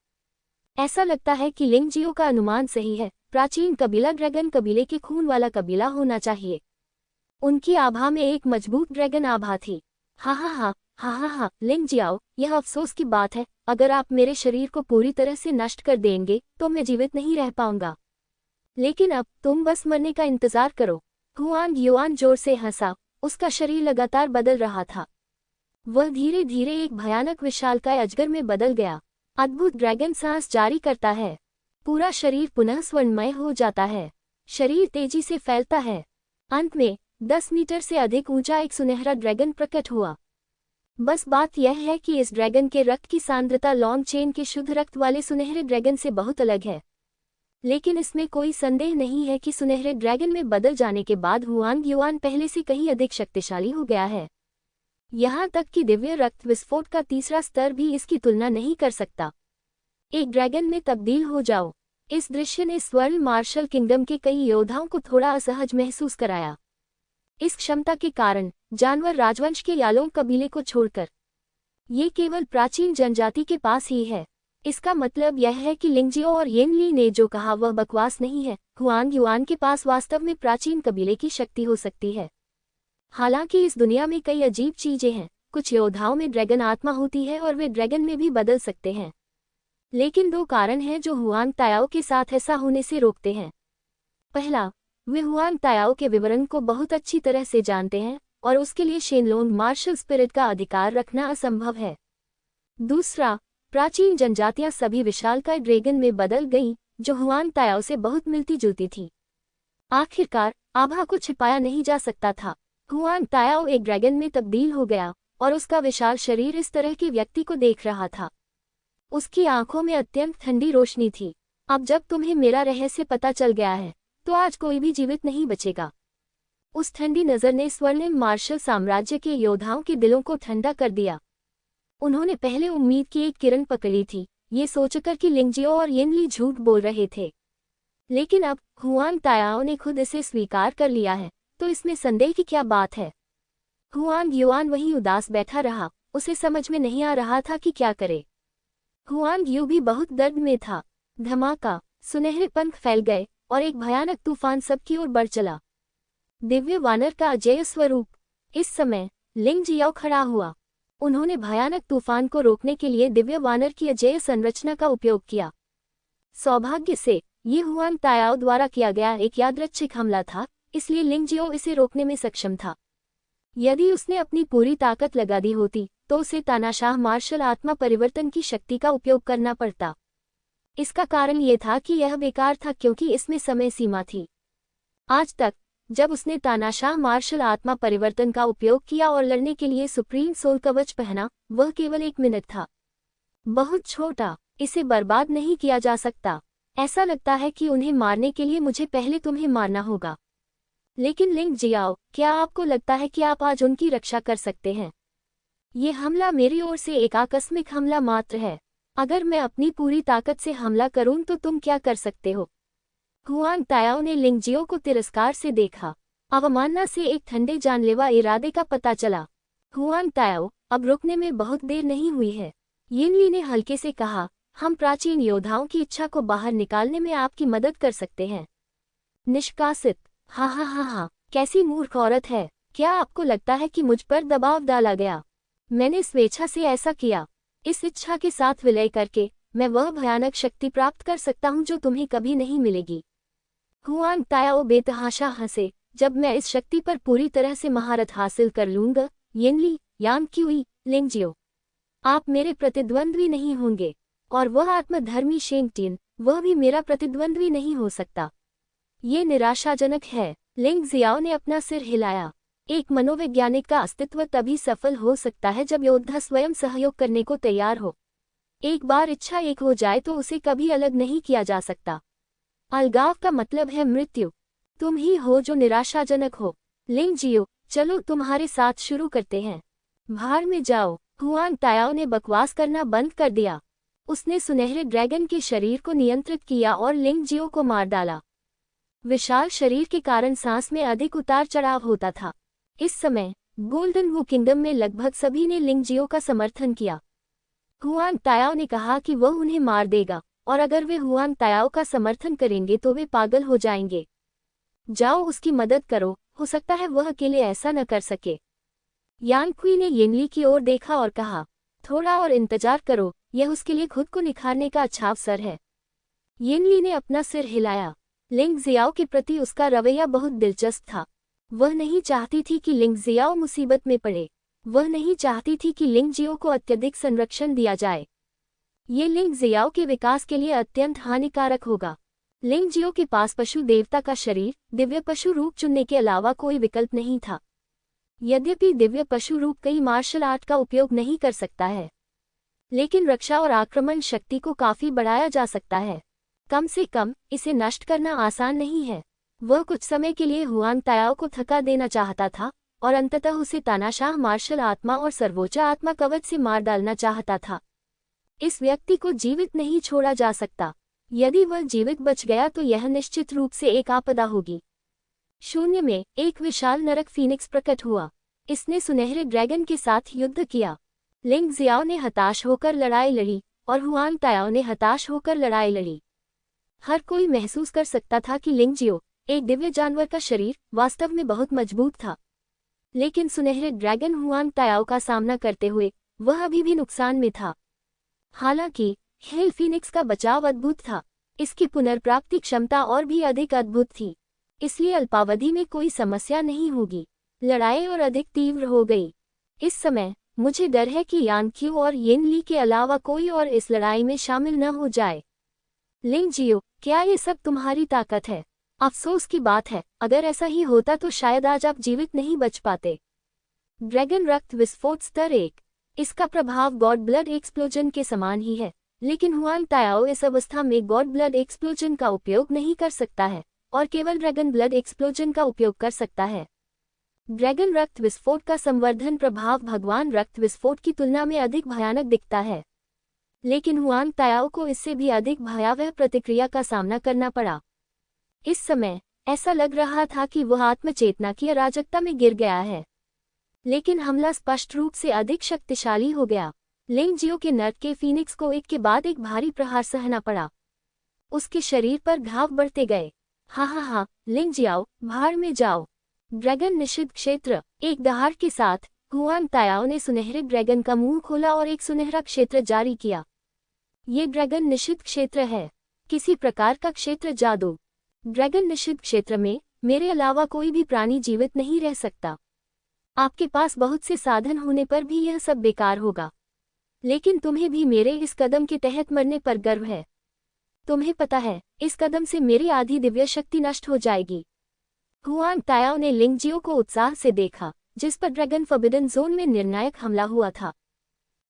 ऐसा लगता है कि लिंग जियो का अनुमान सही है। प्राचीन कबीला ड्रैगन कबीले के खून वाला कबीला होना चाहिए। उनकी आभा में एक मजबूत ड्रैगन आभा थी। हा, लिंग जियाओ, यह अफसोस की बात है। अगर आप मेरे शरीर को पूरी तरह से नष्ट कर देंगे तो मैं जीवित नहीं रह पाऊंगा। लेकिन अब तुम बस मरने का इंतजार करो। हुआंग युआन जोर से हंसा। उसका शरीर लगातार बदल रहा था। वह धीरे धीरे एक भयानक विशालकाय अजगर में बदल गया। अद्भुत ड्रैगन सांस जारी करता है। पूरा शरीर पुनः स्वर्णमय हो जाता है। शरीर तेजी से फैलता है। अंत में 10 मीटर से अधिक ऊंचा एक सुनहरा ड्रैगन प्रकट हुआ। बस बात यह है कि इस ड्रैगन के रक्त की सांद्रता लॉन्ग चेन के शुद्ध रक्त वाले सुनहरे ड्रैगन से बहुत अलग है। लेकिन इसमें कोई संदेह नहीं है कि सुनहरे ड्रैगन में बदल जाने के बाद हुआंग युआन पहले से कहीं अधिक शक्तिशाली हो गया है। यहाँ तक कि दिव्य रक्त विस्फोट का तीसरा स्तर भी इसकी तुलना नहीं कर सकता। एक ड्रैगन में तब्दील हो जाओ। इस दृश्य ने स्वर्ण मार्शल किंगडम के कई योद्धाओं को थोड़ा असहज महसूस कराया। इस क्षमता के कारण जानवर राजवंश के यालोंग कबीले को छोड़कर ये केवल प्राचीन जनजाति के पास ही है। इसका मतलब यह है कि लिंगजियो और येनली ने जो कहा वह बकवास नहीं है। हुआंग युआन के पास वास्तव में प्राचीन कबीले की शक्ति हो सकती है। हालांकि इस दुनिया में कई अजीब चीजें हैं। कुछ योद्धाओं में ड्रैगन आत्मा होती है और वे ड्रैगन में भी बदल सकते हैं। लेकिन 2 कारण हैं जो हुआंग तायाओ के साथ ऐसा होने से रोकते हैं। पहला, वे हुआंग तायाओ के विवरण को बहुत अच्छी तरह से जानते हैं और उसके लिए शेनलोंग मार्शल स्पिरिट का अधिकार रखना असंभव है। दूसरा, प्राचीन जनजातियां सभी विशालकाय ड्रैगन में बदल गईं, जो हुआंग तायाओ से बहुत मिलती जुलती थी। आखिरकार आभा को छिपाया नहीं जा सकता था। हुआंग तायाओ एक ड्रैगन में तब्दील हो गया और उसका विशाल शरीर इस तरह के व्यक्ति को देख रहा था। उसकी आंखों में अत्यंत ठंडी रोशनी थी। अब जब तुम्हें मेरा रहस्य पता चल गया है तो आज कोई भी जीवित नहीं बचेगा। उस ठंडी नजर ने स्वर्णिम मार्शल साम्राज्य के योद्धाओं के दिलों को ठंडा कर दिया। उन्होंने पहले उम्मीद की एक किरण पकड़ी थी, ये सोचकर कि लिंगजियो और येनली झूठ बोल रहे थे। लेकिन अब हुआंग तायाओ ने खुद इसे स्वीकार कर लिया है, तो इसमें संदेह की क्या बात है। हुआंग युआन वहीं उदास बैठा रहा। उसे समझ में नहीं आ रहा था कि क्या करे। हुआंग यू भी बहुत दर्द में था। धमाका, सुनहरे पंख फैल गए और एक भयानक तूफान सबकी ओर बढ़ चला। दिव्य वानर का अजेय स्वरूप। इस समय लिंगजियाओ खड़ा हुआ। उन्होंने भयानक तूफान को रोकने के लिए दिव्य वानर की अजेय संरचना का उपयोग किया। सौभाग्य से ये हुआंग तायाओ द्वारा किया गया एक यादृच्छिक हमला था, इसलिए लिंगजियो इसे रोकने में सक्षम था। यदि उसने अपनी पूरी ताकत लगा दी होती तो उसे तानाशाह मार्शल आत्मा परिवर्तन की शक्ति का उपयोग करना पड़ता। इसका कारण ये था कि यह बेकार था क्योंकि इसमें समय सीमा थी। आज तक जब उसने तानाशाह मार्शल आत्मा परिवर्तन का उपयोग किया और लड़ने के लिए सुप्रीम सोल कवच पहना, वह केवल 1 मिनट था। बहुत छोटा, इसे बर्बाद नहीं किया जा सकता। ऐसा लगता है कि उन्हें मारने के लिए मुझे पहले तुम्हें मारना होगा। लेकिन लिंगजियाओ, क्या आपको लगता है कि आप आज उनकी रक्षा कर सकते हैं? ये हमला मेरी ओर से एक आकस्मिक हमला मात्र है। अगर मैं अपनी पूरी ताकत से हमला करूं तो तुम क्या कर सकते हो? हुआंग तायाओ ने लिंगजियो को तिरस्कार से देखा। अवमानना से एक ठंडे जानलेवा इरादे का पता चला। हुआंग तायाओ, अब रुकने में बहुत देर नहीं हुई है। येनली ने हल्के से कहा, हम प्राचीन योद्धाओं की इच्छा को बाहर निकालने में आपकी मदद कर सकते हैं। निष्कासित, हा, कैसी मूर्ख औरत है। क्या आपको लगता है कि मुझ पर दबाव डाला गया? मैंने स्वेच्छा से ऐसा किया। इस इच्छा के साथ विलय करके मैं वह भयानक शक्ति प्राप्त कर सकता हूं जो तुम्हें कभी नहीं मिलेगी। हुआंग तायाओ बेतहाशा हंसे, जब मैं इस शक्ति पर पूरी तरह से महारत हासिल कर लूंगा। येनली, यांग क्यूई, लिंगजियो, आप मेरे प्रतिद्वंद्वी नहीं होंगे। और वह आत्मधर्मी शेंगटिन, वह भी मेरा प्रतिद्वंद्वी नहीं हो सकता। ये निराशाजनक है। लिंगजियाओ ने अपना सिर हिलाया। एक मनोवैज्ञानिक का अस्तित्व तभी सफल हो सकता है जब योद्धा स्वयं सहयोग करने को तैयार हो। एक बार इच्छा एक हो जाए तो उसे कभी अलग नहीं किया जा सकता। अलगाव का मतलब है मृत्यु। तुम ही हो जो निराशाजनक हो। लिंगजियो, चलो तुम्हारे साथ शुरू करते हैं। भाड़ में जाओ। हुआंग तायाओ ने बकवास करना बंद कर दिया। उसने सुनहरे ड्रैगन के शरीर को नियंत्रित किया और लिंगजियो को मार डाला। विशाल शरीर के कारण सांस में अधिक उतार चढ़ाव होता था। इस समय गोल्डन वू किंगडम में लगभग सभी ने लिंगजियो का समर्थन किया। हुआंग तायाओ ने कहा कि वह उन्हें मार देगा और अगर वे हुआंग तायाओ का समर्थन करेंगे तो वे पागल हो जाएंगे। जाओ उसकी मदद करो, हो सकता है वह अकेले ऐसा न कर सके। यांग क्वी ने येनली की ओर देखा और कहा, थोड़ा और इंतजार करो, यह उसके लिए खुद को निखारने का अच्छा अवसर है। येनली ने अपना सिर हिलाया। लिंगजियाओ के प्रति उसका रवैया बहुत दिलचस्प था। वह नहीं चाहती थी कि लिंगजियाओ मुसीबत में पड़े। वह नहीं चाहती थी कि लिंग जियो को अत्यधिक संरक्षण दिया जाए। ये लिंग जियाओ के विकास के लिए अत्यंत हानिकारक होगा। लिंग जियो के पास पशु देवता का शरीर, दिव्य पशु रूप चुनने के अलावा कोई विकल्प नहीं था। यद्यपि दिव्य पशु रूप कई मार्शल आर्ट का उपयोग नहीं कर सकता है, लेकिन रक्षा और आक्रमण शक्ति को काफी बढ़ाया जा सकता है। कम से कम इसे नष्ट करना आसान नहीं है। वह कुछ समय के लिए हुआंग तायाओ को थका देना चाहता था और अंततः उसे तानाशाह मार्शल आत्मा और सर्वोच्च आत्मा कवच से मार डालना चाहता था। इस व्यक्ति को जीवित नहीं छोड़ा जा सकता। यदि वह जीवित बच गया तो यह निश्चित रूप से एक आपदा होगी। शून्य में एक विशाल नरक फीनिक्स प्रकट हुआ। इसने सुनहरे ड्रैगन के साथ युद्ध किया। लिंग जियाओ ने हताश होकर लड़ाई लड़ी और हुआंग तायाओ ने हताश होकर लड़ाई लड़ी। हर कोई महसूस कर सकता था कि लिंग जियो, एक दिव्य जानवर का शरीर, वास्तव में बहुत मजबूत था। लेकिन सुनहरे ड्रैगन हुआंग तायाओ का सामना करते हुए वह अभी भी नुकसान में था। हालांकि हेल फीनिक्स का बचाव अद्भुत था। इसकी पुनर्प्राप्ति क्षमता और भी अधिक अद्भुत थी, इसलिए अल्पावधि में कोई समस्या नहीं होगी। लड़ाई और अधिक तीव्र हो गई। इस समय मुझे डर है कि यान क्यू और येन ली के अलावा कोई और इस लड़ाई में शामिल न हो जाए। लिंग जियो, क्या ये सब तुम्हारी ताकत है? अफसोस की बात है, अगर ऐसा ही होता तो शायद आज आप जीवित नहीं बच पाते। ड्रैगन रक्त विस्फोट स्तर 1। इसका प्रभाव गॉड ब्लड एक्सप्लोजन के समान ही है, लेकिन हुआंग तायाओ इस अवस्था में गॉड ब्लड एक्सप्लोजन का उपयोग नहीं कर सकता है और केवल ड्रैगन ब्लड एक्सप्लोजन का उपयोग कर सकता है। ड्रैगन रक्त विस्फोट का संवर्धन प्रभाव भगवान रक्त विस्फोट की तुलना में अधिक भयानक दिखता है, लेकिन हुआंग तायाओ को इससे भी अधिक भयावह प्रतिक्रिया का सामना करना पड़ा। इस समय ऐसा लग रहा था कि वह आत्मचेतना की अराजकता में गिर गया है, लेकिन हमला स्पष्ट रूप से अधिक शक्तिशाली हो गया। लिंग जियो के नर्क के फीनिक्स को एक के बाद एक भारी प्रहार सहना पड़ा। उसके शरीर पर घाव बढ़ते गए। हा, लिंग जियाओ, भाड़ में जाओ। ड्रैगन निषिद्ध क्षेत्र। एक दहाड़ के साथ हुआंग तायाओ ने सुनहरे ड्रैगन का मुंह खोला और एक सुनहरा क्षेत्र जारी किया। ये ड्रैगन निषिद्ध क्षेत्र है, किसी प्रकार का क्षेत्र जादू। ड्रैगन निषिद्ध क्षेत्र में मेरे अलावा कोई भी प्राणी जीवित नहीं रह सकता। आपके पास बहुत से साधन होने पर भी यह सब बेकार होगा, लेकिन तुम्हें भी मेरे इस कदम के तहत मरने पर गर्व है। तुम्हें पता है, इस कदम से मेरी आधी दिव्य शक्ति नष्ट हो जाएगी। हुआंग तायाओ ने लिंग जियो को उत्साह से देखा, जिस पर ड्रैगन फॉरबिडन जोन में निर्णायक हमला हुआ था।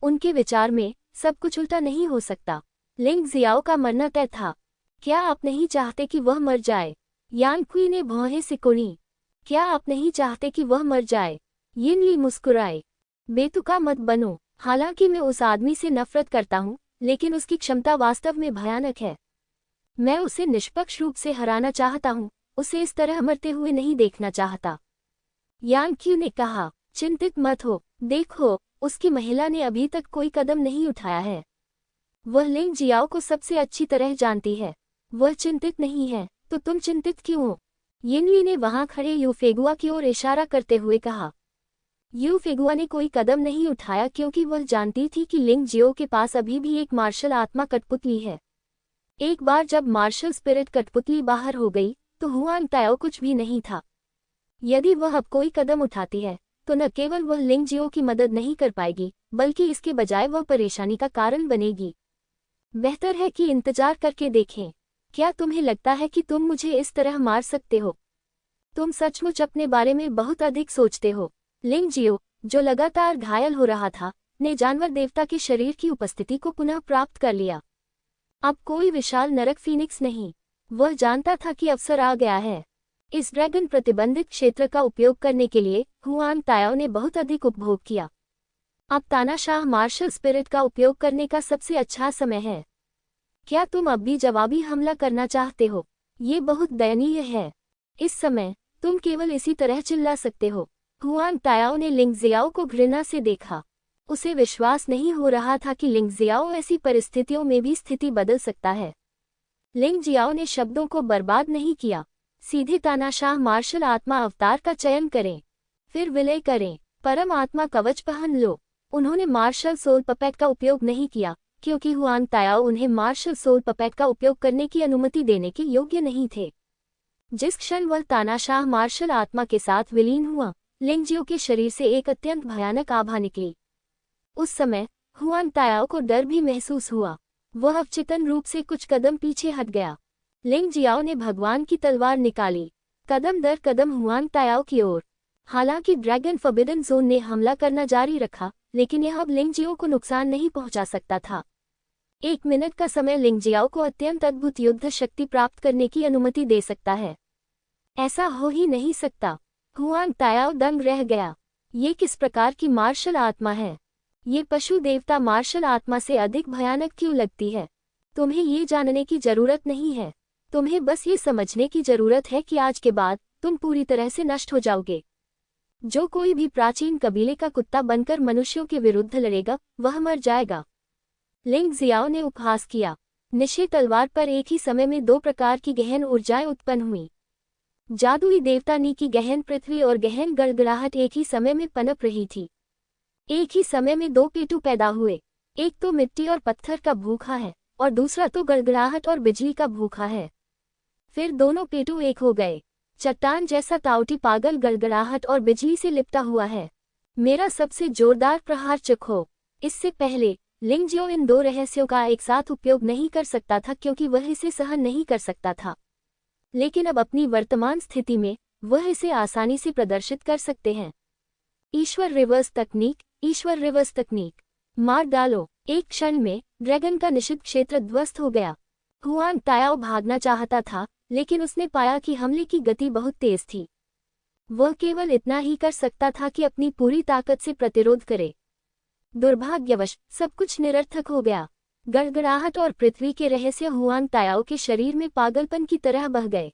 उनके विचार में सब कुछ उल्टा नहीं हो सकता। लिंग जियाओ का मरना तय था। क्या आप नहीं चाहते कि वह मर जाए? यान क्वी ने भौहें सिकोड़ी। क्या आप नहीं चाहते कि वह मर जाए? यिन ली मुस्कुराए। बेतुका मत बनो। हालांकि मैं उस आदमी से नफरत करता हूँ, लेकिन उसकी क्षमता वास्तव में भयानक है। मैं उसे निष्पक्ष रूप से हराना चाहता हूँ, उसे इस तरह मरते हुए नहीं देखना चाहता। यान क्यू ने कहा, चिंतित मत हो, देखो, उसकी महिला ने अभी तक कोई कदम नहीं उठाया है। वह लिंग जियाओ को सबसे अच्छी तरह जानती है। वह चिंतित नहीं है, तो तुम चिंतित क्यों हो? यिनली ने वहां खड़े यूफेगुआ की ओर इशारा करते हुए कहा। यूफेगुआ ने कोई कदम नहीं उठाया क्योंकि वह जानती थी कि लिंग जियो के पास अभी भी एक मार्शल आत्मा कठपुतली है। एक बार जब मार्शल स्पिरिट कठपुतली बाहर हो गई तो हुआंग तायाओ कुछ भी नहीं था। यदि वह अब कोई कदम उठाती है तो न केवल वह लिंग जियो की मदद नहीं कर पाएगी, बल्कि इसके बजाय वह परेशानी का कारण बनेगी। बेहतर है कि इंतजार करके देखें। क्या तुम्हें लगता है कि तुम मुझे इस तरह मार सकते हो? तुम सचमुच अपने बारे में बहुत अधिक सोचते हो। लिंग जियो, जो लगातार घायल हो रहा था, ने जानवर देवता के शरीर की उपस्थिति को पुनः प्राप्त कर लिया। अब कोई विशाल नरक फीनिक्स नहीं। वह जानता था कि अवसर आ गया है। इस ड्रैगन प्रतिबंधित क्षेत्र का उपयोग करने के लिए हुआंग तायाओ ने बहुत अधिक उपभोग किया। अब तानाशाह मार्शल स्पिरिट का उपयोग करने का सबसे अच्छा समय है। क्या तुम अब भी जवाबी हमला करना चाहते हो? ये बहुत दयनीय है। इस समय तुम केवल इसी तरह चिल्ला सकते हो। हुआंग तायाओ ने लिंग जियाओ को घृणा से देखा। उसे विश्वास नहीं हो रहा था कि लिंग जियाओ ऐसी परिस्थितियों में भी स्थिति बदल सकता है। लिंग जियाओ ने शब्दों को बर्बाद नहीं किया। सीधे तानाशाह मार्शल आत्मा अवतार का चयन करें, फिर विलय करें, परम आत्मा कवच पहन लो। उन्होंने मार्शल सोल पपेट का उपयोग नहीं किया, क्योंकि हुआंग तायाओ उन्हें मार्शल सोल पपेट का उपयोग करने की अनुमति देने के योग्य नहीं थे। जिस क्षण वह तानाशाह मार्शल आत्मा के साथ विलीन हुआ, लिंगजियो के शरीर से एक अत्यंत भयानक आभा निकली। उस समय हुआन तायाओ को डर भी महसूस हुआ। वह अवचेतन रूप से कुछ कदम पीछे हट गया। लिंगजियाओ ने भगवान की तलवार निकाली, कदम दर कदम हुआन तायाओ की ओर। हालांकि ड्रैगन फॉरबिडन जोन ने हमला करना जारी रखा, लेकिन यह अब लिंगजियो को नुकसान नहीं पहुंचा सकता था। 1 मिनट का समय लिंगजियाओ को अत्यंत अद्भुत युद्ध शक्ति प्राप्त करने की अनुमति दे सकता है। ऐसा हो ही नहीं सकता। हुआन तायाओ दंग रह गया। ये किस प्रकार की मार्शल आत्मा है? ये पशु देवता मार्शल आत्मा से अधिक भयानक क्यों लगती है? तुम्हें ये जानने की जरूरत नहीं है। तुम्हें बस ये समझने की जरूरत है कि आज के बाद तुम पूरी तरह से नष्ट हो जाओगे। जो कोई भी प्राचीन कबीले का कुत्ता बनकर मनुष्यों के विरुद्ध लड़ेगा, वह मर जाएगा। लिंगजियाओ ने उपहास किया। निश्चय तलवार पर एक ही समय में 2 प्रकार की गहन ऊर्जाएं उत्पन्न हुई। जादुई देवता नी की गहन पृथ्वी और गहन गड़गड़ाहट एक ही समय में पनप रही थी। एक ही समय में 2 पेटू पैदा हुए। एक तो मिट्टी और पत्थर का भूखा है और दूसरा तो गड़गड़ाहट और बिजली का भूखा है। फिर दोनों पेटू एक हो गए। चट्टान जैसा ताउटी पागल गड़गड़ाहट और बिजली से लिपटा हुआ है। मेरा सबसे जोरदार प्रहार चखो। इससे पहले लिंगजियो इन 2 रहस्यों का एक साथ उपयोग नहीं कर सकता था क्योंकि वह इसे सहन नहीं कर सकता था। लेकिन अब अपनी वर्तमान स्थिति में वह इसे आसानी से प्रदर्शित कर सकते हैं। ईश्वर रिवर्स तकनीक। ईश्वर रिवर्स तकनीक। मार डालो। एक क्षण में ड्रैगन का निषिद्ध क्षेत्र ध्वस्त हो गया। हुआन तायाओ भागना चाहता था, लेकिन उसने पाया कि हमले की गति बहुत तेज थी। वह केवल इतना ही कर सकता था कि अपनी पूरी ताकत से प्रतिरोध करे। दुर्भाग्यवश सब कुछ निरर्थक हो गया। गड़गड़ाहट और पृथ्वी के रहस्य हुआन तायाओ के शरीर में पागलपन की तरह बह गए।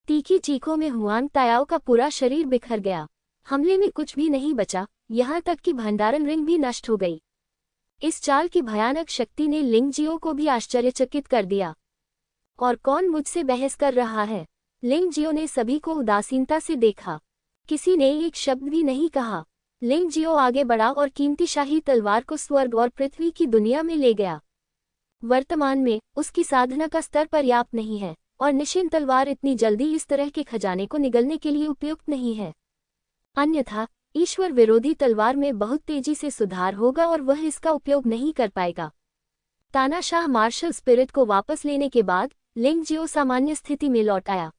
तीखी चीखों में हुआन तायाओ का पूरा शरीर बिखर गया। हमले में कुछ भी नहीं बचा, यहाँ तक कि भंडारण रिंग भी नष्ट हो गई। इस चाल की भयानक शक्ति ने लिंगजियो को भी आश्चर्यचकित कर दिया। और कौन मुझसे बहस कर रहा है? लिंगजियो ने सभी को उदासीनता से देखा। किसी ने एक शब्द भी नहीं कहा। लिंगजियो आगे बढ़ा और कीमती शाही तलवार को स्वर्ग और पृथ्वी की दुनिया में ले गया। वर्तमान में उसकी साधना का स्तर पर्याप्त नहीं है और निशिन तलवार इतनी जल्दी इस तरह के खजाने को निगलने के लिए उपयुक्त नहीं है। अन्यथा ईश्वर विरोधी तलवार में बहुत तेजी से सुधार होगा और वह इसका उपयोग नहीं कर पाएगा। तानाशाह मार्शल स्पिरिट को वापस लेने के बाद लिंगजियो सामान्य स्थिति में लौट आया।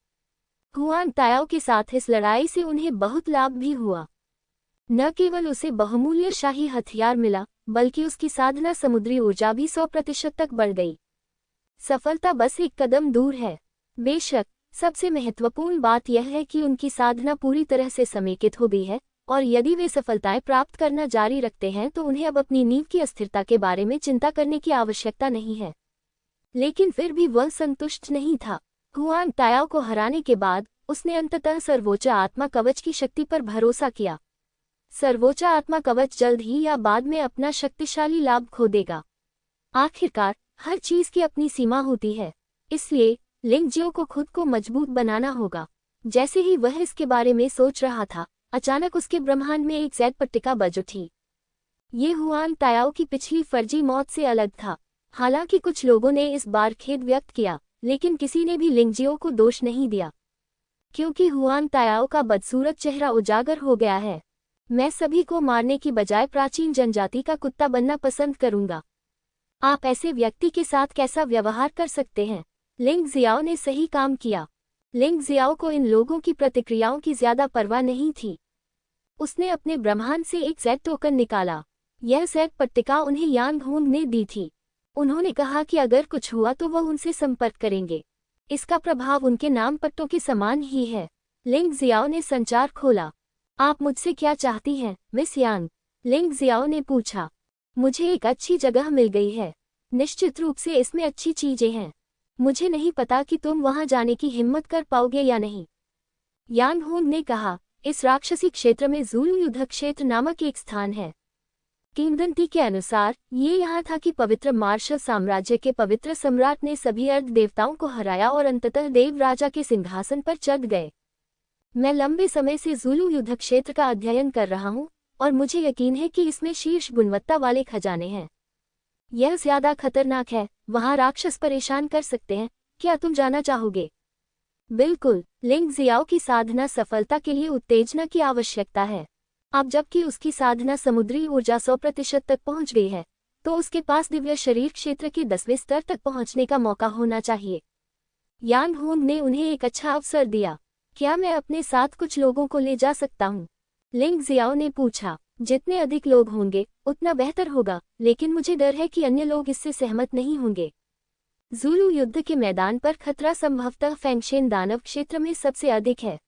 हुआन तायाओ के साथ इस लड़ाई से उन्हें बहुत लाभ भी हुआ। न केवल उसे बहुमूल्य शाही हथियार मिला, बल्कि उसकी साधना समुद्री ऊर्जा भी 100% तक बढ़ गई। सफलता बस एक कदम दूर है। बेशक सबसे महत्वपूर्ण बात यह है कि उनकी साधना पूरी तरह से समेकित हो गई है और यदि वे सफलताएं प्राप्त करना जारी रखते हैं तो उन्हें अब अपनी नींव की अस्थिरता के बारे में चिंता करने की आवश्यकता नहीं है। लेकिन फिर भी वह संतुष्ट नहीं था। हुआन तायाओ को हराने के बाद उसने अंततः सर्वोच्च आत्मा कवच की शक्ति पर भरोसा किया। सर्वोच्च आत्मा कवच जल्द ही या बाद में अपना शक्तिशाली लाभ खो देगा। आखिरकार हर चीज की अपनी सीमा होती है, इसलिए लिंगजियो को खुद को मजबूत बनाना होगा। जैसे ही वह इसके बारे में सोच रहा था, अचानक उसके ब्रह्मांड में एक ज़ेड पट्टिका बज उठी। ये हुआन तायाओ की पिछली फर्जी मौत से अलग था। हालांकि कुछ लोगों ने इस बार खेद व्यक्त किया, लेकिन किसी ने भी लिंगजियो को दोष नहीं दिया, क्योंकि हुआन तायाओ का बदसूरत चेहरा उजागर हो गया है। मैं सभी को मारने की बजाय प्राचीन जनजाति का कुत्ता बनना पसंद करूंगा। आप ऐसे व्यक्ति के साथ कैसा व्यवहार कर सकते हैं? लिंगजियाओ ने सही काम किया। लिंगजियाओ को इन लोगों की प्रतिक्रियाओं की ज्यादा परवाह नहीं थी। उसने अपने ब्रह्मांड से एक ज़ेड टोकन निकाला। यह ज़ेड पट्टिका उन्हें यांग होंग ने दी थी। उन्होंने कहा कि अगर कुछ हुआ तो वह उनसे संपर्क करेंगे। इसका प्रभाव उनके नाम पट्टों के समान ही है। लिंगजियाओ ने संचार खोला। आप मुझसे क्या चाहती हैं, मिस यांग? लिंगजियाओ ने पूछा। मुझे एक अच्छी जगह मिल गई है। निश्चित रूप से इसमें अच्छी चीजें हैं। मुझे नहीं पता कि तुम वहां जाने की हिम्मत कर पाओगे या नहीं। यांग होंग ने कहा, इस राक्षसी क्षेत्र में ज़ूलू युद्ध क्षेत्र नामक एक स्थान है। किंवदंती के अनुसार ये यहाँ था कि पवित्र मार्शल साम्राज्य के पवित्र सम्राट ने सभी अर्ध देवताओं को हराया और अंततः देव राजा के सिंहासन पर चढ़ गए। मैं लंबे समय से ज़ूलू युद्ध क्षेत्र का अध्ययन कर रहा हूँ और मुझे यकीन है कि इसमें शीर्ष गुणवत्ता वाले खजाने हैं। यह ज्यादा खतरनाक है। वहाँ राक्षस परेशान कर सकते हैं। क्या तुम जाना चाहोगे? बिल्कुल, लिंग जियाओ की साधना सफलता के लिए उत्तेजना की आवश्यकता है। अब जबकि उसकी साधना समुद्री ऊर्जा 100% तक पहुंच गई है, तो उसके पास दिव्य शरीर क्षेत्र के 10वें स्तर तक पहुंचने का मौका होना चाहिए। यांग होंग ने उन्हें एक अच्छा अवसर दिया। क्या मैं अपने साथ कुछ लोगों को ले जा सकता हूँ? लिंग जियाओ ने पूछा। जितने अधिक लोग होंगे उतना बेहतर होगा, लेकिन मुझे डर है कि अन्य लोग इससे सहमत नहीं होंगे। ज़ुलू युद्ध के मैदान पर खतरा संभवतः फेंगशेन दानव क्षेत्र में सबसे अधिक है।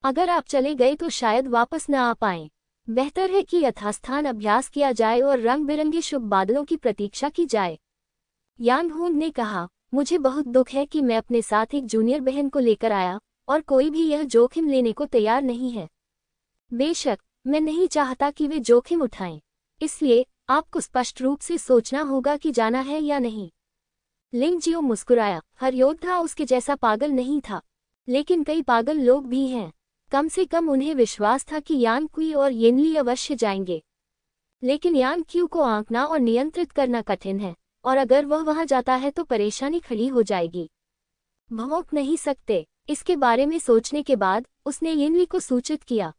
अगर आप चले गए तो शायद वापस न आ पाएं। बेहतर है कि यथास्थान अभ्यास किया जाए और रंग बिरंगे शुभ बादलों की प्रतीक्षा की जाए। यांग होंग ने कहा, मुझे बहुत दुख है कि मैं अपने साथ एक जूनियर बहन को लेकर आया और कोई भी यह जोखिम लेने को तैयार नहीं है। बेशक, मैं नहीं चाहता कि वे जोखिम उठाएं, इसलिए आपको स्पष्ट रूप से सोचना होगा कि जाना है या नहीं। लिंग जियो मुस्कुराया। हर योद्धा उसके जैसा पागल नहीं था, लेकिन कई पागल लोग भी हैं। कम से कम उन्हें विश्वास था कि यान क्यू और येनली अवश्य जाएंगे। लेकिन यान क्यू को आंकना और नियंत्रित करना कठिन है, और अगर वह वहां जाता है तो परेशानी खड़ी हो जाएगी। भौंक नहीं सकते। इसके बारे में सोचने के बाद उसने येनली को सूचित किया,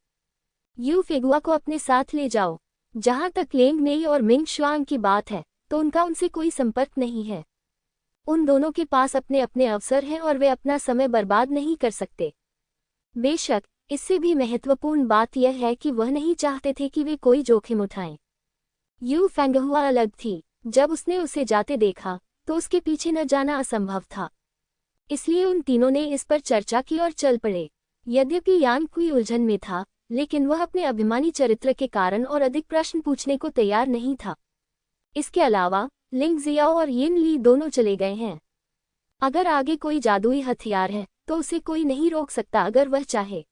यू फेगुआ को अपने साथ ले जाओ। जहां तक लेंग नेई और मिंग शुआंग की बात है, तो उनका उनसे कोई संपर्क नहीं है। उन दोनों के पास अपने अपने अवसर हैं और वे अपना समय बर्बाद नहीं कर सकते। बेशक, इससे भी महत्वपूर्ण बात यह है कि वह नहीं चाहते थे कि वे कोई जोखिम उठाएं। यू फेंगहुआ अलग थी। जब उसने उसे जाते देखा तो उसके पीछे न जाना असंभव था। इसलिए उन तीनों ने इस पर चर्चा की और चल पड़े। यद्यपि यान क्यू उलझन में था, लेकिन वह अपने अभिमानी चरित्र के कारण और अधिक प्रश्न पूछने को तैयार नहीं था। इसके अलावा लिंग जियाओ और येन ली दोनों चले गए हैं। अगर आगे कोई जादुई हथियार है तो उसे कोई नहीं रोक सकता अगर वह चाहे।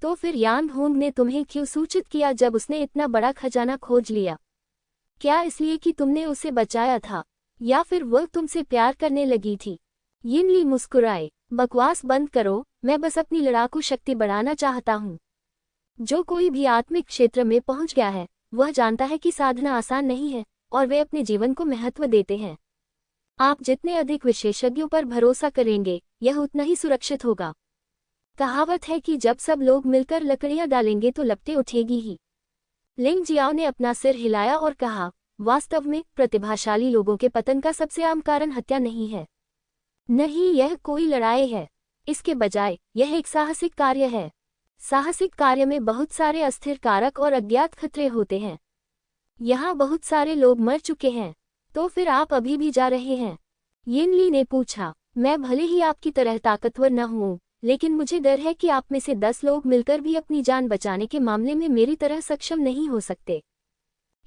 तो फिर यांग होंग ने तुम्हें क्यों सूचित किया जब उसने इतना बड़ा खजाना खोज लिया? क्या इसलिए कि तुमने उसे बचाया था, या फिर वह तुमसे प्यार करने लगी थी? येन ली मुस्कुराए। बकवास बंद करो, मैं बस अपनी लड़ाकू शक्ति बढ़ाना चाहता हूँ। जो कोई भी आत्मिक क्षेत्र में पहुंच गया है वह जानता है कि साधना आसान नहीं है और वे अपने जीवन को महत्व देते हैं। आप जितने अधिक विशेषज्ञों पर भरोसा करेंगे, यह उतना ही सुरक्षित होगा। कहावत है कि जब सब लोग मिलकर लकड़ियां डालेंगे तो लपटें उठेगी ही। लिंग जियाओ ने अपना सिर हिलाया और कहा, वास्तव में प्रतिभाशाली लोगों के पतन का सबसे आम कारण हत्या नहीं है। नहीं, यह कोई लड़ाई है। इसके बजाय यह एक साहसिक कार्य है। साहसिक कार्य में बहुत सारे अस्थिर कारक और अज्ञात खतरे होते हैं। यहाँ बहुत सारे लोग मर चुके हैं, तो फिर आप अभी भी जा रहे हैं? येन ली ने पूछा। मैं भले ही आपकी तरह ताकतवर न हूँ, लेकिन मुझे डर है कि आप में से 10 लोग मिलकर भी अपनी जान बचाने के मामले में मेरी तरह सक्षम नहीं हो सकते।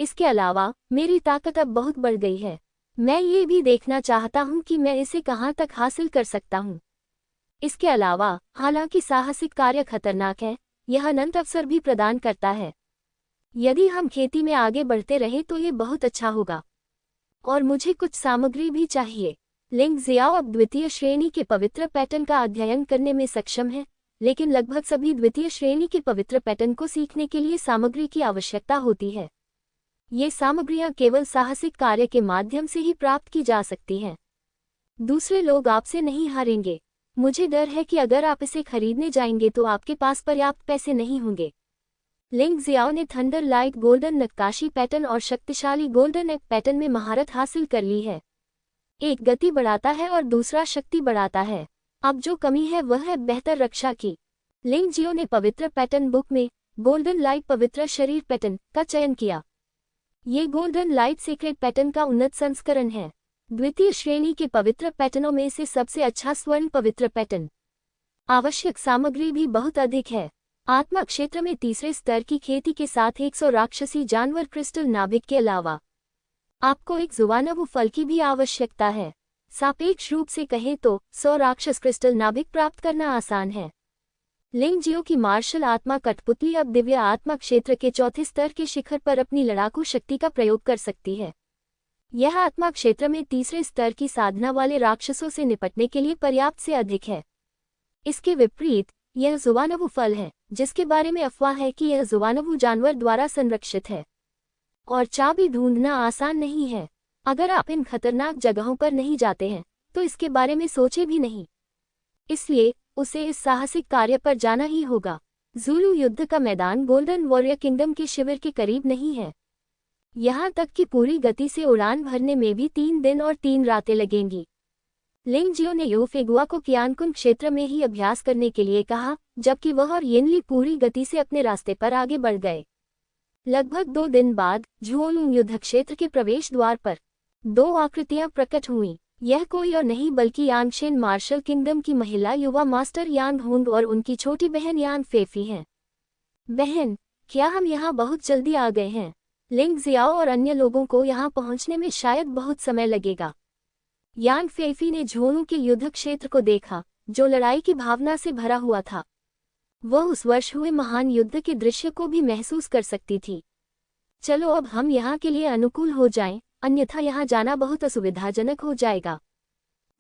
इसके अलावा मेरी ताकत अब बहुत बढ़ गई है। मैं ये भी देखना चाहता हूँ कि मैं इसे कहाँ तक हासिल कर सकता हूँ। इसके अलावा, हालांकि साहसिक कार्य खतरनाक है, यह अनंत अवसर भी प्रदान करता है। यदि हम खेती में आगे बढ़ते रहे तो ये बहुत अच्छा होगा। और मुझे कुछ सामग्री भी चाहिए। लिंग जियाओ अब द्वितीय श्रेणी के पवित्र पैटर्न का अध्ययन करने में सक्षम है, लेकिन लगभग सभी द्वितीय श्रेणी के पवित्र पैटर्न को सीखने के लिए सामग्री की आवश्यकता होती है। ये सामग्रियां केवल साहसिक कार्य के माध्यम से ही प्राप्त की जा सकती हैं। दूसरे लोग आपसे नहीं हारेंगे। मुझे डर है कि अगर आप इसे खरीदने जाएंगे तो आपके पास पर्याप्त पैसे नहीं होंगे। लिंग जियाओ ने थंडर लाइट गोल्डन नक्काशी पैटर्न और शक्तिशाली गोल्डन एग पैटर्न में महारत हासिल कर ली है। एक गति बढ़ाता है और दूसरा शक्ति बढ़ाता है। अब जो कमी है वह है बेहतर रक्षा की। लिंग जियो ने पवित्र पैटर्न बुक में गोल्डन लाइट पवित्र शरीर पैटर्न का चयन किया। ये गोल्डन लाइट सीक्रेट पैटर्न का उन्नत संस्करण है। द्वितीय श्रेणी के पवित्र पैटर्नों में से सबसे अच्छा स्वर्ण पवित्र पैटर्न। आवश्यक सामग्री भी बहुत अधिक है। आत्मा क्षेत्र में तीसरे स्तर की खेती के साथ 100 राक्षसी जानवर क्रिस्टल नाभिक के अलावा आपको एक जुवानवु फल की भी आवश्यकता है। सापेक्ष रूप से कहें तो 100 राक्षस क्रिस्टल नाभिक प्राप्त करना आसान है। लिंग जियो की मार्शल आत्मा कठपुतली अब दिव्य आत्मा क्षेत्र के चौथे स्तर के शिखर पर अपनी लड़ाकू शक्ति का प्रयोग कर सकती है। यह आत्मा क्षेत्र में तीसरे स्तर की साधना वाले राक्षसों से निपटने के लिए पर्याप्त से अधिक है। इसके विपरीत यह जुवानवु फल है, जिसके बारे में अफवाह है कि यह जुवानवु जानवर द्वारा संरक्षित है और चाबी ढूंढना आसान नहीं है। अगर आप इन खतरनाक जगहों पर नहीं जाते हैं तो इसके बारे में सोचे भी नहीं। इसलिए उसे इस साहसिक कार्य पर जाना ही होगा। ज़ुलू युद्ध का मैदान गोल्डन वॉरियर किंगडम के शिविर के करीब नहीं है। यहाँ तक कि पूरी गति से उड़ान भरने में भी 3 दिन और 3 रातें लगेंगी। लिंग जियो ने यू फेगुआ को कियानकुन क्षेत्र में ही अभ्यास करने के लिए कहा, जबकि वह और यिनली पूरी गति से अपने रास्ते पर आगे बढ़ गए। लगभग 2 दिन बाद झुओलुंग युद्ध क्षेत्र के प्रवेश द्वार पर 2 आकृतियां प्रकट हुईं। यह कोई और नहीं बल्कि यांगशेन मार्शल किंगडम की महिला युवा मास्टर यांग होंग और उनकी छोटी बहन यान फेफी हैं। बहन, क्या हम यहाँ बहुत जल्दी आ गए हैं? लिंग जियाओ और अन्य लोगों को यहाँ पहुँचने में शायद बहुत समय लगेगा। यान फेफी ने झोलू के युद्ध क्षेत्र को देखा, जो लड़ाई की भावना से भरा हुआ था। वह उस वर्ष हुए महान युद्ध के दृश्य को भी महसूस कर सकती थी। चलो अब हम यहाँ के लिए अनुकूल हो जाएं, अन्यथा यहाँ जाना बहुत असुविधाजनक हो जाएगा।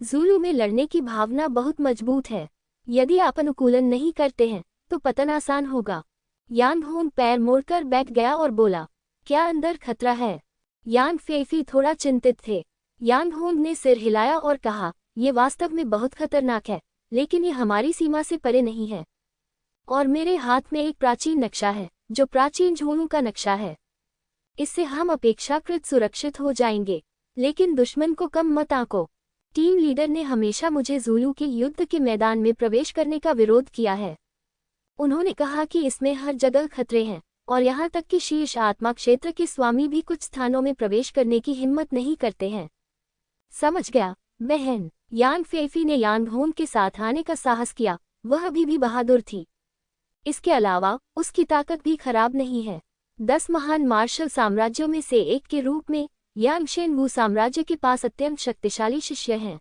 ज़ुलू में लड़ने की भावना बहुत मजबूत है। यदि आप अनुकूलन नहीं करते हैं तो पतन आसान होगा। यान होंग पैर मोड़कर बैठ गया और बोला, क्या अंदर खतरा है? यान फेफी थोड़ा चिंतित थे। यान होंग ने सिर हिलाया और कहा, ये वास्तव में बहुत खतरनाक है, लेकिन ये हमारी सीमा से परे नहीं है। और मेरे हाथ में एक प्राचीन नक्शा है, जो प्राचीन झोलू का नक्शा है। इससे हम अपेक्षाकृत सुरक्षित हो जाएंगे, लेकिन दुश्मन को कम मत आंको। टीम लीडर ने हमेशा मुझे ज़ुलू के युद्ध के मैदान में प्रवेश करने का विरोध किया है। उन्होंने कहा कि इसमें हर जगह खतरे हैं, और यहाँ तक कि शीर्ष आत्मा क्षेत्र के स्वामी भी कुछ स्थानों में प्रवेश करने की हिम्मत नहीं करते हैं। समझ गया बहन। यान फेफी ने यान होंग के साथ आने का साहस किया। वह अभी भी बहादुर थी। इसके अलावा उसकी ताकत भी खराब नहीं है। 10 महान मार्शल साम्राज्यों में से एक के रूप में यांगशेन वू साम्राज्य के पास अत्यंत शक्तिशाली शिष्य हैं।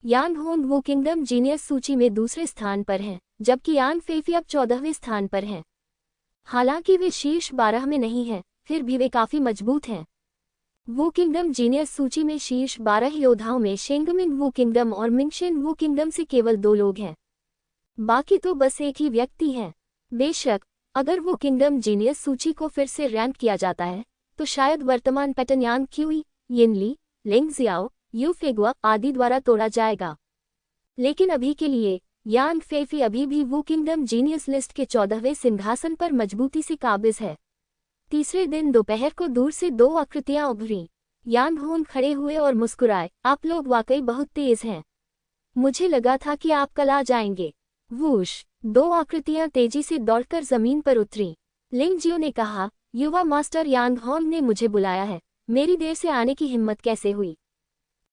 यान होंग वू किंगडम जीनियस सूची में दूसरे स्थान पर हैं, जबकि यान फेफी अब 14वें स्थान पर हैं। हालांकि वे शीर्ष 12 में नहीं हैं, फिर भी वे काफी मजबूत हैं। वू किंगडम जीनियस सूची में शीर्ष 12 योद्धाओं में शेंगमिंग वू किंगडम और मिंगशेन वू किंगडम से केवल 2 लोग हैं। बाकी तो बस एक ही व्यक्ति हैं। बेशक अगर वो किंगडम जीनियस सूची को फिर से रैंक किया जाता है, तो शायद वर्तमान पैटर्न यान क्यूई, यिनली, लिंग जियाओ, यू फेगुआ आदि द्वारा तोड़ा जाएगा। लेकिन अभी के लिए यान फेफी अभी भी वू किंगडम जीनियस लिस्ट के 14वें सिंहासन पर मजबूती से काबिज है। तीसरे दिन दोपहर को दूर से 2 आकृतियां उभरी। यान होंग खड़े हुए और मुस्कुराए, आप लोग वाकई बहुत तेज हैं। मुझे लगा था कि आप कल आ जाएंगे। वूश, 2 आकृतियां तेजी से दौड़कर जमीन पर उतरी। लिंग जियो ने कहा, युवा मास्टर यांग होंग ने मुझे बुलाया है। मेरी देर से आने की हिम्मत कैसे हुई?